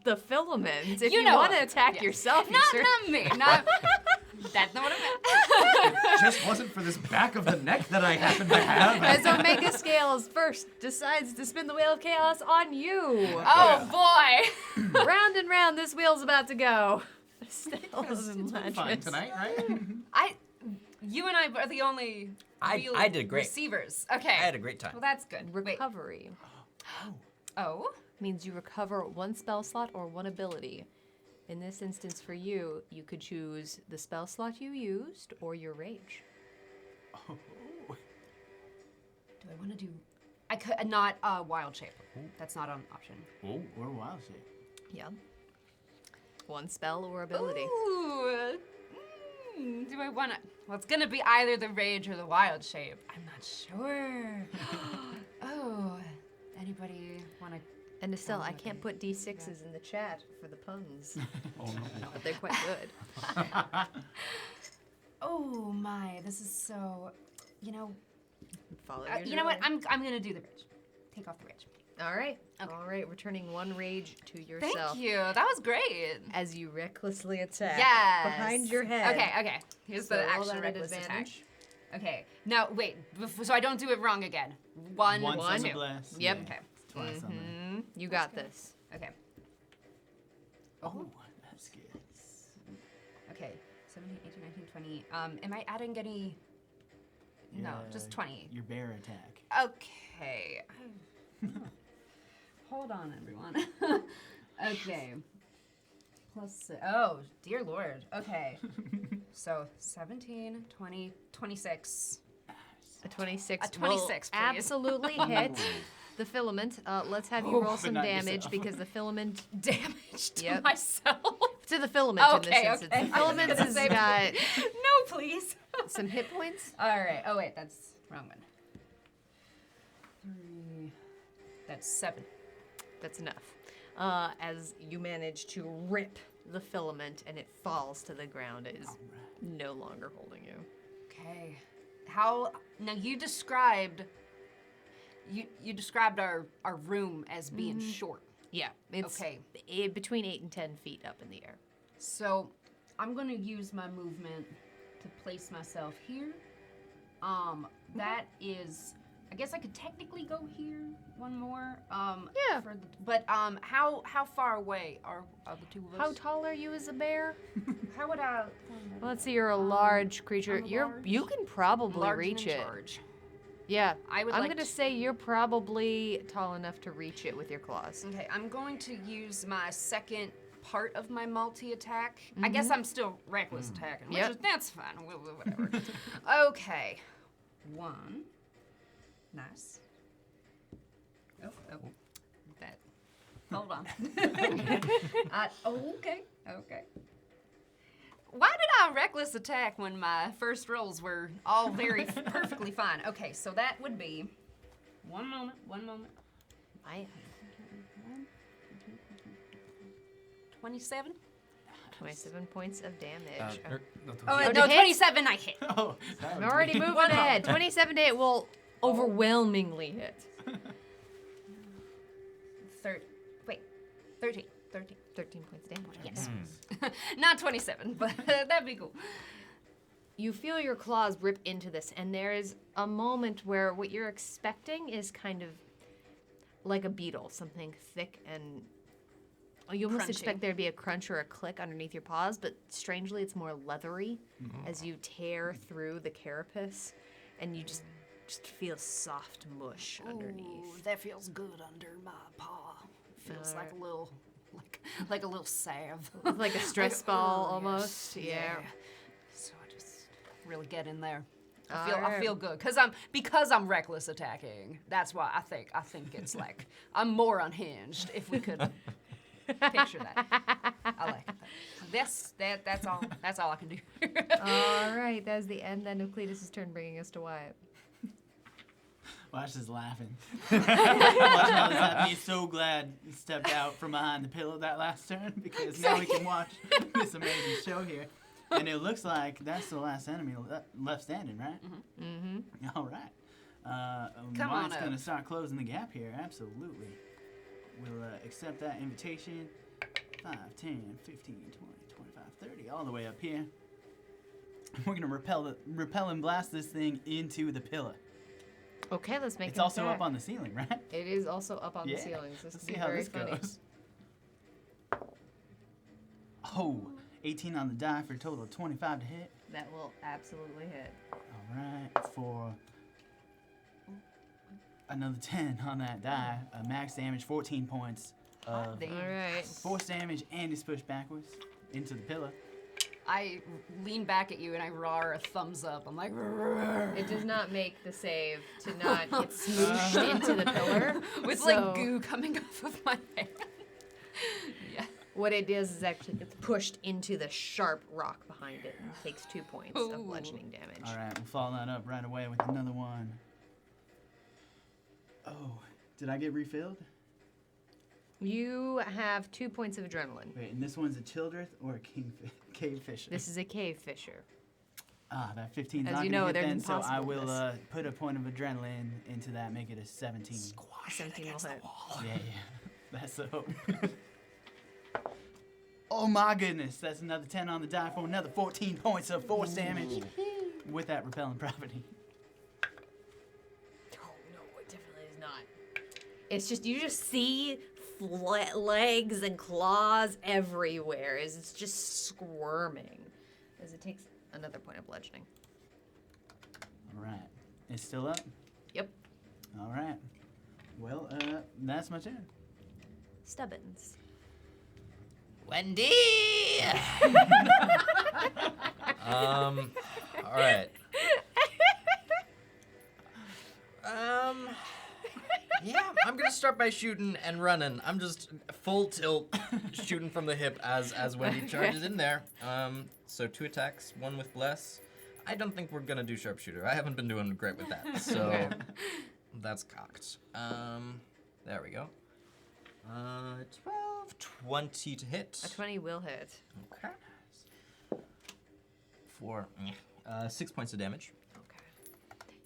the filament. If you want to attack yourself, you Not me. Not. That's not what I meant. It just wasn't for this back of the neck that I happen to have. As Omega Scales first decides to spin the wheel of chaos on you. Oh boy! Round and round, this wheel's about to go. It's been fun tonight, right? You and I are the only real I did great. receivers. Okay. I had a great time. Well, that's good. Recovery. Oh. Means you recover one spell slot or one ability. In this instance for you, you could choose the spell slot you used or your rage. Do I want to do... I could not wild shape. That's not an option. Oh, or wild shape. Yeah. One spell or ability. Ooh. Do I want to... Well, it's going to be either the rage or the wild shape. I'm not sure. Oh. Anybody want to... And Estelle, I can't put D6s in the chat for the puns. Oh no. But they're quite good. Oh my, this is so... You know... Follow your you know what? joy. I'm going to do the rage. Take off the rage. All right. Okay. All right. Returning one rage to yourself. Thank you. That was great. As you recklessly attack Yes. behind your head. Okay. Here's So the roll actual that at reckless attack. advantage. Okay. Now, wait. So I don't do it wrong again. One, Once on the two. blast. Yep. Yeah. Okay. Twice on the... You got this. Okay. Oh, that's good. Okay. 17, 18, 19, 20. Am I adding any No, just 28. Your bear attack. Okay. Hold on, everyone. Okay. Oh, dear Lord. Okay. So 17, 20, 26. A 26. A 26, will please. absolutely hit the filament. Let's have you roll some not damage yourself. because the filament. Damage to Yep. myself. To the filament in this Okay, instance. okay. The filament I was has gonna say, got No, please. some hit points. All right. Oh, wait. That's wrong one. 3. That's 7. That's enough. As you manage to rip the filament and it falls to the ground, it is no longer holding you. Okay. How now you described our room as being short. Yeah, it's Okay. Between 8 and 10 feet up in the air. So I'm gonna use my movement to place myself here. That is, I guess I could technically go here one more. Yeah. But how far away are the two of us? How tall are you as a bear? How would I? Well, let's see, you're a large creature. You can probably large reach and in it. charge. Yeah, I'm gonna say you're probably tall enough to reach it with your claws. Okay, I'm going to use my second part of my multi-attack. I guess I'm still reckless attacking, which Yep. is, that's fine, whatever. Okay. 1. Nice. Oh, that. Hold on. Okay. Why did I reckless attack when my first rolls were all very perfectly fine? Okay, so that would be. One moment. 27? 27 points of damage. Oh, to no, hit? 27 I hit. Oh, I'm already moving ahead. 27 to hit will overwhelmingly hit. 13. 13 points of damage. Yes. Not 27, but that'd be cool. You feel your claws rip into this, and there is a moment where what you're expecting is kind of like a beetle, something thick and you almost Crunchy. expect there to be a crunch or a click underneath your paws, but strangely it's more leathery as you tear through the carapace, and you just feel soft mush underneath. Ooh, that feels good under my paw. Feels like a little, like a little salve. Like a stress ball almost. Yeah. So I just really get in there. I Alright. feel good because I'm reckless attacking. That's why I think it's like I'm more unhinged. If we could picture that, I like it. That's all. That's all I can do. All right, that's the end then of Cletus's turn, bringing us to Wyatt. Watch is laughing. Watch how this happened. He's so glad he stepped out from behind the pillow that last turn because now we can watch this amazing show here. And it looks like that's the last enemy left standing, right? Mm-hmm. All right. Come on Wyatt's up. going to start closing the gap here. Absolutely. We'll accept that invitation. 5, 10, 15, 20, 25, 30, all the way up here. We're going to repel and blast this thing into the pillar. Okay, let's make It's an also attack. up on the ceiling, right? It is also up on Yeah. the ceilings. This Let's could see be how very this funny. goes. Oh, 18 on the die for a total of 25 to hit. That will absolutely hit. All right, for another 10 on that die. Max damage, 14 points of damn. All right. force damage, and is pushed backwards into the pillar. I lean back at you and I roar a thumbs up. I'm like, It does not make the save to not get smooshed into the pillar. with So like goo coming off of my head. Yeah. What it does is actually gets pushed into the sharp rock behind it and takes 2 points of bludgeoning damage. All right, we'll follow that up right away with another one. Oh, did I get refilled? You have 2 points of adrenaline. Wait, and this one's a Childreth or a cave fisher? This is a cave fisher. Ah, that 15's As not you gonna know, hit there's then, so I will impossibleness. put a point of adrenaline into that, make it a 17. 17 will hit. Yeah, that's the hope. Oh my goodness, that's another 10 on the die for another 14 points of force damage with that repellent property. Oh, no, it definitely is not. It's just, you just see legs and claws everywhere as it's just squirming as it takes another point of bludgeoning. All right, It's still up? Yep. All right. Well, that's my turn. Stubbins. Wendy! All right. Yeah, I'm gonna start by shooting and running. I'm just full tilt shooting from the hip as Wendy charges in there. So 2 attacks, 1 with bless. I don't think we're gonna do sharpshooter. I haven't been doing great with that, so that's cocked. There we go. 12, 20 to hit. A 20 will hit. Okay. For 6 points of damage.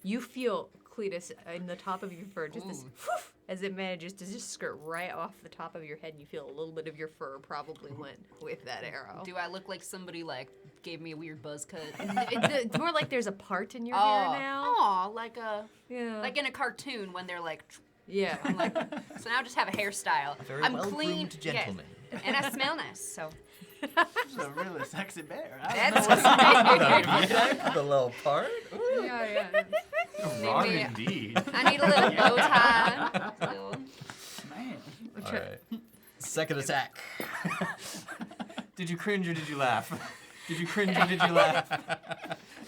You feel Cletus in the top of your fur, just this whoof, as it manages to just skirt right off the top of your head. You feel a little bit of your fur probably went with that arrow. Do I look like somebody like gave me a weird buzz cut? It's more like there's a part in your hair now. Oh, like a Yeah. like in a cartoon when they're like. Yeah. I'm like, so now I just have a hairstyle. A very I'm well-groomed clean, gentleman. yes, and I smell nice. So. She's a really sexy bear. That's The little part. Ooh. Yeah. Wrong Maybe- indeed. I need a little bow tie. Man. All right. Second attack. Did you cringe or did you laugh? Did you cringe or did you laugh?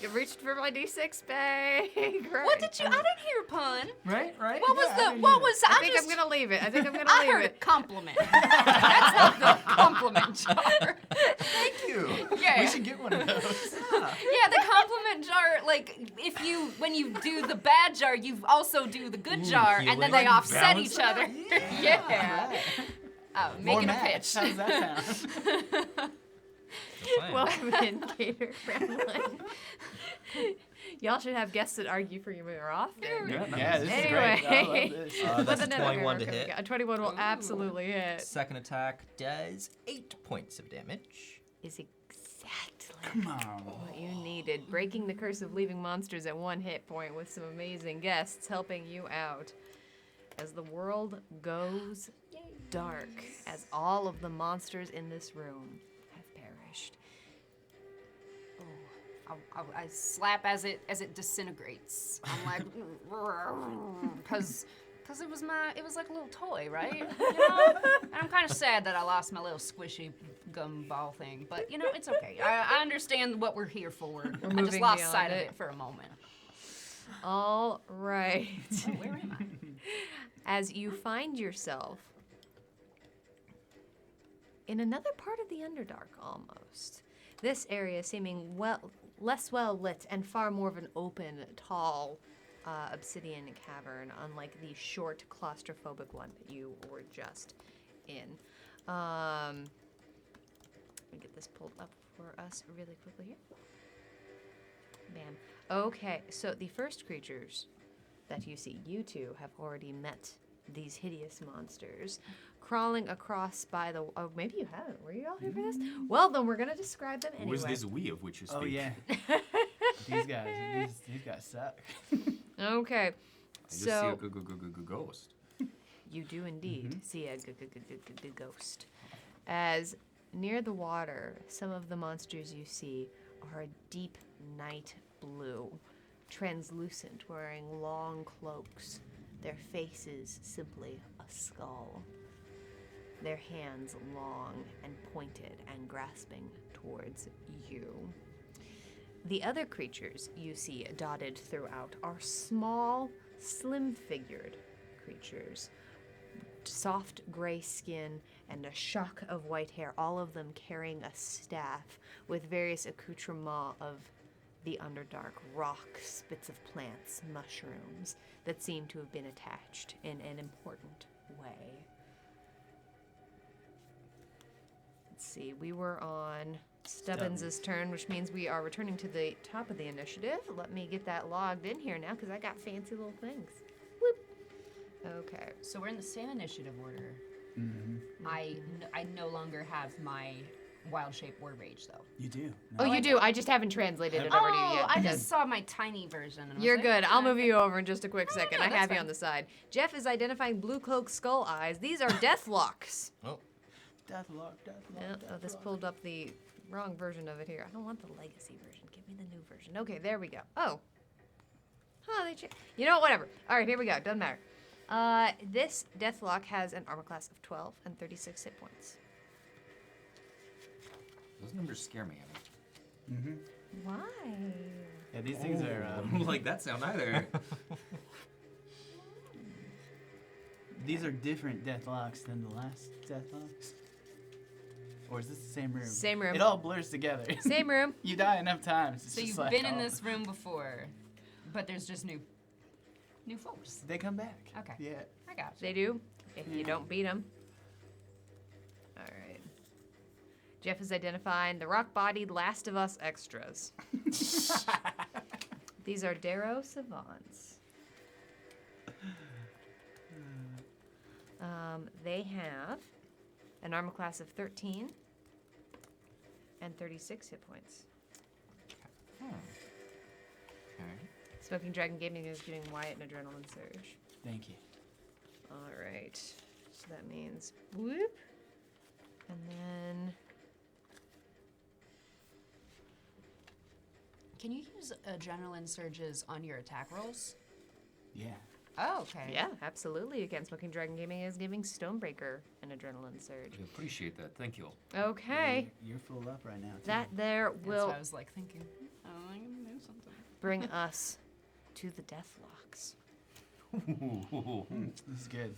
You reached for my D6 bag. Great. What did you? I didn't hear a pun. Right? What was the? What was? I think I'm gonna leave it. I think I'm gonna I leave heard it. compliment. That's not the compliment jar. Thank you. Yeah. We should get one of those. Yeah, the compliment jar. Like, when you do the bad jar, you also do the good jar, and then they healing. offset Balance each other. Yeah. Oh, making a match. pitch. How does that sound? Welcome in, Gator family. Y'all should have guests that argue for you more often. Yeah, this is Anyway. great. I love this. That's What's a another 21 to arrow hit. coming out? A 21 will absolutely hit. Second attack does 8 points of damage. Is exactly Come on. what you needed. Breaking the curse of leaving monsters at 1 hit point with some amazing guests helping you out. As the world goes dark, as all of the monsters in this room have perished. I slap as it disintegrates. I'm like, because it was like a little toy, right? You know? And I'm kind of sad that I lost my little squishy gumball thing, but you know, it's okay. I understand what we're here for. I just moving lost beyond sight of it. it for a moment. All right. Where am I? As you find yourself in another part of the Underdark almost. This area seeming less well lit and far more of an open, tall obsidian cavern, unlike the short, claustrophobic one that you were just in. Let me get this pulled up for us really quickly here. Bam. Okay, so the first creatures that you see, you two have already met these hideous monsters crawling across by the. Oh, maybe you haven't. Were you all here for this? Well, then we're gonna describe them anyway. Who is this we of which you speak? Oh yeah. These guys suck. Okay, I just see so a ghost. you do indeed see a ghost. As near the water, some of the monsters you see are a deep night blue, translucent, wearing long cloaks. Their faces simply a skull. Their hands long and pointed and grasping towards you. The other creatures you see dotted throughout are small, slim-figured creatures. Soft gray skin and a shock of white hair, all of them carrying a staff with various accoutrements of the Underdark, rocks, bits of plants, mushrooms that seem to have been attached in an important way. Let's see, we were on Stubbins' turn, which means we are returning to the top of the initiative. Let me get that logged in here now because I got fancy little things. Whoop. Okay. So we're in the same initiative order. Mm-hmm. I no longer have my wild shape war rage though. You do. Oh, you do. I just haven't translated it over to you yet. I because- just saw my tiny version. And I was You're like, good. I'll "Okay." move you over in just a quick second. no, I that's have you fine. on the side. Jeff is identifying blue cloak skull eyes. These are deathlocks. Oh. Deathlock. Yeah, oh, this pulled up the wrong version of it here. I don't want the legacy version. Give me the new version. Okay, there we go. Oh. Oh, you know what? Whatever. All right, here we go. Doesn't matter. This Deathlock has an armor class of 12 and 36 hit points. Those numbers scare me. Mm-hmm. Why? Yeah, these things are. Like that sound either. These are different Deathlocks than the last Deathlocks. Or is this the same room? Same room. It all blurs together. Same room. You die enough times. It's So just you've like, been in oh. this room before, but there's just new folks. They come back. Okay. Yeah. I got you. They do, if you don't beat them. All right. Jeff is identifying the rock-bodied Last of Us extras. These are Darrow Savants. They have an armor class of 13 and 36 hit points. Okay. Smoking Dragon Gaming is giving Wyatt an adrenaline surge. Thank you. All right. So that means whoop. And then Can you use adrenaline surges on your attack rolls? Yeah. Oh, okay. yeah, absolutely. You can. Smoking Dragon Gaming is giving Stonebreaker an adrenaline surge. I appreciate that. Thank you. Okay. You're full up right now. Too. That there That's will what I was like thinking. Oh, I can do something. bring us to the Deathlocks. This is good.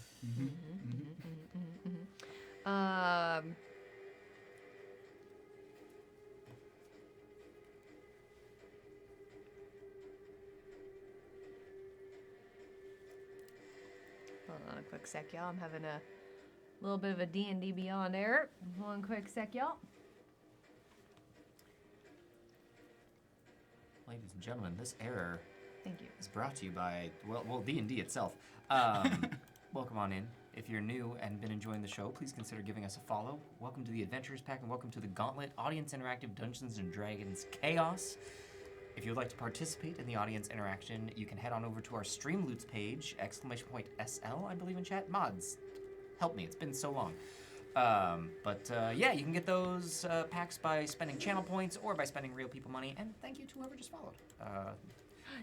Hold on a quick sec, y'all. I'm having a little bit of a D&D Beyond error. One quick sec, y'all. Ladies and gentlemen, this error Thank you. is brought to you by, well, D&D itself. Welcome on in. If you're new and been enjoying the show, please consider giving us a follow. Welcome to the Adventurers Pack and welcome to the Gauntlet Audience Interactive Dungeons & Dragons Chaos. If you'd like to participate in the audience interaction, you can head on over to our Streamloots page, !SL, I believe in chat. Mods, help me, it's been so long. Yeah, you can get those packs by spending channel points or by spending real people money. And thank you to whoever just followed.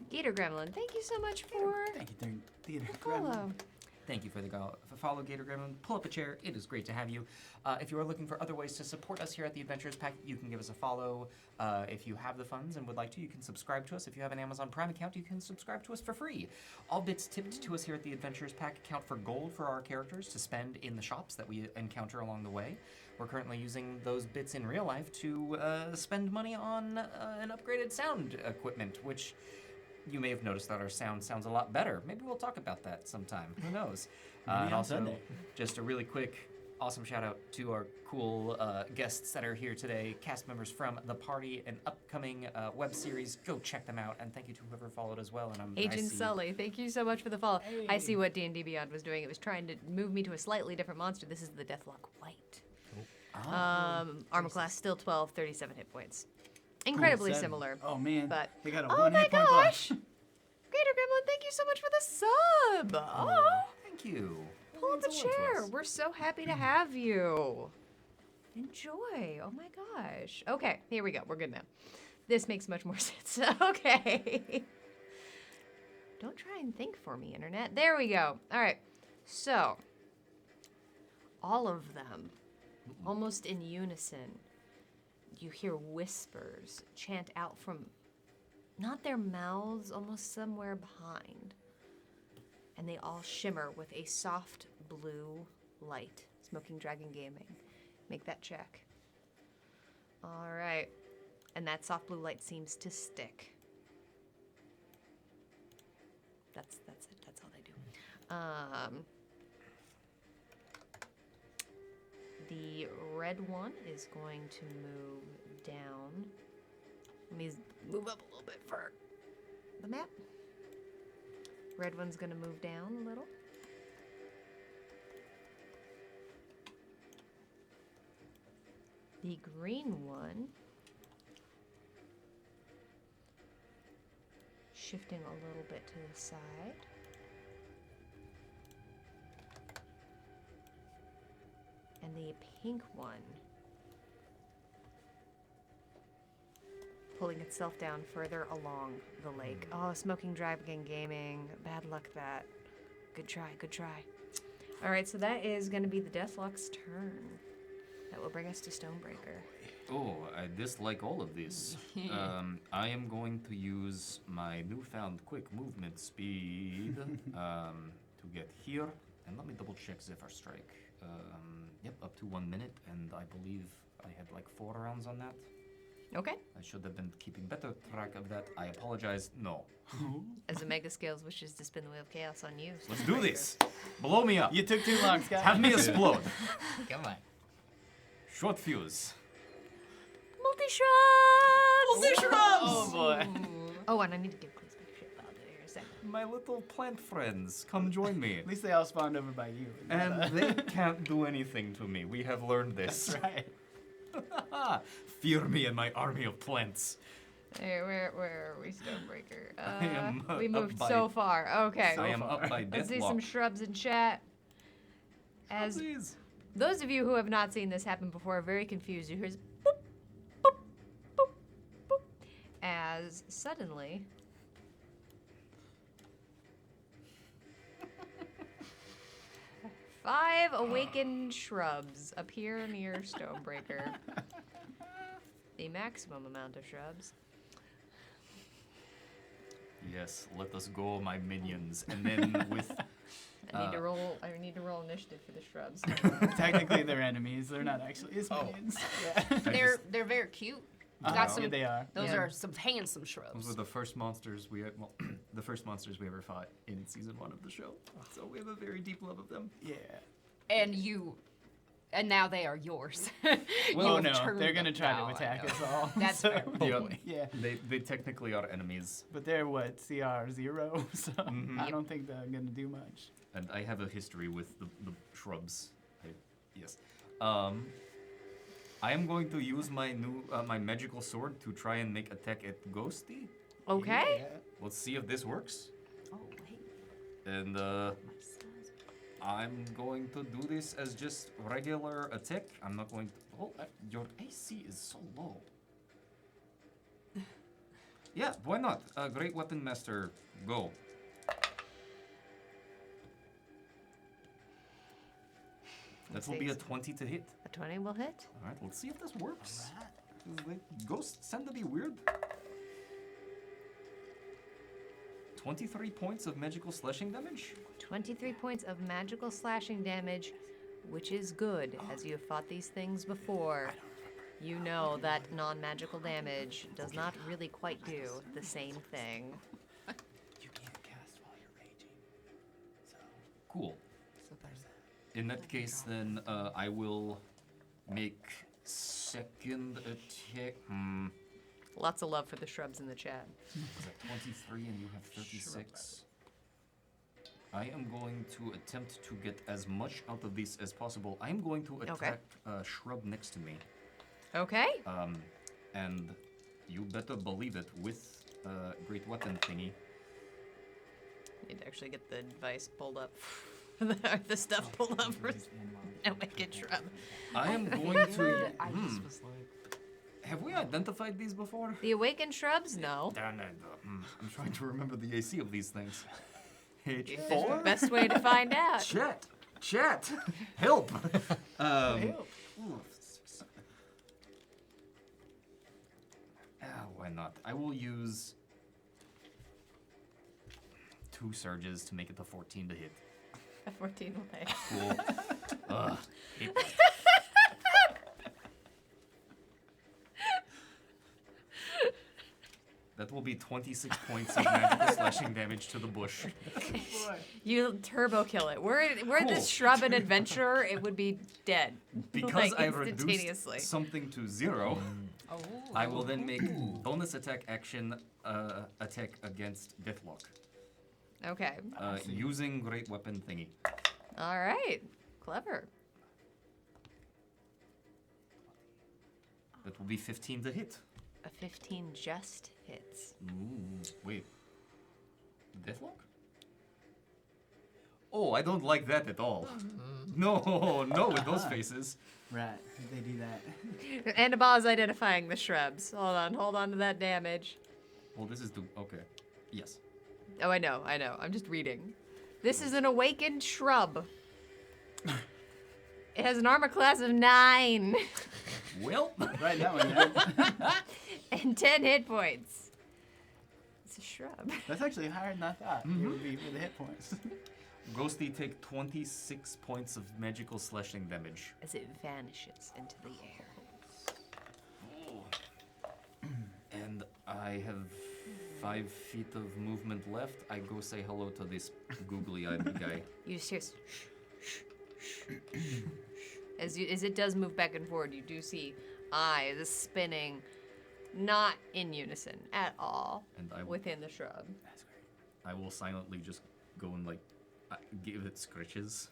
Gator Gremlin, thank you so much for Thank you, Theater the follow. Thank you for the follow, Gator Gremlin. Pull up a chair. It is great to have you. If you are looking for other ways to support us here at the Adventurers Pack, you can give us a follow. If you have the funds and would like to, you can subscribe to us. If you have an Amazon Prime account, you can subscribe to us for free. All bits tipped to us here at the Adventurers Pack count for gold for our characters to spend in the shops that we encounter along the way. We're currently using those bits in real life to spend money on an upgraded sound equipment, which you may have noticed that our sound sounds a lot better. Maybe we'll talk about that sometime. Who knows? And on also, Sunday. just a really quick, awesome shout out to our cool guests that are here today, cast members from The Party, an upcoming web series. Go check them out. And thank you to whoever followed as well. And I Agent see- Sully, thank you so much for the follow. I see what D&D Beyond was doing. It was trying to move me to a slightly different monster. This is the Deathlock White. Armor class still 12, 37 hit points. Incredibly Cool, 7. similar. Oh man, But they got a oh 1 my hit point gosh! buff. Gator Gremlin, thank you so much for the sub. Oh, Thank you. pull up a means a lot to chair. us. We're so happy to have you. Enjoy. Oh my gosh. Okay, here we go. We're good now. This makes much more sense. Okay. Don't try and think for me, Internet. There we go. All right. So, all of them, almost in unison, you hear whispers chant out from not their mouths, almost somewhere behind. And they all shimmer with a soft blue light. Smoking Dragon Gaming. Make that check. All right. And that soft blue light seems to stick. That's it. That's all they do. The red one is going to move down. Let me move up a little bit for the map. Red one's going to move down a little. The green one shifting a little bit to the side. And the pink one pulling itself down further along the lake. Oh, Smoking Dragon Gaming. Bad luck that. Good try, good try. All right, so that is going to be the Deathlock's turn. That will bring us to Stonebreaker. Oh, I dislike all of this. I am going to use my newfound quick movement speed to get here. And let me double check Zephyr Strike. Yep, up to 1 minute, and I believe I had like 4 rounds on that. Okay. I should have been keeping better track of that. I apologize. No. As Omega Scales wishes to spin the Wheel of Chaos on you. Let's do this. Blow me up. You took too long, Scott. Have me explode. Come on. Short fuse. Multi-shrubs! Multi-shrubs! Oh, boy. Oh, and I need to give Clues back shit about it here in a second. My little plant friends, come join me. At least they all spawned over by you. And they can't do anything to me. We have learned this. That's right. Fear me and my army of plants. Hey, where are we, Stonebreaker? I am, we up moved by- so far. Okay. I am up by Let's see some Deathlock. shrubs in chat. As Shrubsies. those of you who have not seen this happen before are very confused. You hear this boop, boop, boop, boop, as suddenly five awakened shrubs appear near Stonebreaker. The maximum amount of shrubs. Yes, let us go, my minions. And then with I need to roll. I need to roll initiative for the shrubs. Technically, they're enemies. They're not actually his minions. Yeah. They're very cute. Uh-huh. Got some, Yeah, they are. Those Yeah. are some handsome those shrubs. were the first monsters we had, well, the first monsters we ever fought in season 1 of the show. So we have a very deep love of them. Yeah. And now they are yours. Well, You've no, turned they're gonna them try to down. attack us all. That's so, fair. Yep. Yeah. They technically are enemies. But they're what, CR 0, so Mhm. I don't think they're gonna do much. And I have a history with the shrubs. Yes. I am going to use my new my magical sword to try and make attack at Ghosty. Okay. Let's see if this works. Oh, wait. And I'm going to do this as just regular attack. I'm not going to. Oh, your AC is so low. Yeah, why not? Great Weapon Master, go. That will be a 20 to hit. A 20 will hit. All right, let's see if this works. Ghosts tend to be weird. 23 points of magical slashing damage. 23 points of magical slashing damage, which is good, as you have fought these things before. You know that non-magical damage does not really quite do the same thing. You can't cast while you're raging. So. Cool. In that case, then I will make second attack. Lots of love for the shrubs in the chat. Is that 23 and you have 36? I am going to attempt to get as much out of this as possible. I am going to attack a shrub next to me. Okay. And you better believe it, with great weapon thingy. Need to actually get the device pulled up. the stuff pulled up for a wicked shrub. I am going to. Have we identified these before? The awakened shrubs? No. I'm trying to remember the AC of these things. There's the H4? best way to find out. Chat! Help! Why not? I will use 2 surges to make it to 14 to hit. A 14 will hit. Cool. Ugh. Hate that. That will be 26 points of magical slashing damage to the bush. You turbo kill it. Were Cool. this shrub an adventurer, it would be dead. Because like, I instantaneously. reduced something to 0, I will then make bonus attack action attack against Deathlock. Okay. Using great weapon thingy. All right. Clever. That will be 15 to hit. A 15 just hits. Ooh, wait. Deathlock? Oh, I don't like that at all. No, with those faces. Right, they do that. Annabelle is identifying the shrubs. Hold on to that damage. Well, this is the okay. Yes. Oh, I know. I'm just reading. This is an awakened shrub. It has an armor class of 9. Well, right that one down. And 10 hit points. It's a shrub. That's actually higher than I thought it would be for the hit points. Ghosty take 26 points of magical slashing damage. As it vanishes into the air. And I have 5 feet of movement left. I go say hello to this googly-eyed guy. You just hear shh, shh, shh. As it does move back and forward, you do see eyes spinning, not in unison at all, And within the shrub. I will silently just go and give it scratches.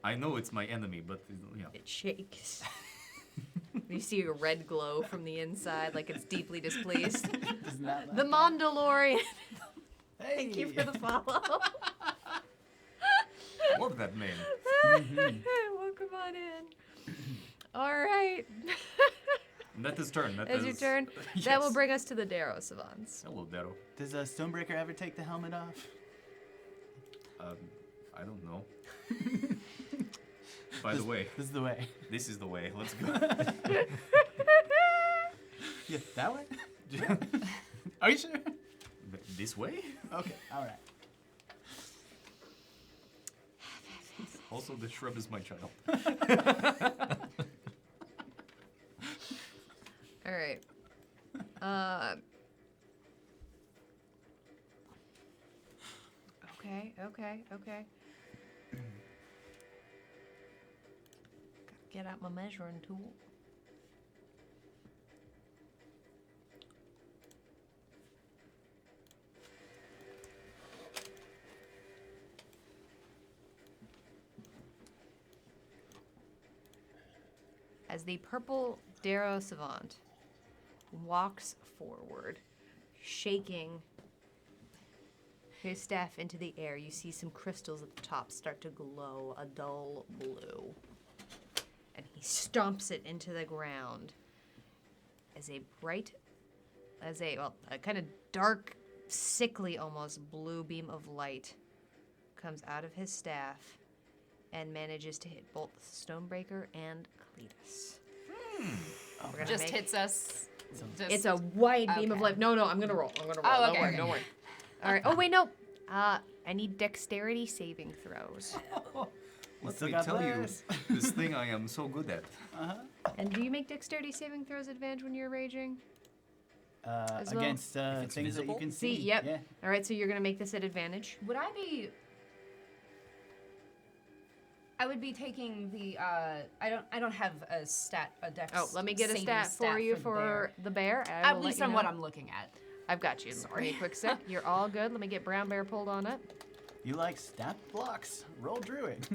I know it's my enemy, but yeah. It shakes. You see a red glow from the inside, like it's deeply displeased. The Mandalorian. Hey. Thank you for the follow. Love that name. Welcome on in. All right. That is turn. That's your turn. Yes. That will bring us to the Darrow Savants. Hello, Darrow. Does Stonebreaker ever take the helmet off? I don't know. By the way. This is the way. This is the way. Let's go. Yeah, that way? Are you sure? This way? Okay, alright. Also, the shrub is my child. All right. Okay. Gotta get out my measuring tool. As the purple Darrow Savant walks forward, shaking his staff into the air, you see some crystals at the top start to glow a dull blue. And he stomps it into the ground as a kind of dark, sickly almost blue beam of light comes out of his staff and manages to hit both Stonebreaker and Cletus. Just hits us. It's a wide beam of light. No, I'm gonna roll. Oh, okay. Don't worry. All right. Oh wait, no. I need dexterity saving throws. Let me tell you, this thing I am so good at. And do you make dexterity saving throws advantage when you're raging? As well? Against things that you can see. Yep. Yeah. All right, so you're gonna make this at advantage. Would I be? I would be taking the. I don't have a dex. Oh, let me get a saving stat for you for the bear. At least on what I'm looking at. I've got you. Sorry. Give me a quick sec. You're all good. Let me get Brown Bear pulled on up. You like stat blocks? Roll Druid.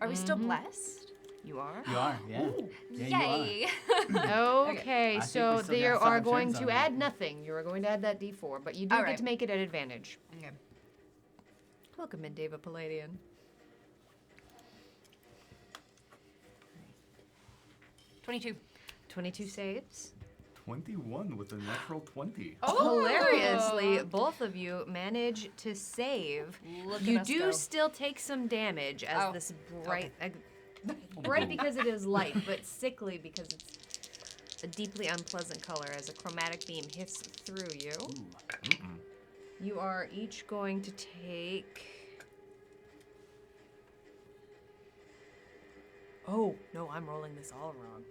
Are we still blessed? You are? You are, yeah. Ooh, Yeah, yay. you Okay, I so think we still they got are 5 going turns to on add that. nothing. You are going to add that D4, but you do All get right. to make it at advantage. Okay. Welcome in, David Palladian. 22 saves. 21 with a natural 20. Hilariously, both of you manage to save. Look You at us do go. still take some damage as Oh, this bright, bright because it is light, but sickly because it's a deeply unpleasant color as a chromatic beam hits through you. You are each going to take. Oh, no, I'm rolling this all wrong.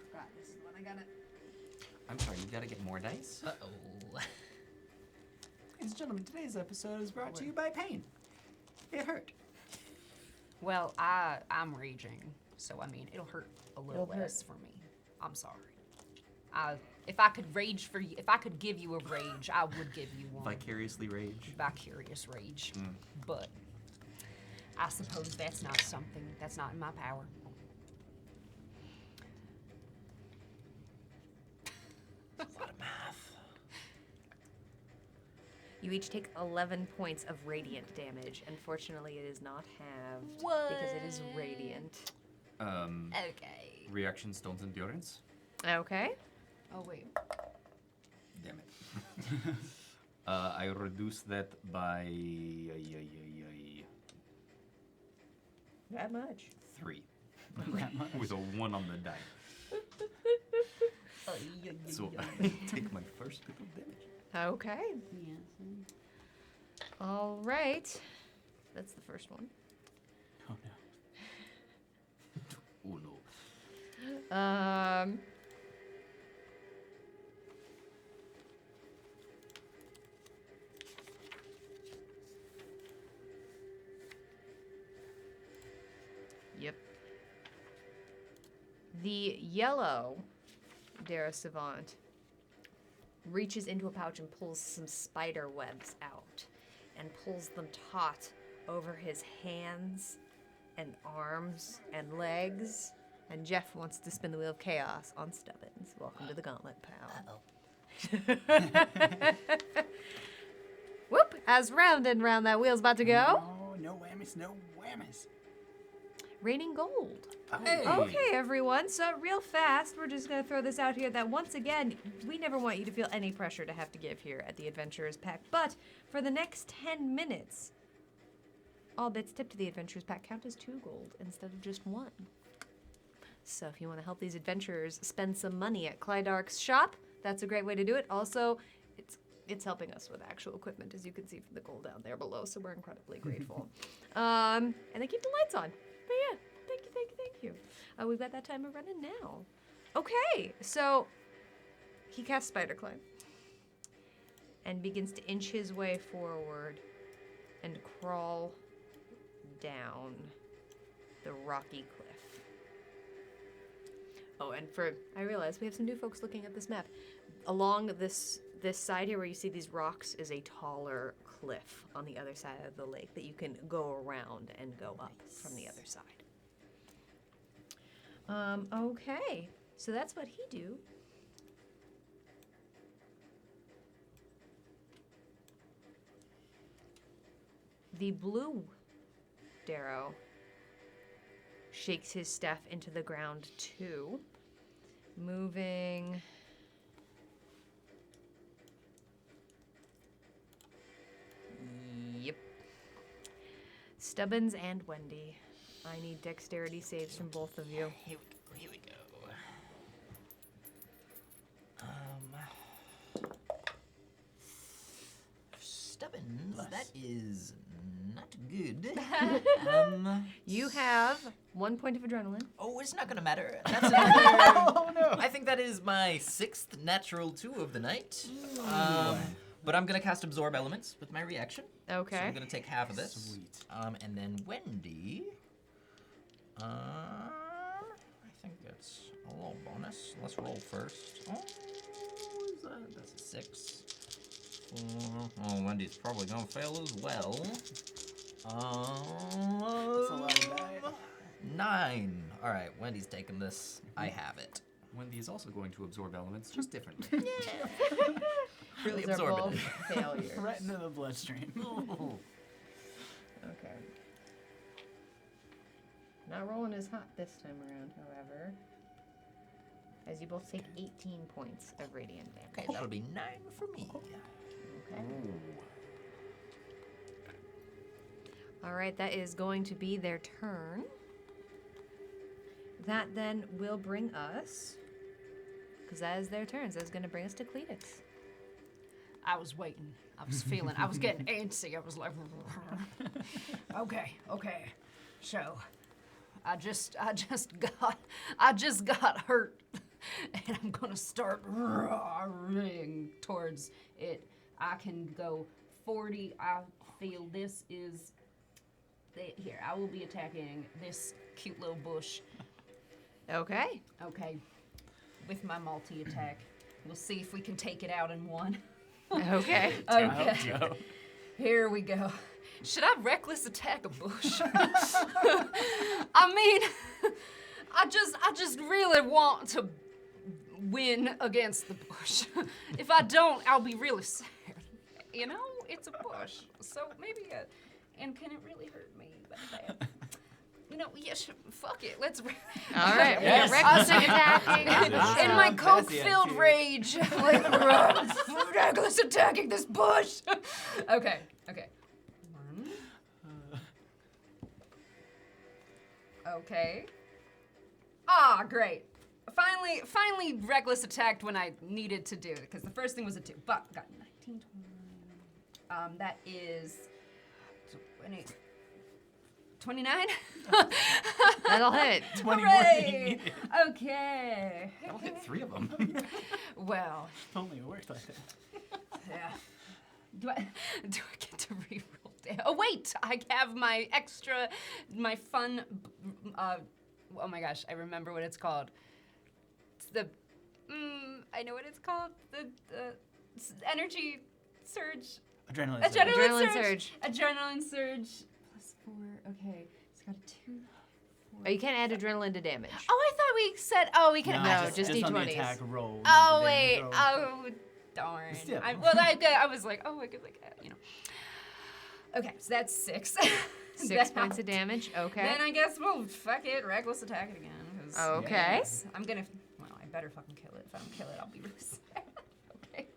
Forgot, this is when I got it. I'm sorry, you gotta get more dice? Uh-oh. Ladies and gentlemen, today's episode is brought to you by pain. It hurt. Well, I'm raging, so I mean it'll hurt a little It'll hurt. less for me. I'm sorry. If I could rage for you, if I could give you a rage, I would give you one. Vicariously rage. Vicarious rage. But I suppose that's not in my power. You each take 11 points of radiant damage. Unfortunately, it is not halved because it is radiant. Okay. Reaction stone's endurance. Okay. Oh, wait. Damn it. I reduce that by That much. 3. That much. With a 1 on the die. So I take my first bit of damage. Okay. All right. That's the first one. Oh no. Oh no. Yep. The yellow Dara Savant reaches into a pouch and pulls some spider webs out and pulls them taut over his hands and arms and legs. And Jeff wants to spin the wheel of chaos on Stubbins. Welcome to the Gauntlet, pal. Whoop! As round and round that wheel's about to go. No whammies, no whammies. Raining gold. Hey. Okay, everyone. So real fast, we're just going to throw this out here that once again, we never want you to feel any pressure to have to give here at the Adventurers Pack. But for the next 10 minutes, all bits tipped to the Adventurers Pack count as 2 gold instead of just 1. So if you want to help these adventurers spend some money at Clydark's shop, that's a great way to do it. Also, it's helping us with actual equipment, as you can see from the gold down there below, so we're incredibly grateful. And they keep the lights on. But yeah, thank you. We've got that timer running now. Okay, so he casts Spider Climb and begins to inch his way forward and crawl down the rocky cliff. Oh, and I realize we have some new folks looking at this map. Along this side here where you see these rocks is a taller cliff on the other side of the lake that you can go around and go up from the other side. Okay, so that's what he do. The blue Darrow shakes his staff into the ground too, moving Yep. Stubbins and Wendy. I need dexterity saves from both of you. Here we go. Stubbins, that is not good. You have 1 point of adrenaline. Oh, it's not gonna matter. That's another. no. I think that is my 6th natural 2 of the night. But I'm gonna cast Absorb Elements with my reaction. Okay. So I'm gonna take half of this. Sweet. And then Wendy. I think it's a little bonus. Let's roll first. Oh, is that? That's a 6. Oh, Wendy's probably gonna fail as well. That's a lot of die. 9. All right, Wendy's taking this. I have it. Wendy is also going to absorb elements, just differently. Really Those are absorbing both it. failures. Right into the bloodstream. Okay. Not rolling as hot this time around, however. As you both take 18 points of radiant damage. Okay, that'll be 9 for me. Okay. All right, that is going to be their turn. That then will bring us, because that is their turns, that's going to bring us to Cletus. I was waiting. I was feeling. I was getting antsy. I was like, okay. So, I just got hurt, and I'm gonna start running towards it. I can go 40. I feel this is here. I will be attacking this cute little bush. Okay. Okay. With my multi-attack, we'll see if we can take it out in one. Okay. Okay. Here we go. Should I reckless attack a bush? I mean, I just really want to win against the bush. If I don't, I'll be really sad. You know? it's a bush. So maybe, and can it really hurt me that bad? Yes, fuck it. Let's. All right, Yes. reckless attacking. In my That's the coke-filled attitude. rage, like reckless attacking this bush. Okay. 1. Okay. Ah, great. Finally, reckless attacked when I needed to do it, because the first thing was a 2. But got 19, 20. That is 20, 29. That'll hit. 20 more Hooray! than you needed. Okay. I'll hit 3 of them. Well, If only it worked like that. yeah. Do I get to reroll damage? Oh wait, I have my fun. Oh my gosh, I remember what it's called. It's the. I know what it's called. The energy surge. Adrenaline. Adrenaline surge. Adrenaline surge. +4. Okay, it's got a 2. 4. Oh, you can't add adrenaline to damage. Oh, I thought we said. Oh, we can. No, just on the D20s. attack roll. Oh not the wait. damage roll. Oh darn. Still. I was like, oh, I could Okay, so that's 6. 6 points of damage. Okay. Then I guess we'll fuck it, reckless attack it again. 'Cause, Okay. yes, I'm gonna. Well, I better fucking kill it. If I don't kill it, I'll be really sad. Okay.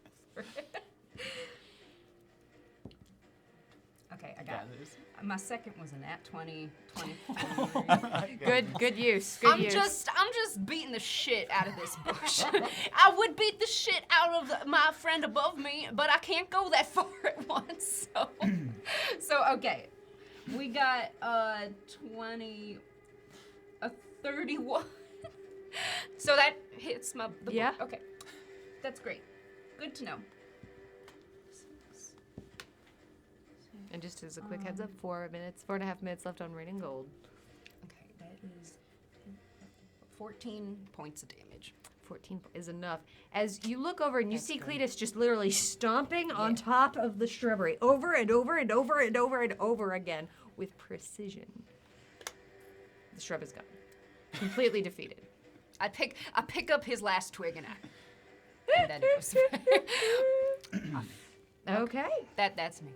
Okay, I got this. My second was an at 20, 23. Good use. Good I'm use. just beating the shit out of this bush. I would beat the shit out of my friend above me, but I can't go that far at once. So okay, we got 20, a 31. So that hits the Yeah. bush. Okay, that's great. Good to know. And just as a quick heads up, 4.5 minutes left on Raining Gold. Okay, that is 14 points of damage. 14 is enough. As you look over and you That's see good. Cletus just literally stomping on top of the shrubbery over and over and over and over and over again with precision. The shrub is gone. Completely defeated. I pick up his last twig and then it goes. Okay. That's me.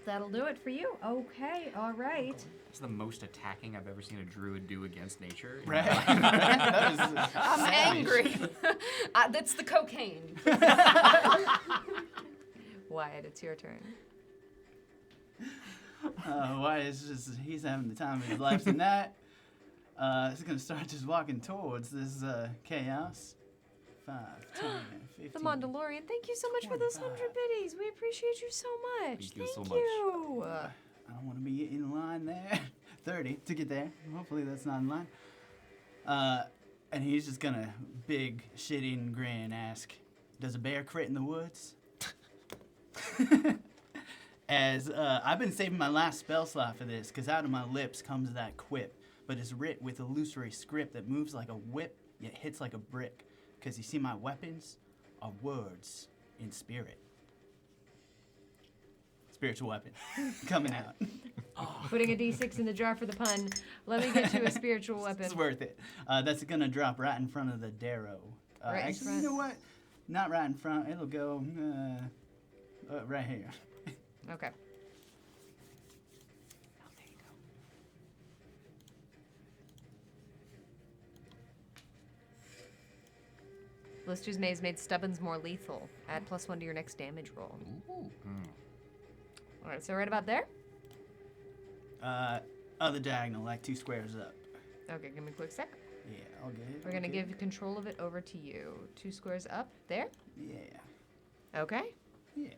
That'll do it for you. Okay, all right. That's the most attacking I've ever seen a druid do against nature. Right. That was I'm savage. angry. That's the cocaine. Wyatt, it's your turn. Why it's just he's having the time of his life tonight. He's gonna start just walking towards this chaos. 5, 10, 15. The Mandalorian, thank you so much for those 100 biddies. We appreciate you so much. Thank you so much. you. I don't want to be in line there. 30 to get there. Hopefully that's not in line. And he's just gonna big shitting grin ask, "Does a bear crit in the woods?" As I've been saving my last spell slot for this, because out of my lips comes that quip, but it's writ with illusory script that moves like a whip, yet hits like a brick. Because you see, my weapons are words in spirit. Spiritual weapon coming out. Putting a D6 in the jar for the pun. Let me get you a spiritual weapon. It's worth it. That's gonna drop right in front of the darrow. Right in Actually, front. you know what? Not right in front. It'll go right here. Okay. Lister's Maze made Stubbins more lethal. Add +1 to your next damage roll. Ooh. All right, so right about there? Other diagonal, like 2 squares up. Okay, give me a quick sec. Yeah, I'll get it. We're going to give control of it over to you. 2 squares up, there? Yeah. Okay. Yeah.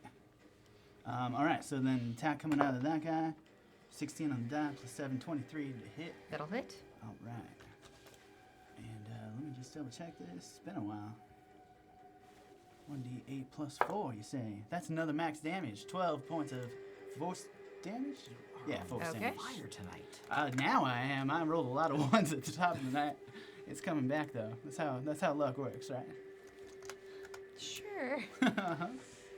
All right, so then attack coming out of that guy. 16 on the die, +7, 23 to hit. That'll hit. All right. And let me just double check this. It's been a while. 1d8 +4, you say. That's another max damage. 12 points of force damage? Yeah, force Okay. damage. Fire tonight. Now I am. I rolled a lot of ones at the top of the night. It's coming back though. That's how luck works, right? Sure.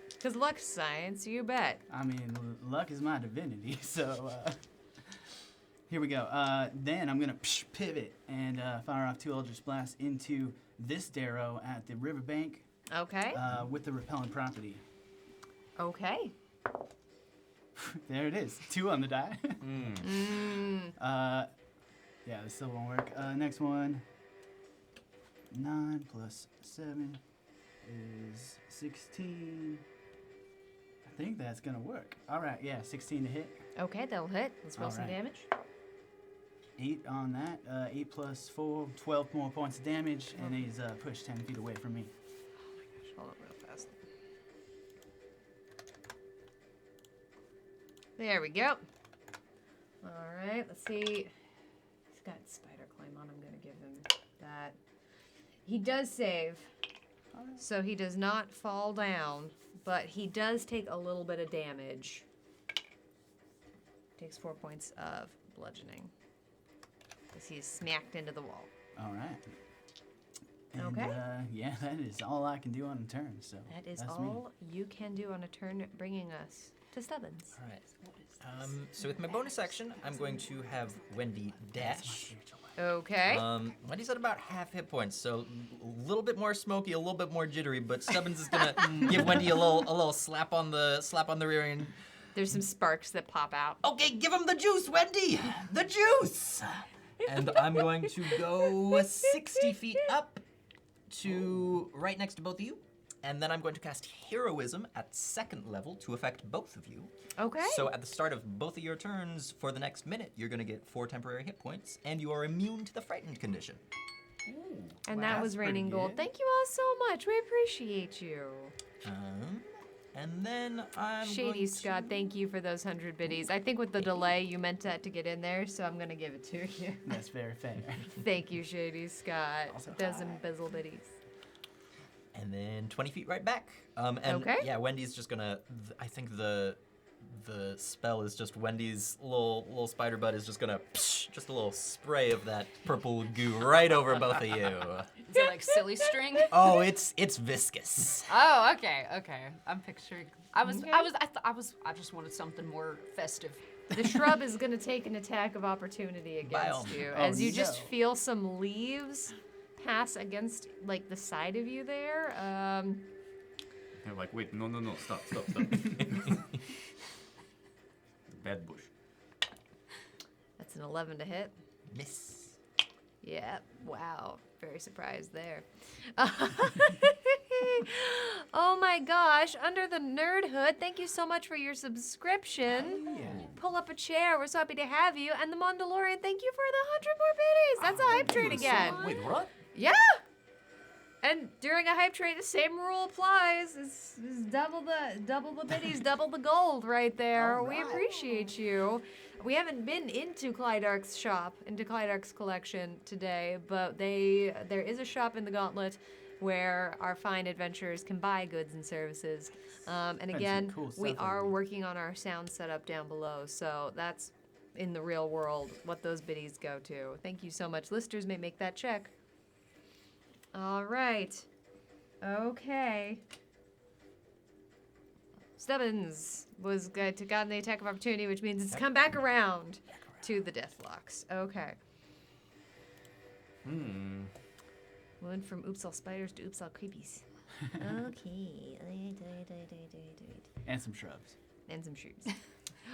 Because luck's science, you bet. I mean, luck is my divinity, so here we go. Then I'm gonna pivot and fire off 2 Eldritch Blasts into this darrow at the riverbank. Okay. With the repellent property. Okay. There it is. 2 on the die. Mm. Yeah, this still won't work. Next one. 9 plus 7 is 16. I think that's gonna work. All right, yeah, 16 to hit. Okay, that'll hit. Let's roll All some right. damage. 8 on that. 8 plus 4, 12 more points of damage, and he's pushed 10 feet away from me. Hold on real fast. There we go. All right, let's see. He's got spider climb on. I'm gonna give him that. He does save, so he does not fall down, but he does take a little bit of damage. Takes 4 points of bludgeoning because he's smacked into the wall. All right. And, Okay. Yeah, that is all I can do on a turn. So That is that's all you can do on a turn, bringing us to Stubbins. All right. So with my bonus action, I'm going to have Wendy dash. Okay. Wendy's at about half hit points, so a little bit more smoky, a little bit more jittery. But Stubbins is gonna give Wendy a little slap on the rear end. There's some sparks that pop out. Okay, give him the juice, Wendy. The juice. And I'm going to go 60 feet up to right next to both of you. And then I'm going to cast Heroism at 2nd level to affect both of you. Okay. So at the start of both of your turns, for the next minute, you're going to get 4 temporary hit points, and you are immune to the frightened condition. And Wow, that was that's pretty Raining Gold. good. Thank you all so much. We appreciate you. And then I'm Shady going Scott, thank you for those 100 biddies. I think with the delay, you meant that to get in there, so I'm going to give it to you. That's very fair. Thank you, Shady Scott. Those embezzle biddies. And then 20 feet right back. And Okay. yeah, Wendy's just gonna. I think the spell is just Wendy's little spider butt is just gonna just a little spray of that purple goo right over both of you. Is it like silly string? Oh, it's viscous. Oh, okay. I'm picturing. I just wanted something more festive. The shrub is going to take an attack of opportunity By all against you means. as Oh, you just no. feel some leaves pass against like the side of you there. They're like, wait, no, stop. Bad bush. That's an 11 to hit. Miss. Yeah, wow. Very surprised there. Oh my gosh, Under the Nerd Hood, thank you so much for your subscription. Pull up a chair, we're so happy to have you. And the Mandalorian, thank you for the 100 more biddies. That's a hype trade again. Wait, what? Yeah. And during a hype trade, the same rule applies. It's double the biddies, double the gold right there. We appreciate you. We haven't been into Clydark's shop, into Clydark's collection today, but there is a shop in the Gauntlet where our fine adventurers can buy goods and services. And some again, cool we stuff are over there. working on our sound setup down below, so that's in the real world what those biddies go to. Thank you so much. Listeners may make that check. All right. Okay. Stubbins was good to gotten the attack of opportunity, which means it's come back around to the Deathlocks. Okay. Went from oops all spiders to oops all creepies. Okay. And some shrubs. And some shrubs.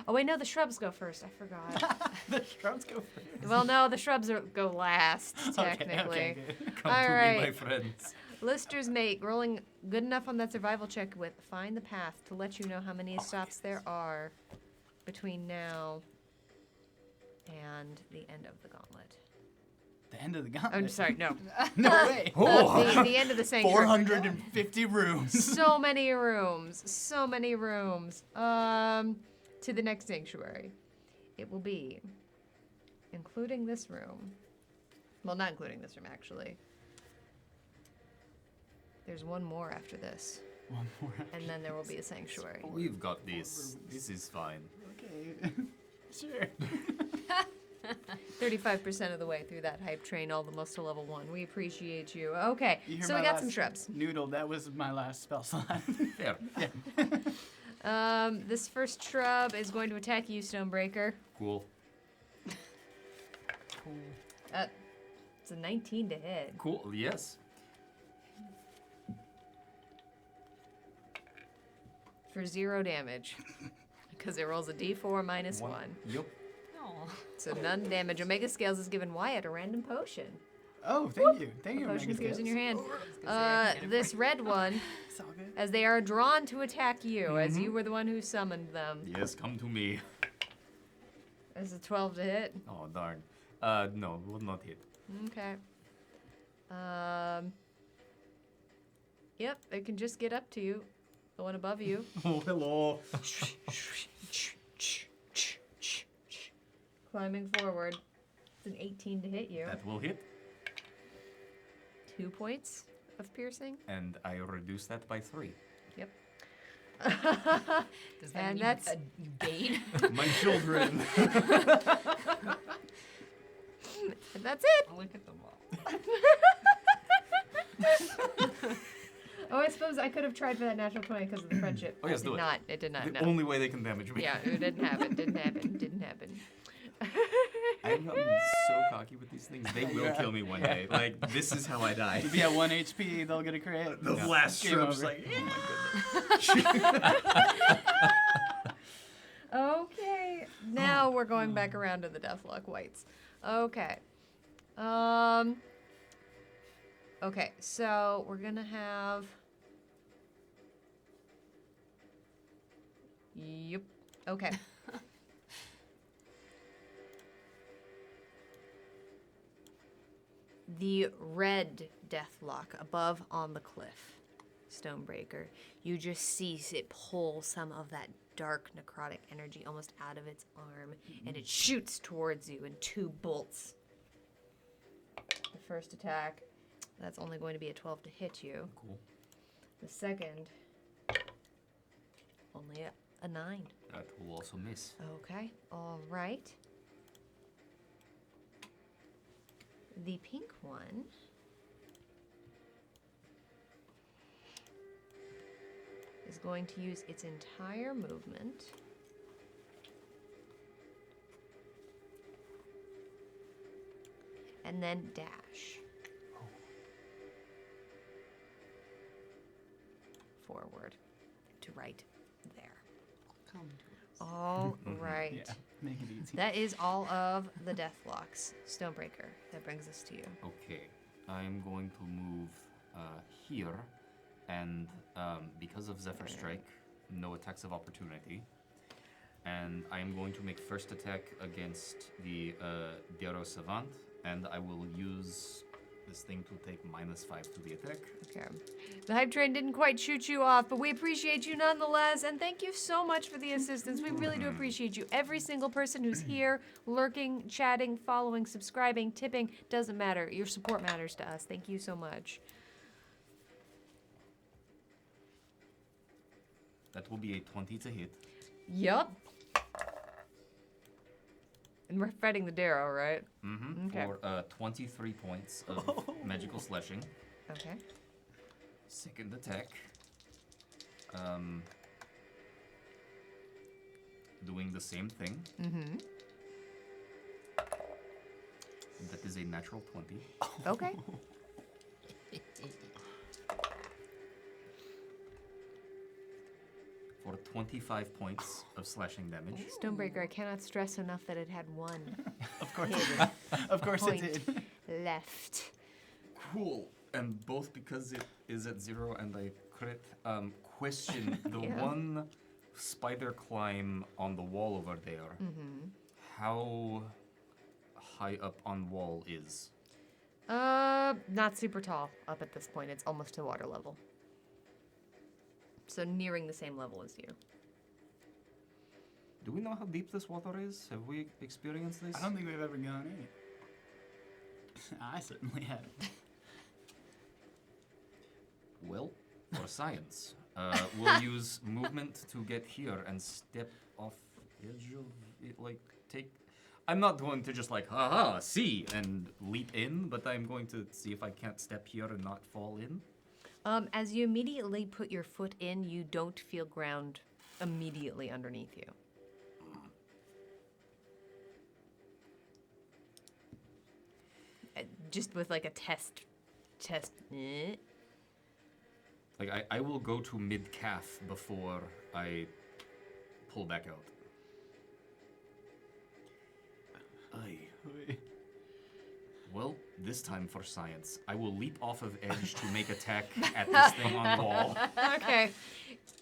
Oh wait, no, the shrubs go first. I forgot. The shrubs go first. Well, no, the shrubs go last, Okay, technically. good. Come All to right. me, my friends. Lister's mate, rolling good enough on that survival check with Find the Path to let you know how many stops there are between now and the end of the gauntlet. The end of the gauntlet. I'm sorry, no. No way. The end of the sanctuary. 450 rooms. So many rooms. So many rooms. To the next sanctuary. It will be, including this room. Well, not including this room, actually. There's one more after this. One more. And then there will be a sanctuary. We've got this. This is fine. Okay. Sure. 35% of the way through that hype train, almost to level 1. We appreciate you. Okay, You hear so my we got some last shrubs. Noodle, that was my last spell slot. Fair. This first shrub is going to attack you, Stonebreaker. Cool. It's a 19 to hit. Cool. Yes. For 0 damage. Because it rolls a d4 minus 1. Yup. Aw. So none damage. Omega Scales is given Wyatt a random potion. Oh, thank you. Thank you, Potion Omega appears in your hand. I can get it This red one, It's all good. as they are drawn to attack you, as you were the one who summoned them. Yes, come to me. Is a 12 to hit? Oh, darn. No, will not hit. Okay. Yep, it can just get up to you. The one above you. Oh, hello. Climbing forward. It's an 18 to hit you. That will hit. 2 points of piercing. And I reduce that by 3. Yep. Does that And mean that's a gain? My children. and that's it. I'll look at them all. Oh, I suppose I could have tried for that natural 20 because of the friendship. Oh, yes, it do did it. not. It did not. The No. only way they can damage me. Yeah, it didn't happen. Didn't happen. Didn't happen. I've gotten so cocky with these things. They will kill me one day. Like, this is how I die. You'll be at 1 HP, they'll get a crit. The last Game shrub's over. like, oh my goodness. Okay. Now we're going back around to the Deathlock Whites. Okay. Okay, so we're gonna have. Yep. Okay. The red Deathlock above on the cliff, Stonebreaker. You just see it pull some of that dark necrotic energy almost out of its arm, and it shoots towards you in 2 bolts. The first attack, that's only going to be a 12 to hit you. Cool. The second, only a 9. That will also miss. Okay, all right. The pink one is going to use its entire movement and then dash forward to right there. Come to us. All right. Yeah, make it easy. That is all of the Deathlocks. Stonebreaker, that brings us to you. Okay, I'm going to move here, and because of Zephyr Strike, no attacks of opportunity. And I am going to make first attack against the Dero Savant, and I will use this thing to take -5 to the attack. Okay. The hype train didn't quite shoot you off, but we appreciate you nonetheless, and thank you so much for the assistance. We really do appreciate you. Every single person who's here, lurking, chatting, following, subscribing, tipping, doesn't matter. Your support matters to us. Thank you so much. That will be a 20 to hit. Yup. And we're fighting the Darrow, right? Mm-hmm. Okay. For 23 points of magical slashing. Okay. Second attack. Doing the same thing. Mm-hmm. That is a natural 20. Okay. For 25 points of slashing damage. Stonebreaker, I cannot stress enough that it had 1 Of course, hit of course it point did. left. Cool. And both because it is at 0 and I crit. Question: the Yeah. one spider climb on the wall over there. Mm-hmm. How high up on wall is? Not super tall up at this point. It's almost to water level. So nearing the same level as you. Do we know how deep this water is? Have we experienced this? I don't think we've ever gone in it. I certainly haven't. Well, for science, we'll use movement to get here and step off edge of it, like take. I'm not going to just like haha see and leap in, but I'm going to see if I can't step here and not fall in. As you immediately put your foot in, you don't feel ground immediately underneath you. Just with like a test. Like I will go to mid calf before I pull back out. This time for science. I will leap off of edge to make attack at this thing on the wall. Okay.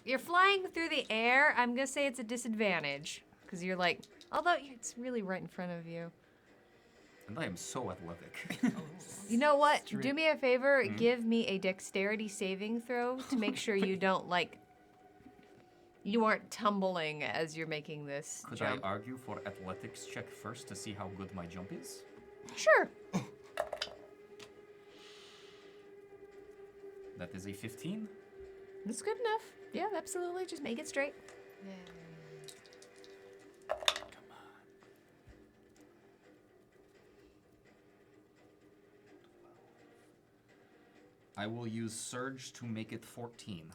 You're flying through the air. I'm going to say it's a disadvantage. Because you're like, although it's really right in front of you. And I am so athletic. You know what? Do me a favor. Give me a dexterity saving throw to make sure you don't, like, you aren't tumbling as you're making this Could jump. I argue for athletics check first to see how good my jump is? Sure. That is a 15. That's good enough. Yeah, absolutely. Just make it straight. I will use Surge to make it 14.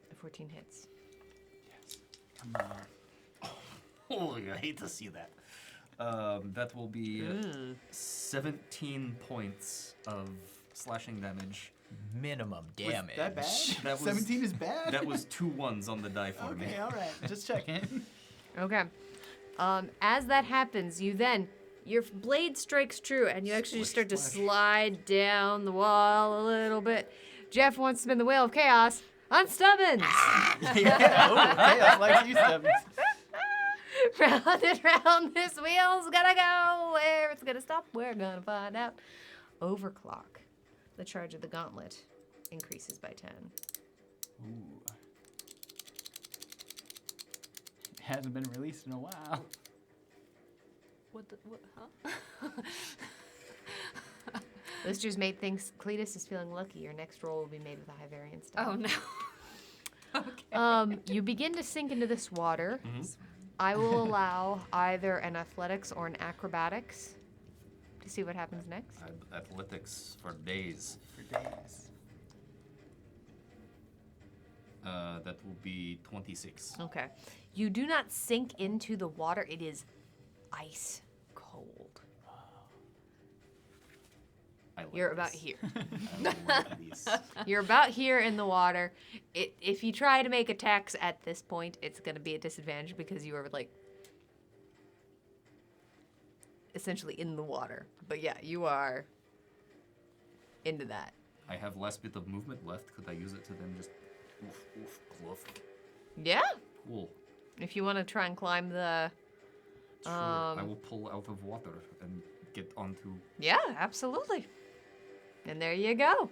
The 14 hits. Come on. Oh, I hate to see that. That will be 17 points of slashing damage. Minimum Was damage. that bad? That was, 17 is bad? That was 2 ones on the die for me. Okay, all right. Just checking. Okay. As that happens, your blade strikes true, and you actually start to slide down the wall a little bit. Jeff wants to spin the Wheel of Chaos on Stubbins. Chaos likes you, Stubbins. Round and round, this wheel's gonna go. Where it's gonna stop, we're gonna find out. Overclock. The charge of the gauntlet increases by 10. Ooh. It hasn't been released in a while. What? Huh? Lister's made thinks Cletus is feeling lucky. Your next roll will be made with a high variance die. Oh no. You begin to sink into this water. I will allow either an athletics or an acrobatics to see what happens next. Athletics for days. For days. That will be 26. Okay. You do not sink into the water. It is ice cold. You're about here. You're about here in the water. If you try to make attacks at this point, it's going to be a disadvantage because you are like essentially in the water. But yeah, you are into that. I have last bit of movement left. Could I use it to then just glove? Yeah. Cool. If you want to try and climb the. Sure. I will pull out of water and get onto. Yeah, absolutely. And there you go.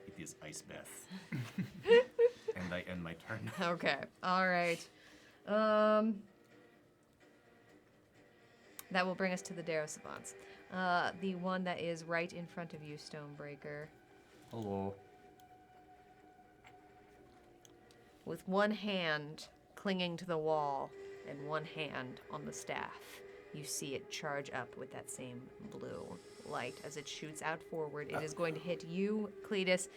It is ice bath. And I end my turn. Okay. All right. That will bring us to the Darrow Savants. The one that is right in front of you, Stonebreaker. Hello. With one hand clinging to the wall and one hand on the staff, you see it charge up with that same blue light as it shoots out forward. It is going to hit you, Cletus,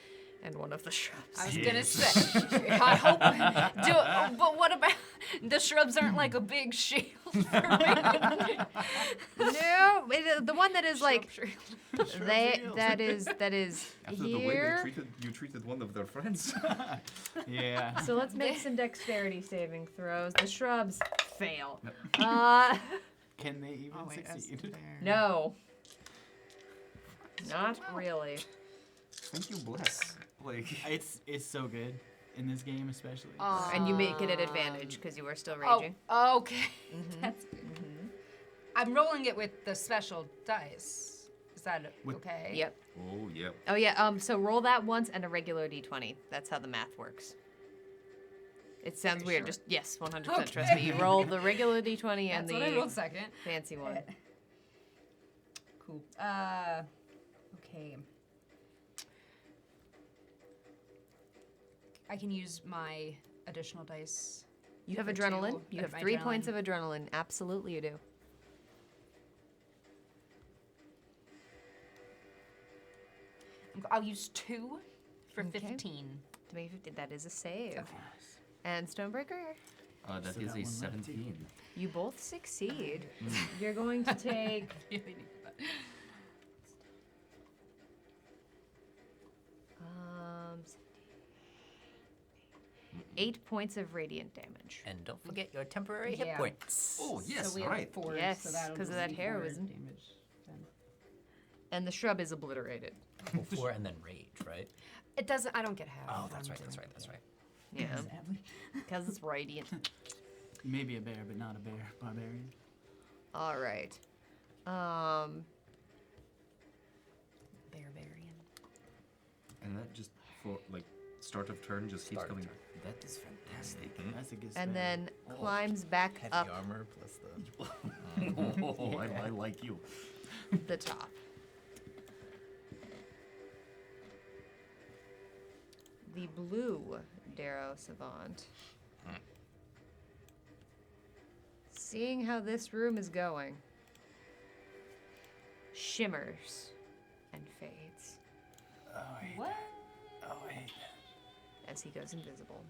and one of the shrubs. I was gonna say, I hope. But what about the shrubs? Aren't like a big shield for me. No, the one that is like that is After the way here. you treated one of their friends. Yeah. So let's make some dexterity saving throws. The shrubs fail. Can they even succeed? No. Not really. Thank you, bless. Like it's so good in this game, especially. And you make it an advantage because you are still raging. Oh, okay. That's good. I'm rolling it with the special dice. Is that okay? Yep. Oh, yep. Oh yeah. So roll that once and a regular d20. That's how the math works. It sounds weird. Sure? Just yes, 100% trust me. You roll the regular d20 and That's what I rolled second. fancy one. Cool. Okay. I can use my additional dice. You have for adrenaline. two. You have My 3 points adrenaline. of adrenaline. Absolutely, you do. I'll use 2 for Okay. 15. To make 15, that is a save. Okay. And Stonebreaker, That So is that a one left. 17. you both succeed. You're going to take. 8 points of radiant damage. And don't forget your temporary hit points. Oh, yes, So we have right. 4, Yes, so that'll 'cause of just that be heroism. 4 damage then. And the shrub is obliterated. Well, 4 and then rage, right? It doesn't. I don't get half. Oh, that's right. That's right. That's right. Yeah, Sadly. because it's radiant. Maybe a bear, but not a bear. Barbarian. All right. Barbarian. And that just for like start of turn just keeps Start of coming. turn. That is fantastic. That's a good And spell. then climbs back Heavy up armor plus the. Oh, I like you. the top. The blue Darrow Savant. Seeing how this room is going, shimmers and fades Oh, I hate What? that. Oh, I hate that. as he goes invisible.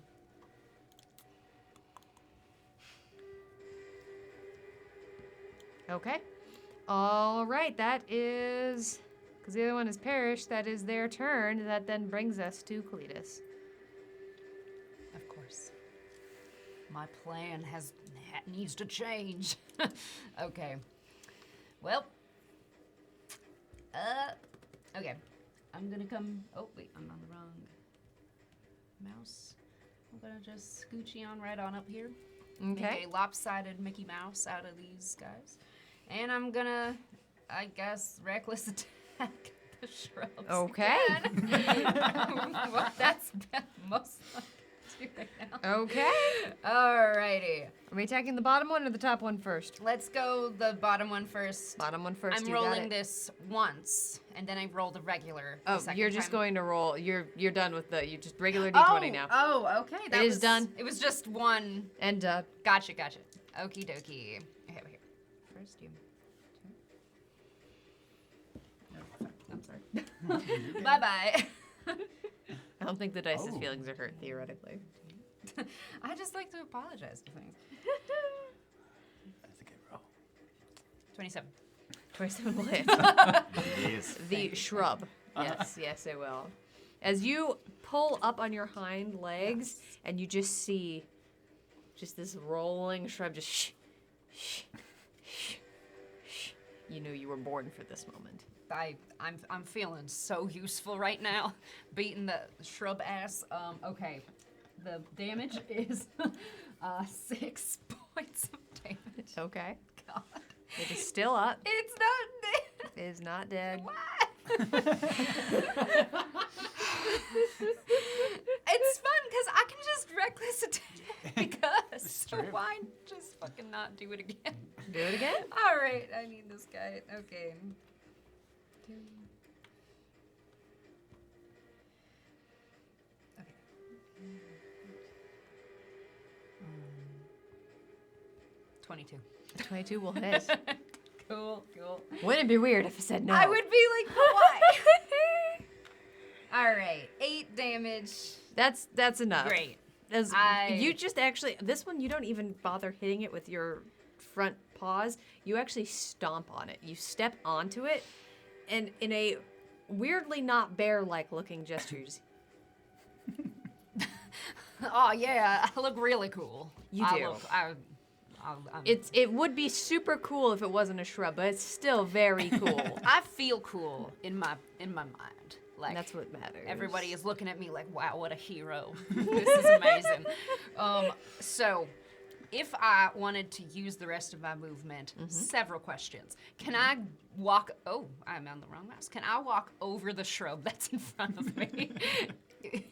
Okay. All right, that is... Because the other one has perished, that is their turn. That then brings us to Cletus. Of course. My plan needs to change. Okay. Well. Okay. I'm gonna come. Oh wait, I'm on the wrong mouse. I'm gonna just scoochy on right on up here. Okay. Make a lopsided Mickey Mouse out of these guys, and I'm gonna, I guess, reckless attack the shrubs. Okay. Well, that's most I can do right now. Okay. Alrighty. Are we attacking the bottom one or the top one first? Let's go the bottom one first. Bottom one first. I'm you got rolling it. this once, and then I rolled a regular. Oh, the second you're just time. going to roll. You're done with the. You just regular d20 now. Oh, okay. That It is was done. It was just one. And Gotcha. Okie dokie. Here. First you. I'm sorry. Bye bye. I don't think the dice's feelings are hurt theoretically. I just like to apologize for things. That's a good roll. 27. 27 will hit. Yes. The shrub. Yes, it will. As you pull up on your hind legs, and you just see just this rolling shrub, just shh, shh, shh, shh. You knew you were born for this moment. I'm feeling so useful right now, beating the shrub ass. Okay, the damage is 6 points of damage. Okay. God. It is still up. It's not dead. It is not dead. It's fun because I can just reckless attack because so why just fucking not do it again? Do it again? All right, I need this guy. Okay. 2. Okay. 22. 22 will hit. Cool. Wouldn't it be weird if I said no? I would be like, why? All right, 8 damage. That's enough. Great. You just actually, this one you don't even bother hitting it with your front paws. You actually stomp on it. You step onto it, and in a weirdly not bear-like looking gesture, you just, Oh yeah, I look really cool. You I do. Look, it would be super cool if it wasn't a shrub, but it's still very cool. I feel cool in my mind. Like That's what matters. Everybody is looking at me like, wow, what a hero. This is amazing. So, if I wanted to use the rest of my movement, several questions. Can I walk? Oh, I'm on the wrong mouse. Can I walk over the shrub that's in front of me?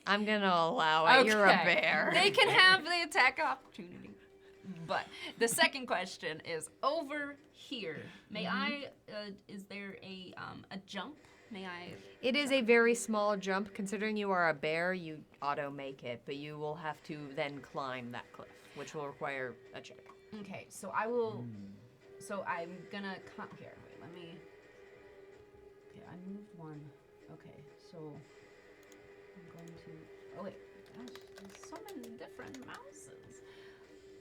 I'm gonna allow it. You're a bear. They can have the attack opportunity. But the second question is over here. May I? Is there a jump? May I? It is a very small jump. Considering you are a bear, you auto make it, but you will have to then climb that cliff, which will require a check. Okay, so I will. So I'm gonna come here. Wait, let me. Okay, I moved 1. Okay, so I'm going to. Oh wait, gosh, there's so many different mouses.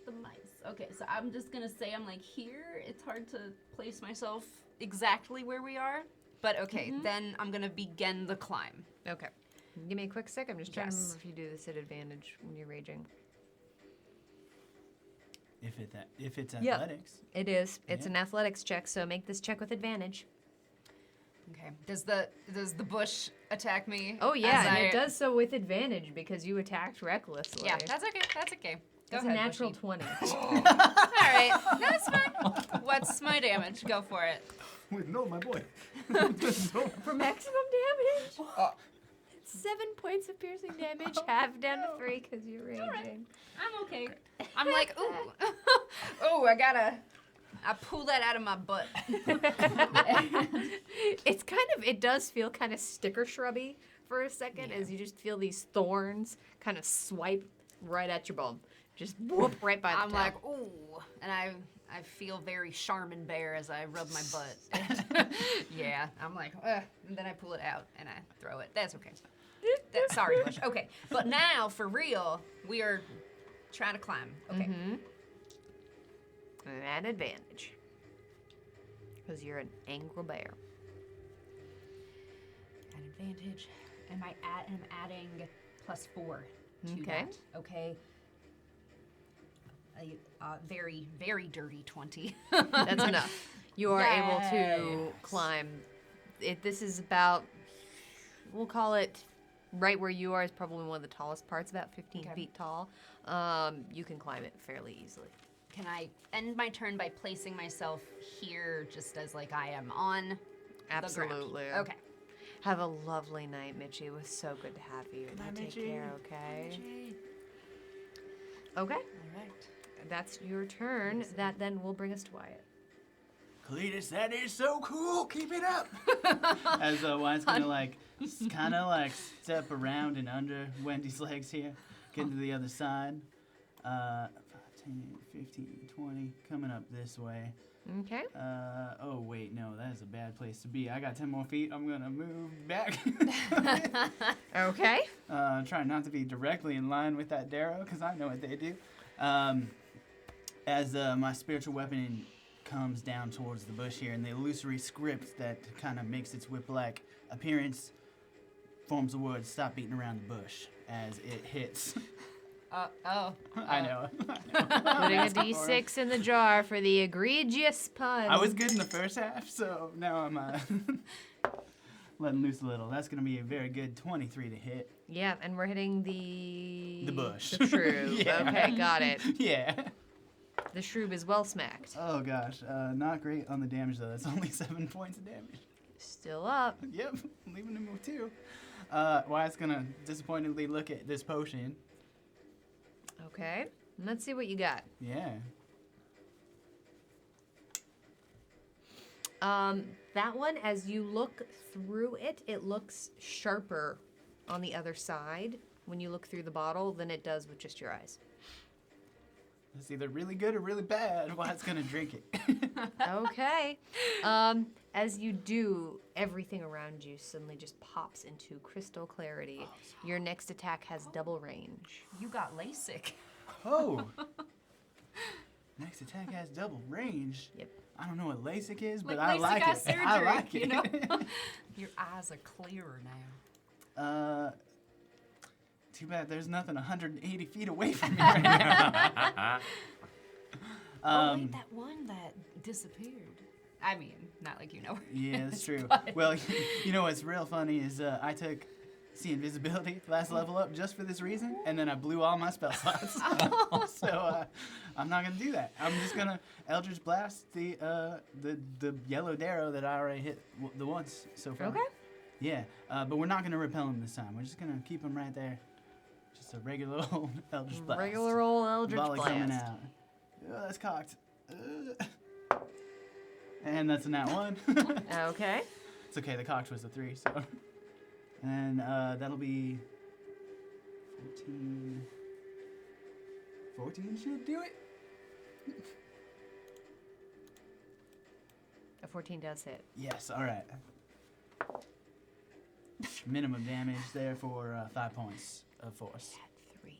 The mice. Okay, so I'm just gonna say I'm like here. It's hard to place myself exactly where we are. But okay, then I'm gonna begin the climb. Okay. Give me a quick sec. I'm just trying to remember if you do this at advantage when you're raging. If it's Yep. athletics. It is. It's Yeah. an athletics check, so make this check with advantage. Okay. Does the bush attack me? Oh yeah, as and I- it does so with advantage because you attacked recklessly. Yeah, that's okay. That's okay. Go That's a ahead, natural Bushy. 20. All right, that's fine. What's my damage? Go for it. Wait, no, my boy. For maximum damage? 7 points of piercing damage, half down to 3 because you're raging. I'm okay. I'm like, ooh, oh, I pull that out of my butt. It's it does feel kind of sticker shrubby for a second as you just feel these thorns kind of swipe right at your bum. Just whoop right by the I'm top. like, ooh, and I feel very Charmin Bear as I rub my butt. Yeah, I'm like, and then I pull it out and I throw it. That's okay. Sorry, Bush. Okay, but now for real, we are trying to climb. Okay. An advantage. Because you're an angry bear. An advantage. I'm adding +4 to Okay. that. Okay. A very, very dirty 20. That's enough. You are able to Yes. climb. This is about, we'll call it, right where you are is probably one of the tallest parts, about 15 feet tall. You can climb it fairly easily. Can I end my turn by placing myself here just as like I am on the Absolutely. ground? Okay. Have a lovely night, Mitchie. It was so good to have you. night, Take Mitchie. care, okay? Okay. All right. That's your turn. That then will bring us to Wyatt. Cletus, that is so cool. Keep it up. As Wyatt's gonna kind of step around and under Wendy's legs here, get to the other side. 5, 10, 15, 20, coming up this way. Okay. Oh wait, no, that is a bad place to be. I got 10 more feet. I'm gonna move back. Okay. Trying not to be directly in line with that Darrow, because I know what they do. As my spiritual weapon comes down towards the bush here, and the illusory script that kind of makes its whip-like appearance forms the word "stop beating around the bush" as it hits. I know. Putting a D6 in the jar for the egregious pun. I was good in the first half, so now I'm letting loose a little. That's going to be a very good 23 to hit. Yeah, and we're hitting the bush. The shrub. Yeah. Okay, got it. Yeah. The shrub is well smacked. Oh gosh, not great on the damage though. That's only 7 points of damage. Still up. Yep, leaving him with 2. Wyatt's gonna disappointedly look at this potion. Okay, let's see what you got. Yeah. That one, as you look through it, it looks sharper on the other side when you look through the bottle than it does with just your eyes. It's either really good or really bad. Wyatt's gonna drink it. Okay. As you do, everything around you suddenly just pops into crystal clarity. Your next attack has double range. You got LASIK. Oh. Next attack has double range. Yep. I don't know what LASIK is, but Like I LASIK like eye it. surgery, I like it. you know? Your eyes are clearer now. Too bad there's nothing 180 feet away from me right now. Oh, wait, that one that disappeared. I mean, not like you know. Yeah, that's true. But- Well, you know what's real funny is I took see invisibility last level up just for this reason, and then I blew all my spell slots. So I'm not gonna do that. I'm just gonna Eldritch Blast the yellow Darrow that I already hit the once so far. Okay. Yeah, but we're not gonna repel him this time. We're just gonna keep him right there. Just a regular old Eldritch Blast. Regular old Eldritch Volley coming Blast. out. Oh, that's cocked. And that's a nat 1. Okay. It's okay, the cocked was a 3, so. And that'll be 14. 14 should do it. A 14 does hit. Yes, alright. Minimum damage there for 5 points of force. At 3.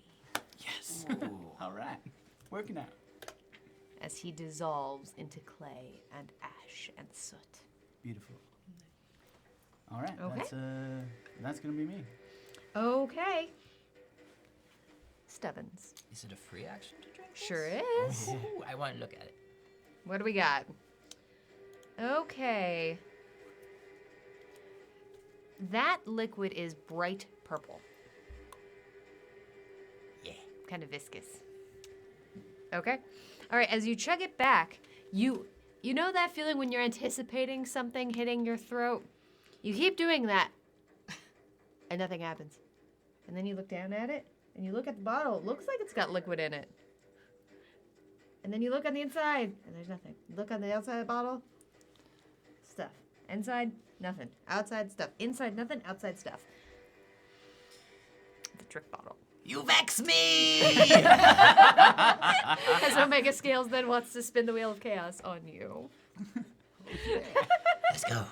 Yes. Alright. Working out. As he dissolves into clay and ash and soot. Beautiful. Alright, Okay. that's gonna be me. Okay. Stubbins. Is it a free action to drink Sure is. Ooh, I want to look at it. What do we got? Okay. That liquid is bright purple. Yeah. Kind of viscous. Okay. All right, as you chug it back, you know that feeling when you're anticipating something hitting your throat? You keep doing that, and nothing happens. And then you look down at it, and you look at the bottle. It looks like it's got liquid in it. And then you look on the inside, and there's nothing. Look on the outside of the bottle, stuff. Inside, nothing. Outside, stuff. Inside, nothing. Outside, stuff. The trick bottle. You vex me! As Omega Scales then wants to spin the wheel of chaos on you. Let's go.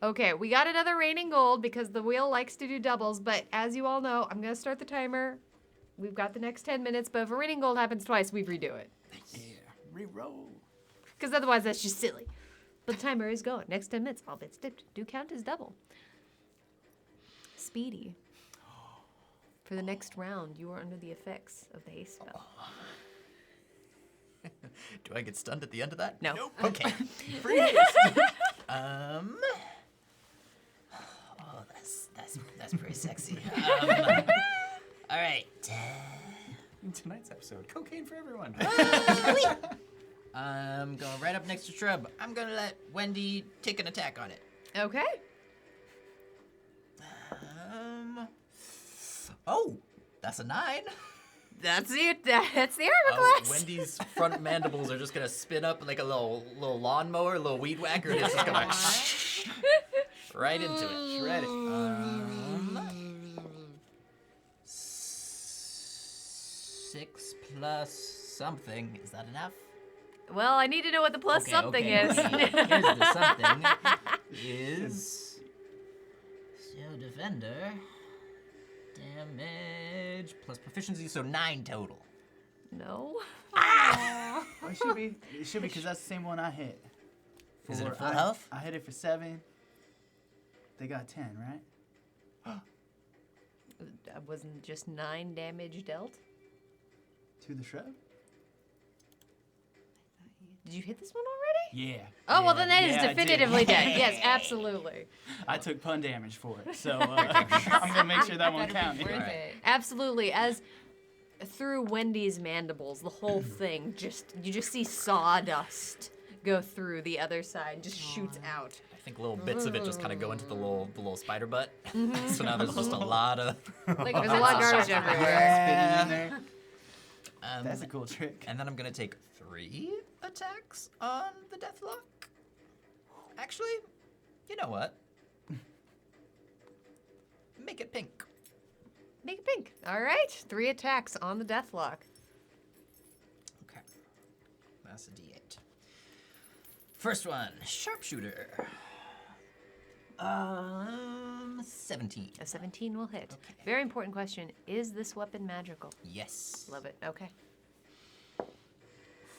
Okay, we got another raining gold because the wheel likes to do doubles, but as you all know, I'm going to start the timer. We've got the next 10 minutes, but if a raining gold happens twice, we redo it. Yeah, re-roll. Because otherwise, that's just silly. But the timer is going. Next 10 minutes, all bits dipped do count as double. Speedy. For the next round, you are under the effects of the haste spell. Do I get stunned at the end of that? No. Nope. Okay. Oh, that's pretty sexy. All right. Tonight's episode, cocaine for everyone. I'm going right up next to Shrub. I'm gonna let Wendy take an attack on it. Okay. Oh, that's a 9. That's the armor class. Wendy's front mandibles are just gonna spin up like a little lawnmower, a little weed whacker, and it's just gonna right into it. Shred it. 6 plus something. Is that enough? Well, I need to know what the plus something is. Here's the something. Is so defender damage plus proficiency, so 9 total. No. Well, it should be because that's the same one I hit. Is it at full I- health? I hit it for 7. They got 10, right? That wasn't just 9 damage dealt? To the shrub? Did you hit this one already? Yeah. Oh, well, then that is I did. definitively dead. Yes, absolutely. I took pun damage for it, so I'm gonna make sure that one counts. Worth it. Absolutely. As through Wendy's mandibles, the whole thing you just see sawdust go through the other side and just shoots out. I think little bits of it just kind of go into the little spider butt. So now there's just a lot of Like there's a lot of garbage everywhere. Spitting in there. That's a cool trick. And then I'm gonna take 3 attacks on the Deathlock. Actually, you know what? Make it pink. Make it pink. All right. 3 attacks on the Deathlock. Okay. That's a D8. First one, sharpshooter. 17. A 17 will hit. Very important question. Is this weapon magical? Yes. Love it. Okay.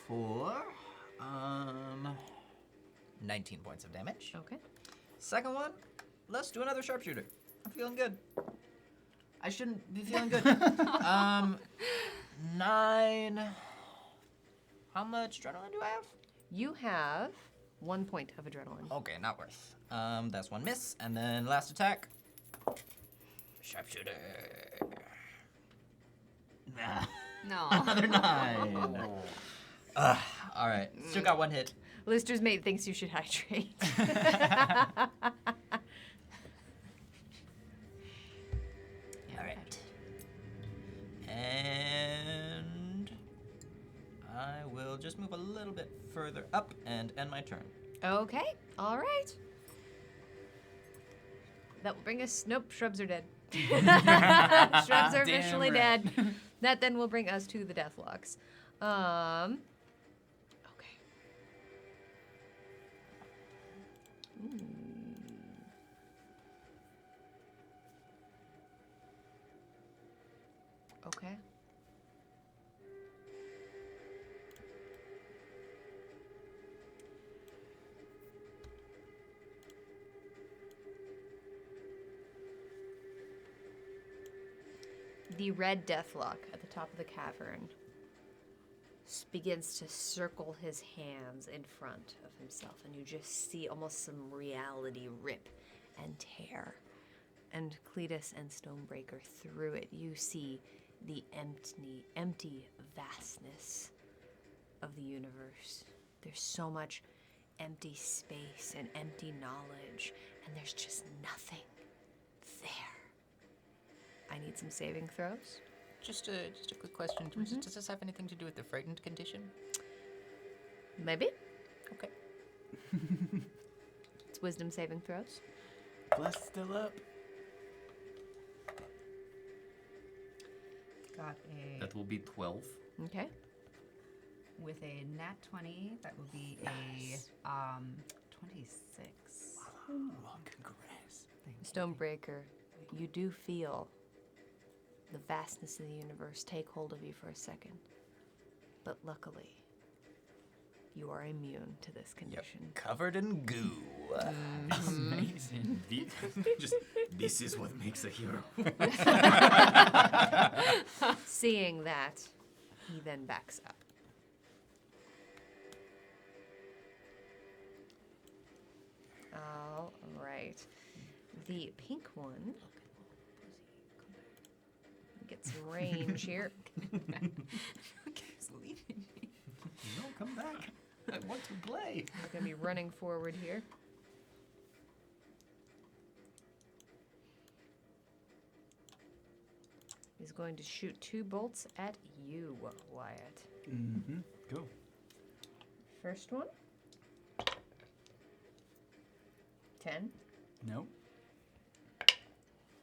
For 19 points of damage. Okay. Second one, let's do another sharpshooter. I'm feeling good. I shouldn't be feeling good. 9. How much adrenaline do I have? You have 1 point of adrenaline. Okay, not worth. That's 1 miss, and then last attack. Sharpshooter. No. Another 9. All right, still got 1 hit. Lister's mate thinks you should hydrate. All right. And I will just move a little bit further up and end my turn. Okay. All right. That will bring us. Nope. Shrubs are dead. Shrubs are Damn officially right. dead. That then will bring us to the Deathlocks. Okay. Okay. The red Deathlock at the top of the cavern begins to circle his hands in front of himself, and you just see almost some reality rip and tear. And Cletus and Stonebreaker, through it, you see the empty vastness of the universe. There's so much empty space and empty knowledge, and there's just nothing there. I need some saving throws. Just a quick question. Does this have anything to do with the frightened condition? Maybe. Okay. It's wisdom saving throws. Bless is still up. Got a That will be 12. Okay. with a nat 20. That would be a 26. Congrats. Stonebreaker, you do feel the vastness of the universe take hold of you for a second. But luckily, you are immune to this condition. Covered in goo. Amazing. This is what makes a hero. Seeing that, he then backs up. All right. The pink one. Get some range here. Keeps leaving me. No, come back. I want to play. We're going to be running forward here. He's going to shoot 2 bolts at you, Wyatt. Mm-hmm. Go. First one. 10. Nope.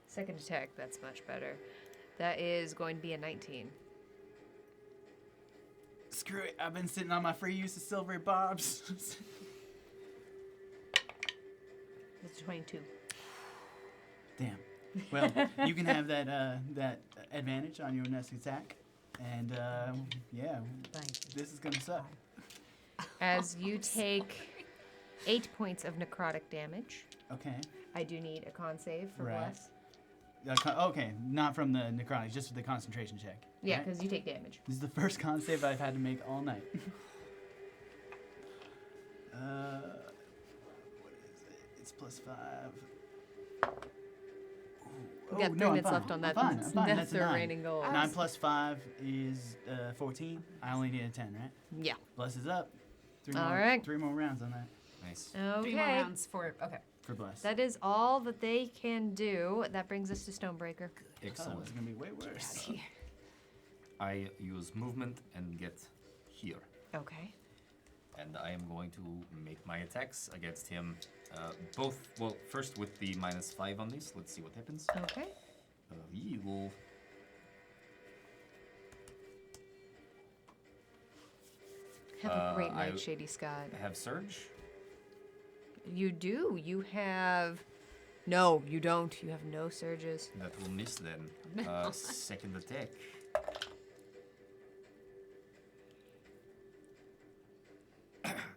Second attack, that's much better. That is going to be a 19. Screw it. I've been sitting on my free use of silvery barbs. It's 22. Damn. Well, you can have that advantage on your next attack, and yeah, this is gonna suck. As you take 8 points of necrotic damage. Okay. I do need a con save for Right. Bless. Okay, not from the necrotic, just for the concentration check. Yeah, right? because you take damage. This is the first con save I've had to make all night. What is it? It's +5. We got 3 I'm minutes fine. left on that. I'm fine. That's the remaining goal. 9 + 5 is 14. I only need a 10, right? Yeah. Bless is up. 3 All more, right. 3 more rounds on that. Nice. Okay. 3 more rounds for okay. For Bless. That is all that they can do. That brings us to Stonebreaker. Excellent. It's gonna be way worse. I use movement and get here. Okay. And I am going to make my attacks against him. Both, well, first with the -5 on this. Let's see what happens. Okay. We will. Have a great I night, Shady Scott. have Surge. You do. You have. No, you don't. You have no surges. That will miss then. Second attack.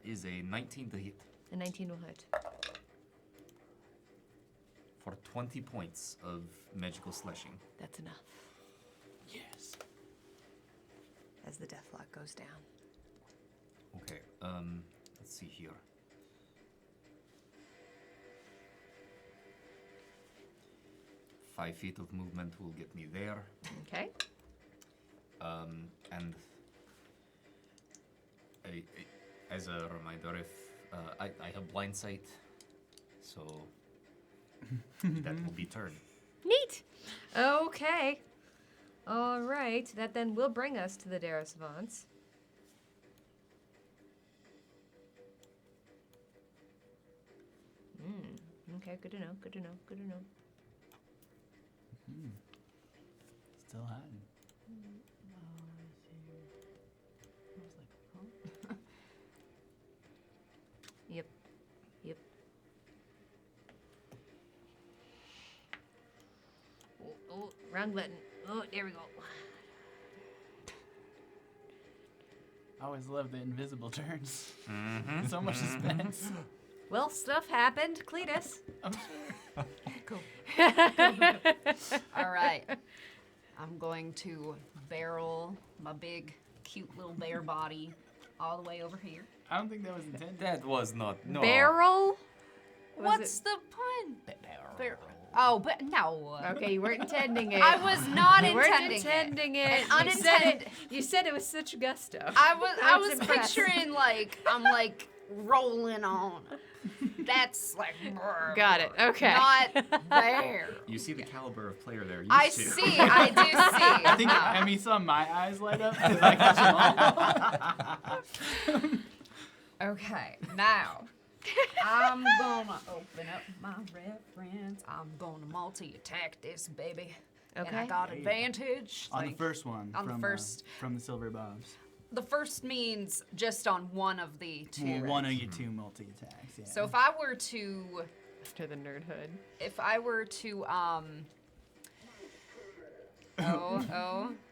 Is a 19 to hit A 19 will hit. for 20 points of magical slashing. That's enough. Yes. As the deathlock goes down. Okay, let's see here. Five feet of movement will get me there. Okay. And as a reminder, if I have blind sight, so that will be turn. Neat. Okay. All right. That then will bring us to the Dara Savants. Okay, good to know. Good to know. Good to know. Still hiding. Yep. Yep. Oh, wrong button. Oh, there we go. I always love the invisible turns. So much suspense. Well, stuff happened. Cletus. I'm sure. Cool. All right. I'm going to barrel my big, cute little bear body all the way over here. I don't think that was intended. That was not. No. Barrel? What's the pun? Barrel. Oh, but no. Okay, you weren't intending it. I was not You weren't intending intending it. And You said unintended. You said it with such gusto. I I'm was impressed. picturing like I'm like rolling on. That's like Got it. Okay. not there. You see the caliber of player there. I used to. see. I do see. I think Emmy saw my eyes light up. I catch them all. Okay, now I'm gonna open up my reference. I'm gonna multi-attack this baby. And I Okay. got advantage. On the like, first one. on the from, first- from the silver bobs. The first means just on one of the two. Well, one of you two multi-attacks, yeah. So if I were to, To the nerdhood. if I were to,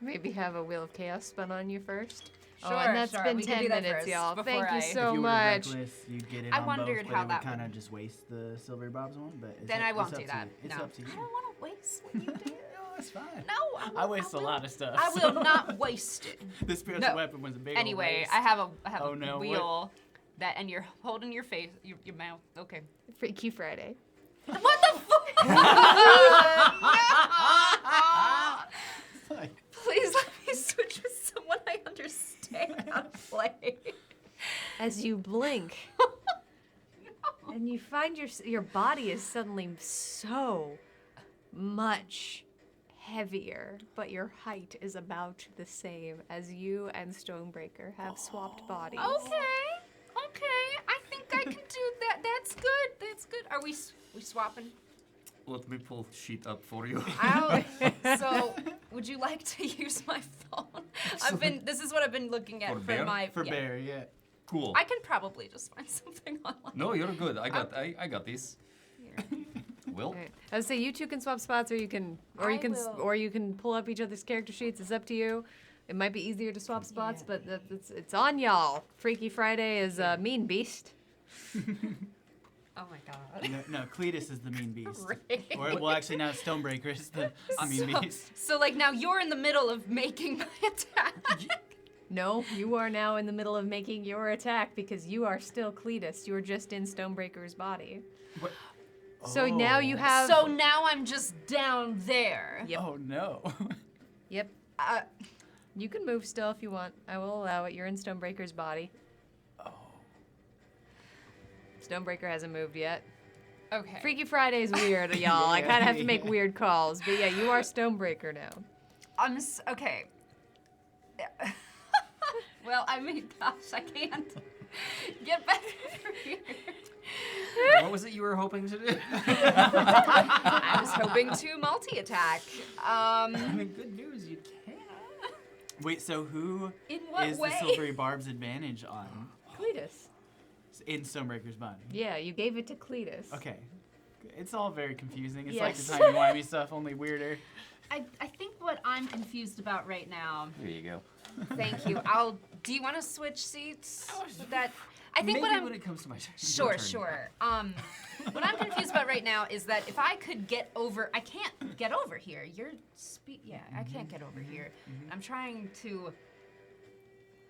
Maybe have a Wheel of Chaos spun on you first. Sure, and that's sure, been we can 10 do that minutes, first y'all. before Thank you I- so if you much. Were reckless, you'd get it I on wondered both, how but that it would kind would- of just waste the silver bobs one. But it's then up, I won't it's do up to that. you. It's No. up to you. I don't want to waste what you did. It's fine. No, I waste a lot of stuff. I will so- not waste it. The spiritual No. weapon was a big Anyway, old waste. I have a Oh, no, what? wheel that, and you're holding your face, your mouth. Okay. Freaky Friday. What the fuck? Please let me switch with someone I understand how to play. As you blink, and you find your body is suddenly so much heavier, but your height is about the same as you and Stonebreaker have swapped bodies. Okay. I think I can do that. That's good. That's good. Are we swapping? Let me pull sheet up for you. So, would you like to use my phone? This is what I've been looking at For for bear? my. For yeah. bear, yeah. Cool. I can probably just find something online. No, you're good. I got this. Will? Alright. I would say you two can swap spots, or you can pull up each other's character sheets. It's up to you. It might be easier to swap spots, but it's on y'all. Freaky Friday is a mean beast. Oh my god. No, Cletus is the mean beast. Great. Or, well, actually, now Stonebreaker is the mean beast. So like now you're in the middle of making my attack. No, you are now in the middle of making your attack because you are still Cletus. You're just in Stonebreaker's body. What? So now you have. So now I'm just down there. Yep. Oh no. Yep. You can move still if you want. I will allow it. You're in Stonebreaker's body. Oh. Stonebreaker hasn't moved yet. Okay. Freaky Friday's weird, y'all. I kind of have to make Yeah. weird calls. But yeah, you are Stonebreaker now. Okay. Well, I mean, gosh, I can't get back over here. What was it you were hoping to do? I was hoping to multi-attack. I mean, good news, you can. Wait, so who In what is way? the silvery barb's advantage on? Cletus. In Stonebreaker's body. Yeah, you gave it to Cletus. Okay. It's all very confusing. It's Yes. like the timey-wimey stuff, only weirder. I think what I'm confused about right now. There you go. Thank you. Do you want to switch seats? That I think Maybe what I'm. when it comes to my turn. Sure, sure. What I'm confused about right now is that if I could get over, I can't get over here. Yeah, I can't get over here. I'm trying to.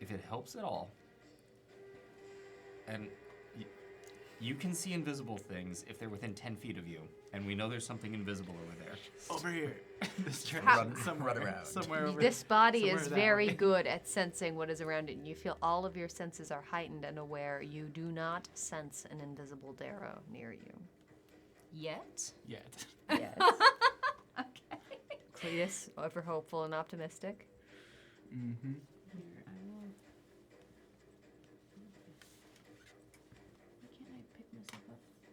If it helps at all, and you can see invisible things if they're within 10 feet of you, and we know there's something invisible over there. Over here. This train somewhere run around. Somewhere over This body somewhere is that very way. good at sensing what is around it, and you feel all of your senses are heightened and aware. You do not sense an invisible Darrow near you. Yet? Yet. Yes. Okay. Cletus, ever hopeful and optimistic. Mm-hmm.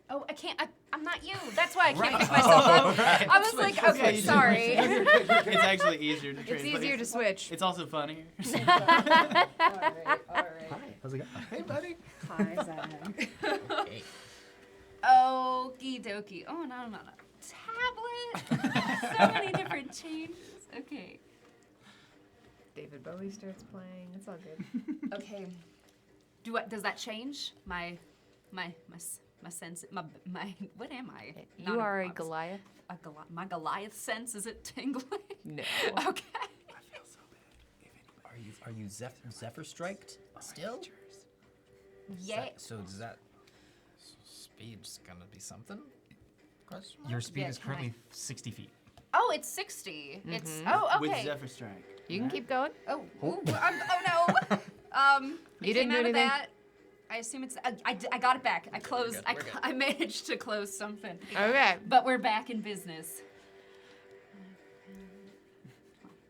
Oh, I can't. I'm not you. That's why I can't pick myself up. right. I was like, okay, sorry. It's actually easier to It's translate. easier to switch. It's also funnier. All right. How's it going? Hey, buddy. Hi, Zach. Okie dokie. Oh, no, I'm on a tablet. So many different changes. Okay. David Bowie starts playing. It's all good. Okay. Does that change my sense? My what am I? You are a Goliath. My Goliath sense, is it tingling? No. Okay. Are you Zephyr striked still? Yeah. So does that speed's gonna be something? Question mark? Your speed Yeah, is can I- currently 60 feet. Oh, it's 60. It's Mhm. oh okay. With Zephyr Strike. You can keep going. Oh, ooh, oh no. You I didn't came do out of anything? that. I assume it's. I got it back. I closed. We're good. I managed to close something. Okay. But we're back in business.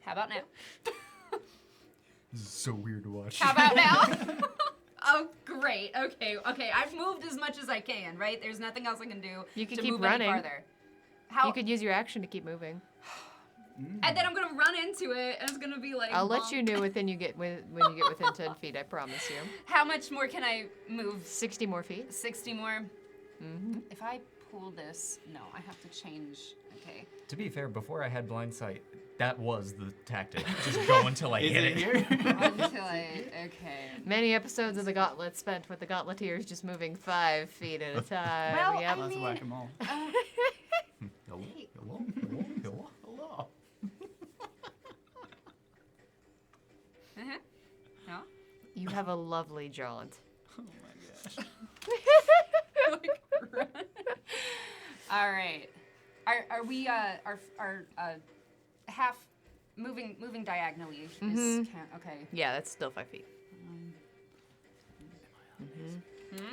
How about now? This is so weird to watch. How about now? Oh, great. Okay. I've moved as much as I can. Right? There's nothing else I can do You can to keep move running. any farther. How? You could use your action to keep moving. And then I'm gonna run into it, and it's gonna be like. I'll let you bonk. know when you get within 10 feet. I promise you. How much more can I move? 60 more feet. 60 more. Mm-hmm. If I pull this, no, I have to change. Okay. To be fair, before I had blind sight, that was the tactic. Just go until I Is hit it it. here? Until I. Okay. Many episodes of the Gauntlet spent with the Gauntleteers just moving 5 feet at a time. Well, yep. I Lots of mean, whack-a-mole. Hello, Hey. hello, hello, hello, hello. No? You have a lovely jaunt. Oh my gosh. All right. Are we are half moving diagonally? Mhm. Okay. Yeah, that's still 5 feet.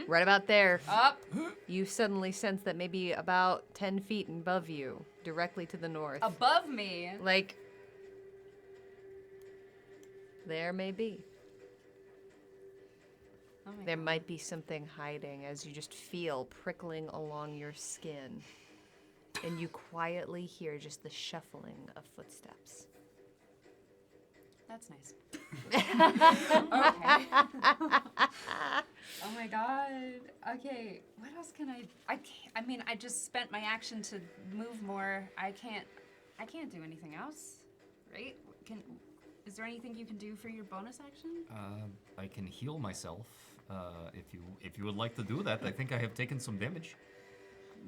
Right about there. Up. You suddenly sense that maybe about 10 feet above you, directly to the north. Above me. Like, there may be. Oh my There God. might be something hiding as you just feel prickling along your skin. And you quietly hear just the shuffling of footsteps. That's nice. Okay. Oh my God. Okay. What else can I can't. I mean, I just spent my action to move more. I can't do anything else, right? Is there anything you can do for your bonus action? I can heal myself. If you would like to do that, I think I have taken some damage.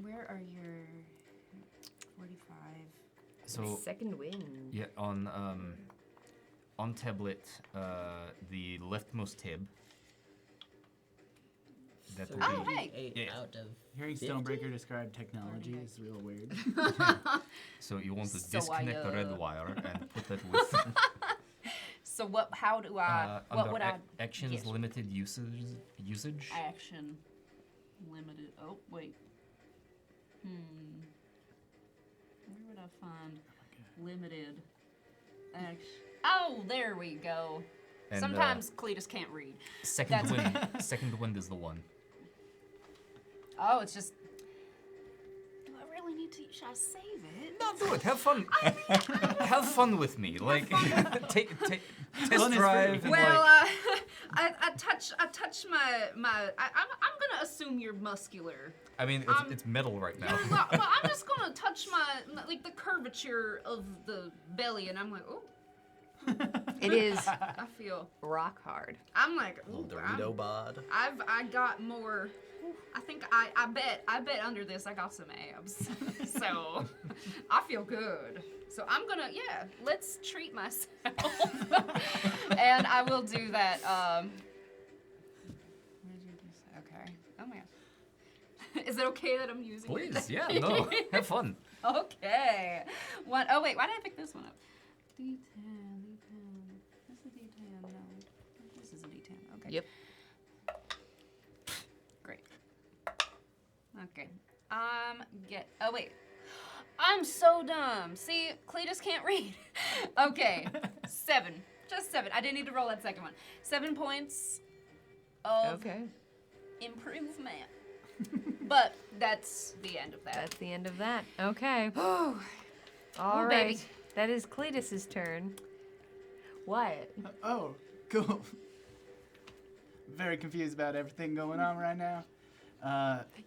Where are your 45? So Second wind. yeah, on tablet, the leftmost tab. That would Oh, be, hey. 8 Yeah. out of Hearing 50? Stonebreaker describe technology is real weird. So you want to So I, disconnect the red wire and put that with So what? How do I? What under would I? actions yes. limited usage. Action limited. Oh wait. Where would I find limited? Oh, there we go. And, Sometimes Cletus can't read. Second That's- wind. Second wind is the one. Oh, it's just. Do I really need to? Should I save it? No, do it. Have fun. Have fun with me. Like, take test Fun is drive. free. And Well, like, I touch my. I'm gonna assume you're muscular. I mean, it's metal right now. Well, I'm just gonna touch my like the curvature of the belly, and I'm like, oh. It is I feel. rock hard. I'm like, Little ooh, Dorito bod. I got more. I think I bet under this I got some abs. So I feel good. So I'm gonna let's treat myself. And I will do that. Okay. Oh my gosh. Is it okay that I'm using it? Please, yeah, no, have fun. Okay. One oh wait, why did I pick this one up? D10, D10. This is a D10, no. This is a D10. Okay. Yep. Great. Okay. Oh wait. I'm so dumb. See, Cletus can't read. Okay. 7. Just 7. I didn't need to roll that second one. 7 points of improvement. But that's the end of that. That's the end of that. Okay. Oh, All right. baby. That is Cletus's turn. Wyatt. Oh, cool. Very confused about everything going on right now.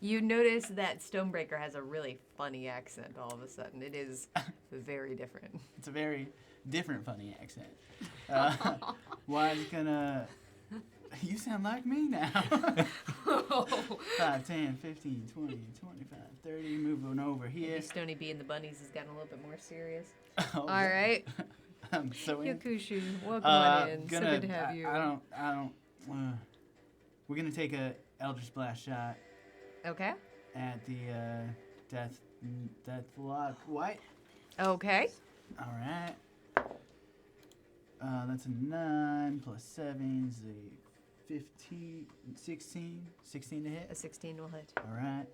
You notice that Stonebreaker has a really funny accent all of a sudden. It is very different. It's a very different funny accent. Wyatt's gonna You sound like me now. 5, 10, 15, 20, 25, 30. Moving over here. Maybe Stony B and the Bunnies has gotten a little bit more serious. Oh, All right. I'm so in. Yakushu, welcome on in. So Gonna, good to have you. I don't. We're gonna take a Eldritch Blast shot Okay. at the Death Lock White. Okay. All right. That's a 9 plus 7 is a 15, 16. 16 to hit. A 16 will hit. All right.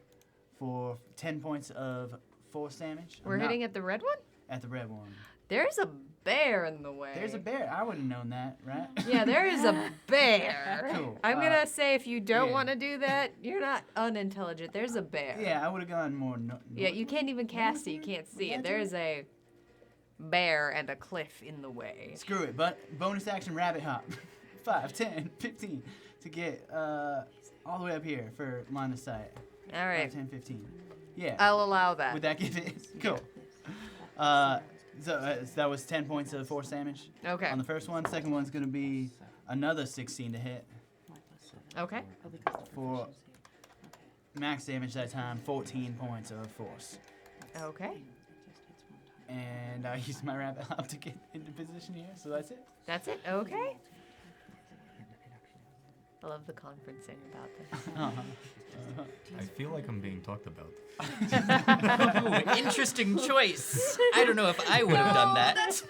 For 10 points of force damage. We're hitting at the red one? At the red one. There's a bear in the way. There's a bear. I would have known that, right? Yeah, there is a bear. Cool. I'm going to say if you don't yeah. want to do that, you're not unintelligent. There's a bear. Yeah, I would have gone more. Yeah, you can't even cast it. You can't see it. There's a bear and a cliff in the way. Screw it, but bonus action rabbit hop. 5, 10, 15 to get all the way up here for line of sight. All right. 5, 10, 15. Yeah. I'll allow that. Would that give it? Cool. So that was 10 points of force damage. Okay. On the first one. Second one's going to be another 16 to hit. Okay. For max damage that time, 14 points of force. Okay. And I used my rabbit hop to get into position here, so that's it. That's it? Okay. I love the conferencing about this. I feel like I'm being talked about. Ooh, interesting choice. I don't know if I would have done that. Please do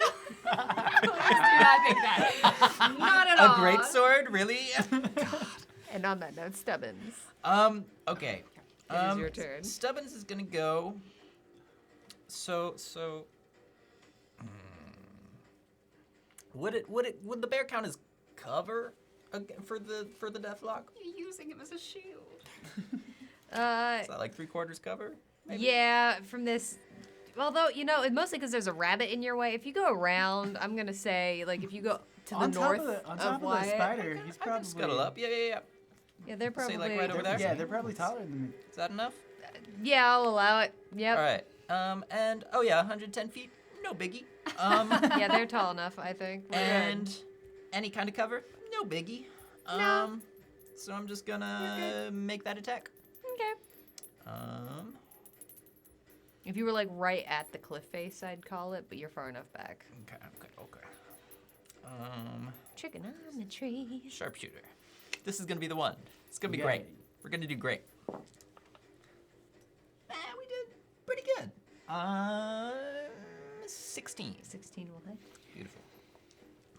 not think that. Not at all. A great sword, really? And on that note, Stubbins. Okay. It is your turn. Stubbins is gonna go. So. Would the bear count as cover for the deathlock? You're using him as a shield. Is that like 3/4 cover? Maybe? Yeah, from this. Although, mostly because there's a rabbit in your way. If you go around, I'm going to say, like, if you go to the north on top of the Wyatt. spider, he's probably... Scuttle up. Yeah. Yeah, they're probably... Say, like, right over there? Yeah, they're probably taller than me. Is that enough? Yeah, I'll allow it. Yep. All right. And, 110 feet. No biggie. Yeah, they're tall enough, I think. We're and good. any kind of cover? No biggie. No. So I'm just gonna make that attack. Okay. If you were, like, right at the cliff face, I'd call it, but you're far enough back. Okay. Chicken on the tree. Sharpshooter. This is gonna be the one. It's gonna be Yeah. great. We're gonna do great. We did pretty good. 16. 16 will hit. Beautiful.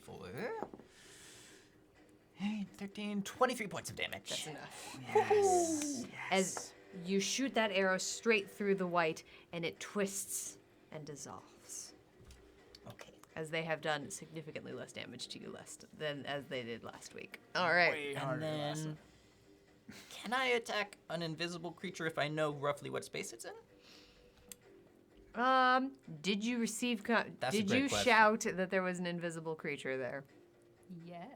4. 13, 23 points of damage. That's enough. Yes. As you shoot that arrow straight through the white, and it twists and dissolves. Okay. As they have done significantly less damage to you than as they did last week. All right. And then, can I attack an invisible creature if I know roughly what space it's in? Did you receive? That's a did great you question. shout that there was an invisible creature there? Yes.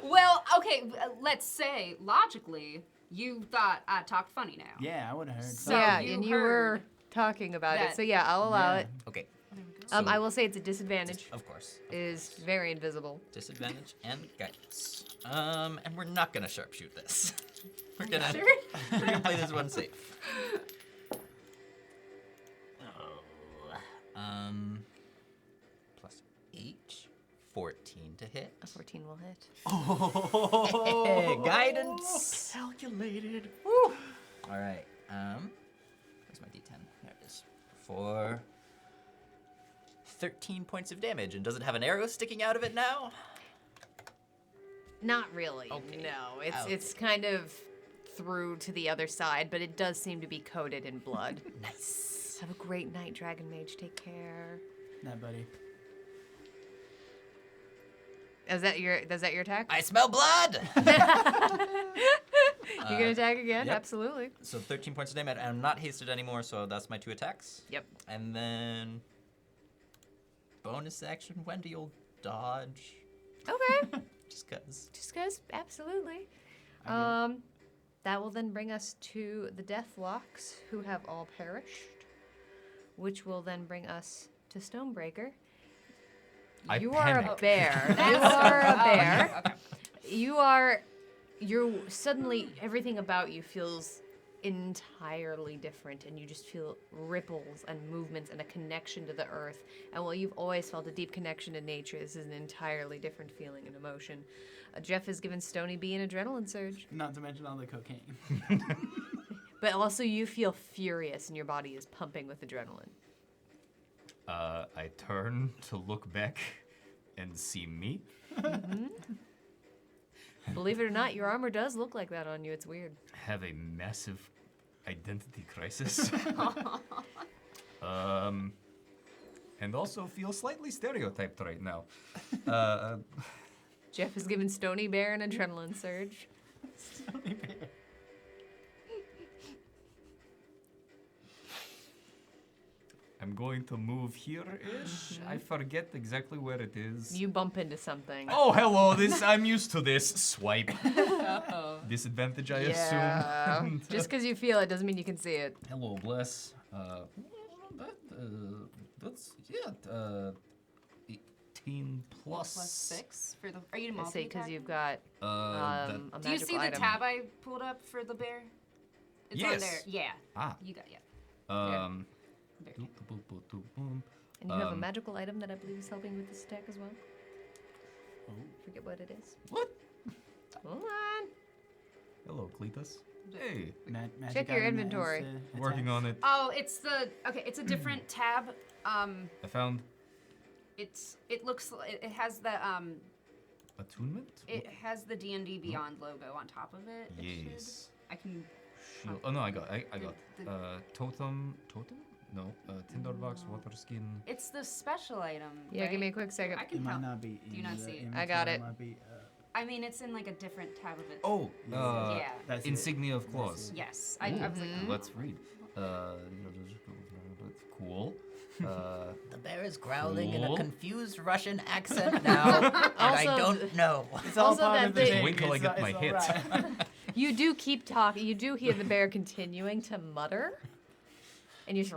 Well, okay, let's say, logically, you thought I talked funny now. Yeah, I would have heard. So yeah, you and you were talking about it. that- So yeah, I'll allow it. Okay. I will say it's a disadvantage. Of course. It is very invisible. Disadvantage and guidance. And we're not gonna sharpshoot this. We're gonna play this one safe. Plus 8, 14 to hit. A 14 will hit. Oh, guidance. Calculated. Woo. All right. Where's my D10? There it is. For 13 points of damage. And does it have an arrow sticking out of it now? Not really. Okay. No, Okay. it's kind of through to the other side, but it does seem to be coated in blood. Nice. Have a great night, Dragon Mage. Take care. Nah, buddy. Is that your attack? I smell blood. You gonna attack again? Yep. Absolutely. So 13 points of damage. I'm not hasted anymore, so that's my 2 attacks. Yep. And then bonus action, Wendy will dodge. Okay. Just cause. Absolutely. That will then bring us to the Deathlocks, who have all perished, which will then bring us to Stonebreaker. You are panic. a bear. You are a bear. You're suddenly, everything about you feels entirely different, and you just feel ripples and movements and a connection to the earth. And while you've always felt a deep connection to nature, this is an entirely different feeling and emotion. Jeff has given Stony B an adrenaline surge. Not to mention all the cocaine. But also you feel furious and your body is pumping with adrenaline. I turn to look back and see me. Believe it or not, your armor does look like that on you. It's weird. Have a massive identity crisis. And also feel slightly stereotyped right now. Jeff has given Stony Bear an adrenaline surge. Stony Bear. I'm going to move here-ish. I forget exactly where it is. You bump into something. Oh, hello. I'm used to this. Swipe. Uh-oh. Disadvantage, I Yeah. assume. Just because you feel it doesn't mean you can see it. Hello, bless. That's 18 plus. Plus 6 for the. Are you I multi? say because you've got a Do you see magical the item. tab I pulled up for the bear? It's on Yes. there. Yeah. Ah. You got yeah. And you have a magical item that I believe is helping with this attack as well. Oh. Forget what it is. What? Hold on. Hello, Cletus. Hey. Check your inventory. Working on it. Oh, it's the it's a different tab. I found It looks it has the attunement. it has the D&D Beyond logo on top of it. It should. Yes. I can. Shield. Oh no, I got totem. Totem? No. Tinderbox, water skin. It's the special item. Yeah, give me a right? quick second. I It can might help. not be. Do you not see it? I got it. Might be, I mean, it's in like a different tab of it. Oh, yeah. That's insignia of claws. Yes, I was like, Let's read. Cool. The bear is growling in Cool. a confused Russian accent now, and I Also, don't know. It's all Also part that of the they- Just thing. wait till I It's get all- my it's hit. all right. You do keep talking. You do hear the bear continuing to mutter. And you just...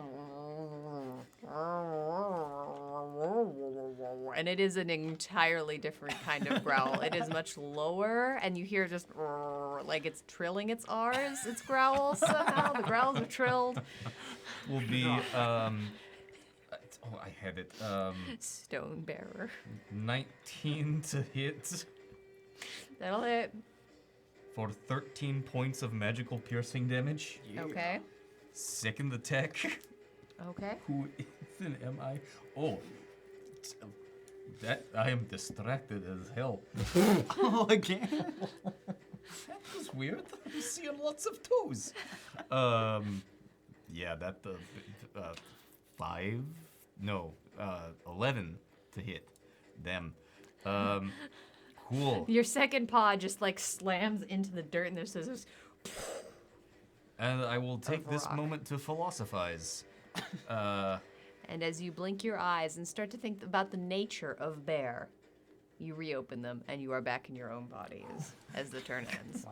And it is an entirely different kind of growl. It is much lower, and you hear just like it's trilling its R's, its growls somehow. The growls are trilled. Will be oh, I had it. Stone bearer. 19 to hit That'll hit. for 13 points of magical piercing damage. Okay. Second attack. Okay. Who even am I? Oh, that I am distracted as hell. Oh, again? That was weird. I'm seeing lots of toes. Yeah, that 5. No, 11 to hit them. Cool. Your second paw just like slams into the dirt, and there's this. And I will take this rock. moment to philosophize. And as you blink your eyes and start to think about the nature of bear, you reopen them and you are back in your own body as the turn ends.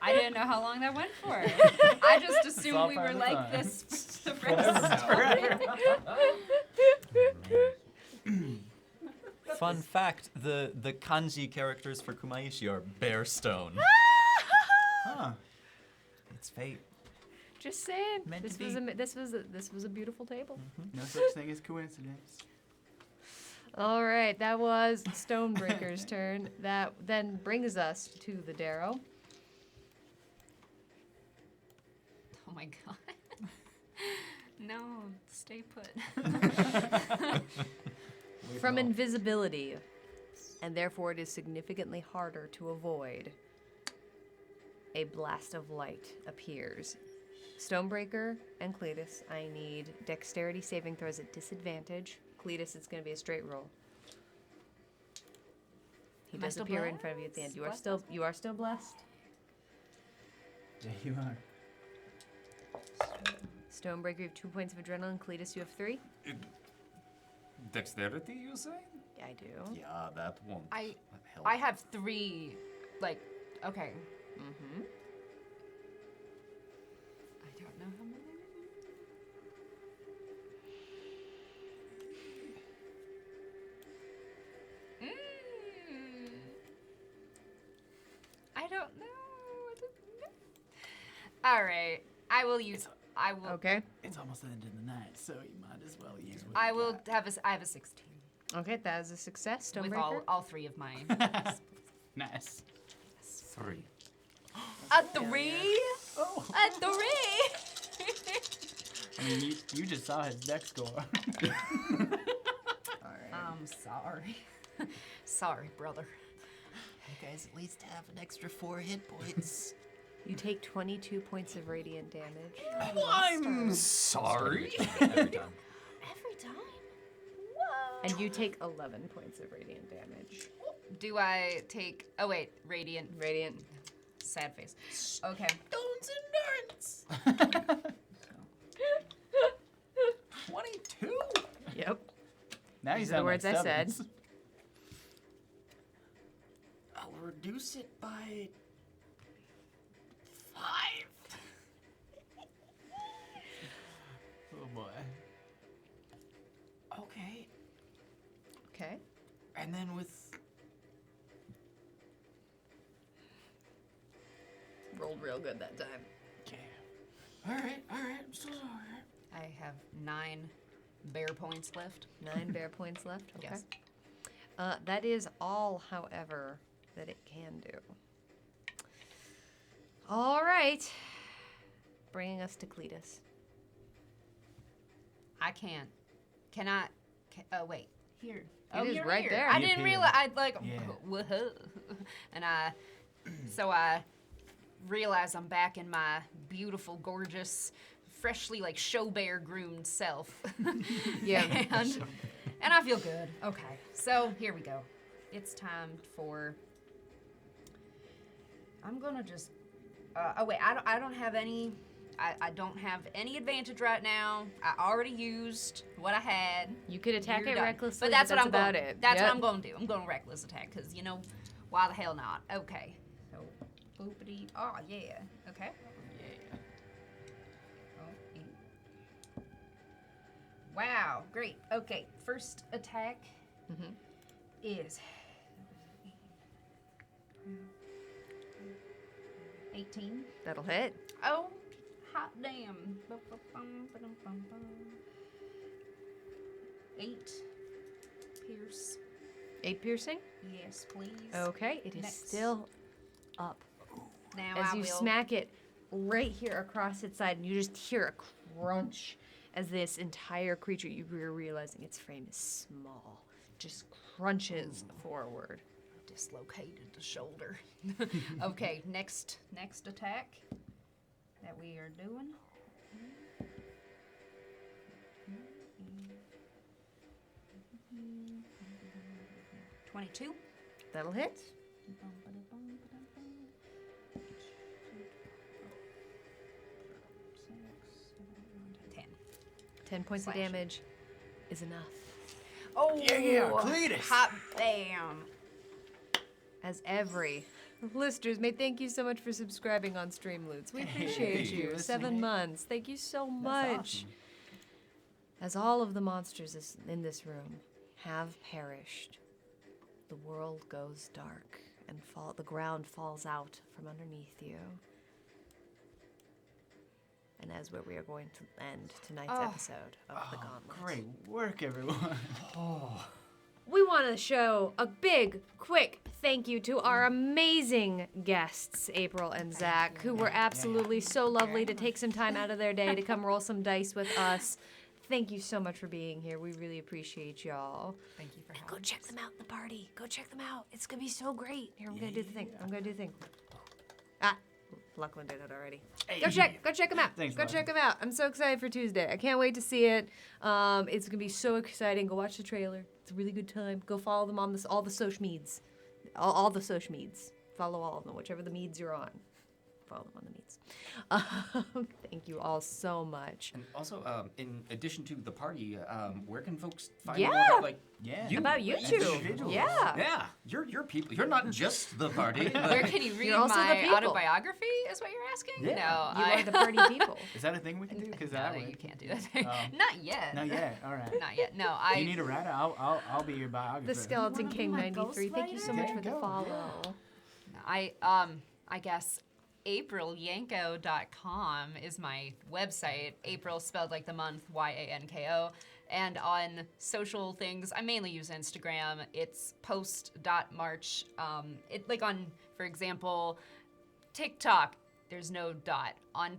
I didn't know how long that went for. I just assumed we were like this for the rest forever. Fun fact: the kanji characters for Kumaishi are bear stone. Huh. It's fate. Just saying. Meant This to was be. this was a beautiful table. No such thing as coincidence. All right, that was Stonebreaker's turn. That then brings us to the Darrow. Oh my god. No, stay put. From invisibility, and therefore it is significantly harder to avoid, a blast of light appears. Stonebreaker and Cletus, I need dexterity saving throws at disadvantage. Cletus, it's going to be a straight roll. He Am I does still appear in front of you at the end. blessed? You are still blessed. Yeah, you are. Stonebreaker, you have 2 points of adrenaline. Cletus, you have 3. Dexterity, you say? Yeah, I do. Yeah, that won't. help. I have 3, like, okay. Mm-hmm. I don't know how many. All right. I will use. I will. Okay. It's almost the end of the night, so you might as well use what I you will got. have a. I have a 16 Okay, that is a success. with Stonebreaker. all 3 of my. Nice. 3. A 3. Oh. A 3. I mean, you just saw his deck score. I'm sorry. Sorry, brother. You guys at least have an extra 4 hit points. You take 22 points of radiant damage. I'm sorry. Every time. Every time. And you take 11 points of radiant damage. Do I take? Oh wait, radiant. Radiant. Sad face. Okay. Stone's endurance. 22. Yep. Now you These are sound the words like I said. Stubbins. I'll reduce it by 5. Oh boy. Okay. Okay. And then with Rolled real good that time. okay. All right. I'm so sorry. I have 9 bear points left. 9 bear points left. Okay. Yes. That is all, however, that it can do. All right. Bringing us to Cletus. I can't. Can I? Oh wait. Here. It is you're right here. there. I You didn't appear. realize. I'd like. Yeah. Whoa. And so I realize I'm back in my beautiful, gorgeous, freshly like show bear groomed self. Yeah. and I feel good. Okay. So here we go. It's time for. I'm gonna just. Oh wait. I don't have any. I don't have any advantage right now. I already used what I had. You could attack You're it done. recklessly, but that's what I'm about going. it. That's Yep. what I'm going to do. I'm going to reckless attack because why the hell not? Okay. So, boopity. Oh yeah. Okay. Yeah. Oh, 8. Wow. Great. Okay. First attack is 18. That'll hit. Oh, hot damn. 8 pierce. 8 piercing. Yes, please. Okay, it is Next. still up. Now As I you will. smack it right here across its side, and you just hear a crunch as this entire creature, you're realizing its frame is small, just crunches forward. Dislocated the shoulder. Okay, next attack that we are doing. 22. That'll hit. 10. 10 points Slash. of damage is enough. Oh, Yeah, Cletus. hot damn. As every listeners may thank you so much for subscribing on Streamloots. We appreciate Hey, you. listen, 7 hey. months. Thank you so much. awesome. As all of the monsters in this room have perished, the world goes dark and the ground falls out from underneath you. And as where we are going to end tonight's episode of The Gauntlet. Great work, everyone. We want to show a big, quick thank you to our amazing guests, April and Zach, who were absolutely so lovely to take some time out of their day to come roll some dice with us. Thank you so much for being here. We really appreciate y'all. Thank you for having Go check them out in the party. Go check them out. It's going to be so great. Here, I'm going to do the thing. Lachlan did it already. Go check them out. Thanks, Go Lachlan. check them out. I'm so excited for Tuesday. I can't wait to see it. It's gonna be so exciting. Go watch the trailer. It's a really good time. Go follow them on all the social meds. All the social meds. Follow all of them, whichever the meds you're on. Follow them on the meds. Thank you all so much. And also, in addition to the party, where can folks find Yeah. more about, like, Yeah. you? About you as two. individuals? Yeah. Yeah, you're people. You're not just the party. Where can you read You're also the my people. autobiography? Is what you're asking? Yeah. No, You I are the party people. Is that a thing we can do? Because no, I you would. can't do that. Oh. Not yet. Not yet. All right. Not yet. No, Do you need a writer? I'll be your biographer. The Skeleton King 93. Thank you so much There for you the go. follow. I guess aprilyanko.com is my website. April spelled like the month, Y-A-N-K-O. And on social things, I mainly use Instagram. It's post.march. Like on, for example, TikTok, there's no dot. On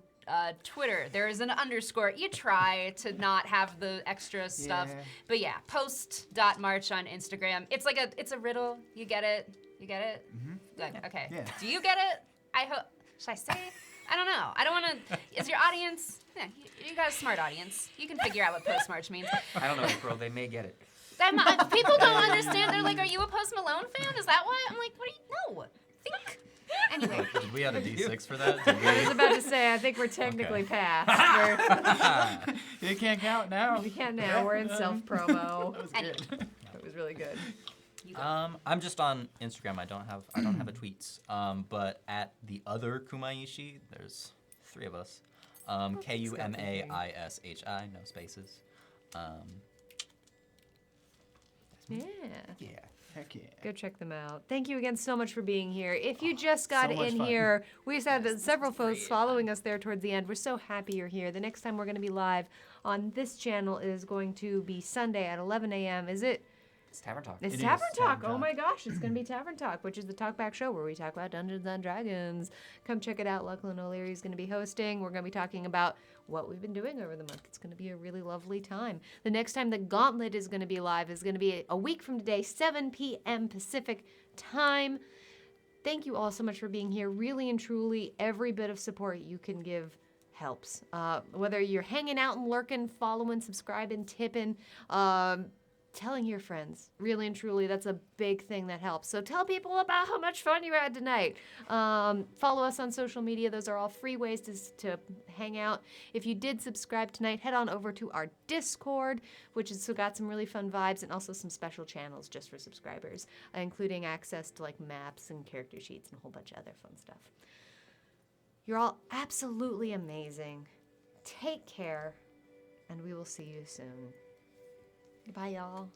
Twitter, there is an underscore. You try to not have the extra stuff. Yeah. But yeah, post.march on Instagram. It's like it's a riddle. You get it? You get it? Mm-hmm. Good. Okay. Yeah. Do you get it? I hope. Should I say? I don't know. I don't want to. Is your audience? Yeah, you got a smart audience. You can figure out what post march means. I don't know, April. They may get it. People don't understand. They're like, "Are you a Post Malone fan? Is that why?" I'm like, "What do you know? Think." Anyway. Did we add a D6 for that? I was about to say, I think we're technically past. You can't count now. We can't now. We're in self-promo. That was good. That was really good. I'm just on Instagram. I don't have a tweets. But at the other Kumaishi, there's 3 of us. Kumaishi, no spaces. Yeah. Yeah. Heck yeah. Go check them out. Thank you again so much for being here. If you just got so much in fun. here, we just had several folks following us there towards the end. We're so happy you're here. The next time we're going to be live on this channel is going to be Sunday at 11 a.m. Is it? It's Tavern Talk. It's It Tavern is Talk. Tavern Oh my Talk. gosh, it's going to be Tavern Talk, which is the talkback show where we talk about Dungeons and Dragons. Come check it out. Lachlan O'Leary is going to be hosting. We're going to be talking about what we've been doing over the month. It's going to be a really lovely time. The next time the Gauntlet is going to be live is going to be a week from today, 7 p.m. Pacific time. Thank you all so much for being here. Really and truly, every bit of support you can give helps. Whether you're hanging out and lurking, following, subscribing, tipping, telling your friends, really and truly, that's a big thing that helps. So tell people about how much fun you had tonight. Follow us on social media. Those are all free ways to hang out. If you did subscribe tonight, head on over to our Discord, which has got some really fun vibes and also some special channels just for subscribers, including access to like maps and character sheets and a whole bunch of other fun stuff. You're all absolutely amazing. Take care, and we will see you soon. Bye, y'all.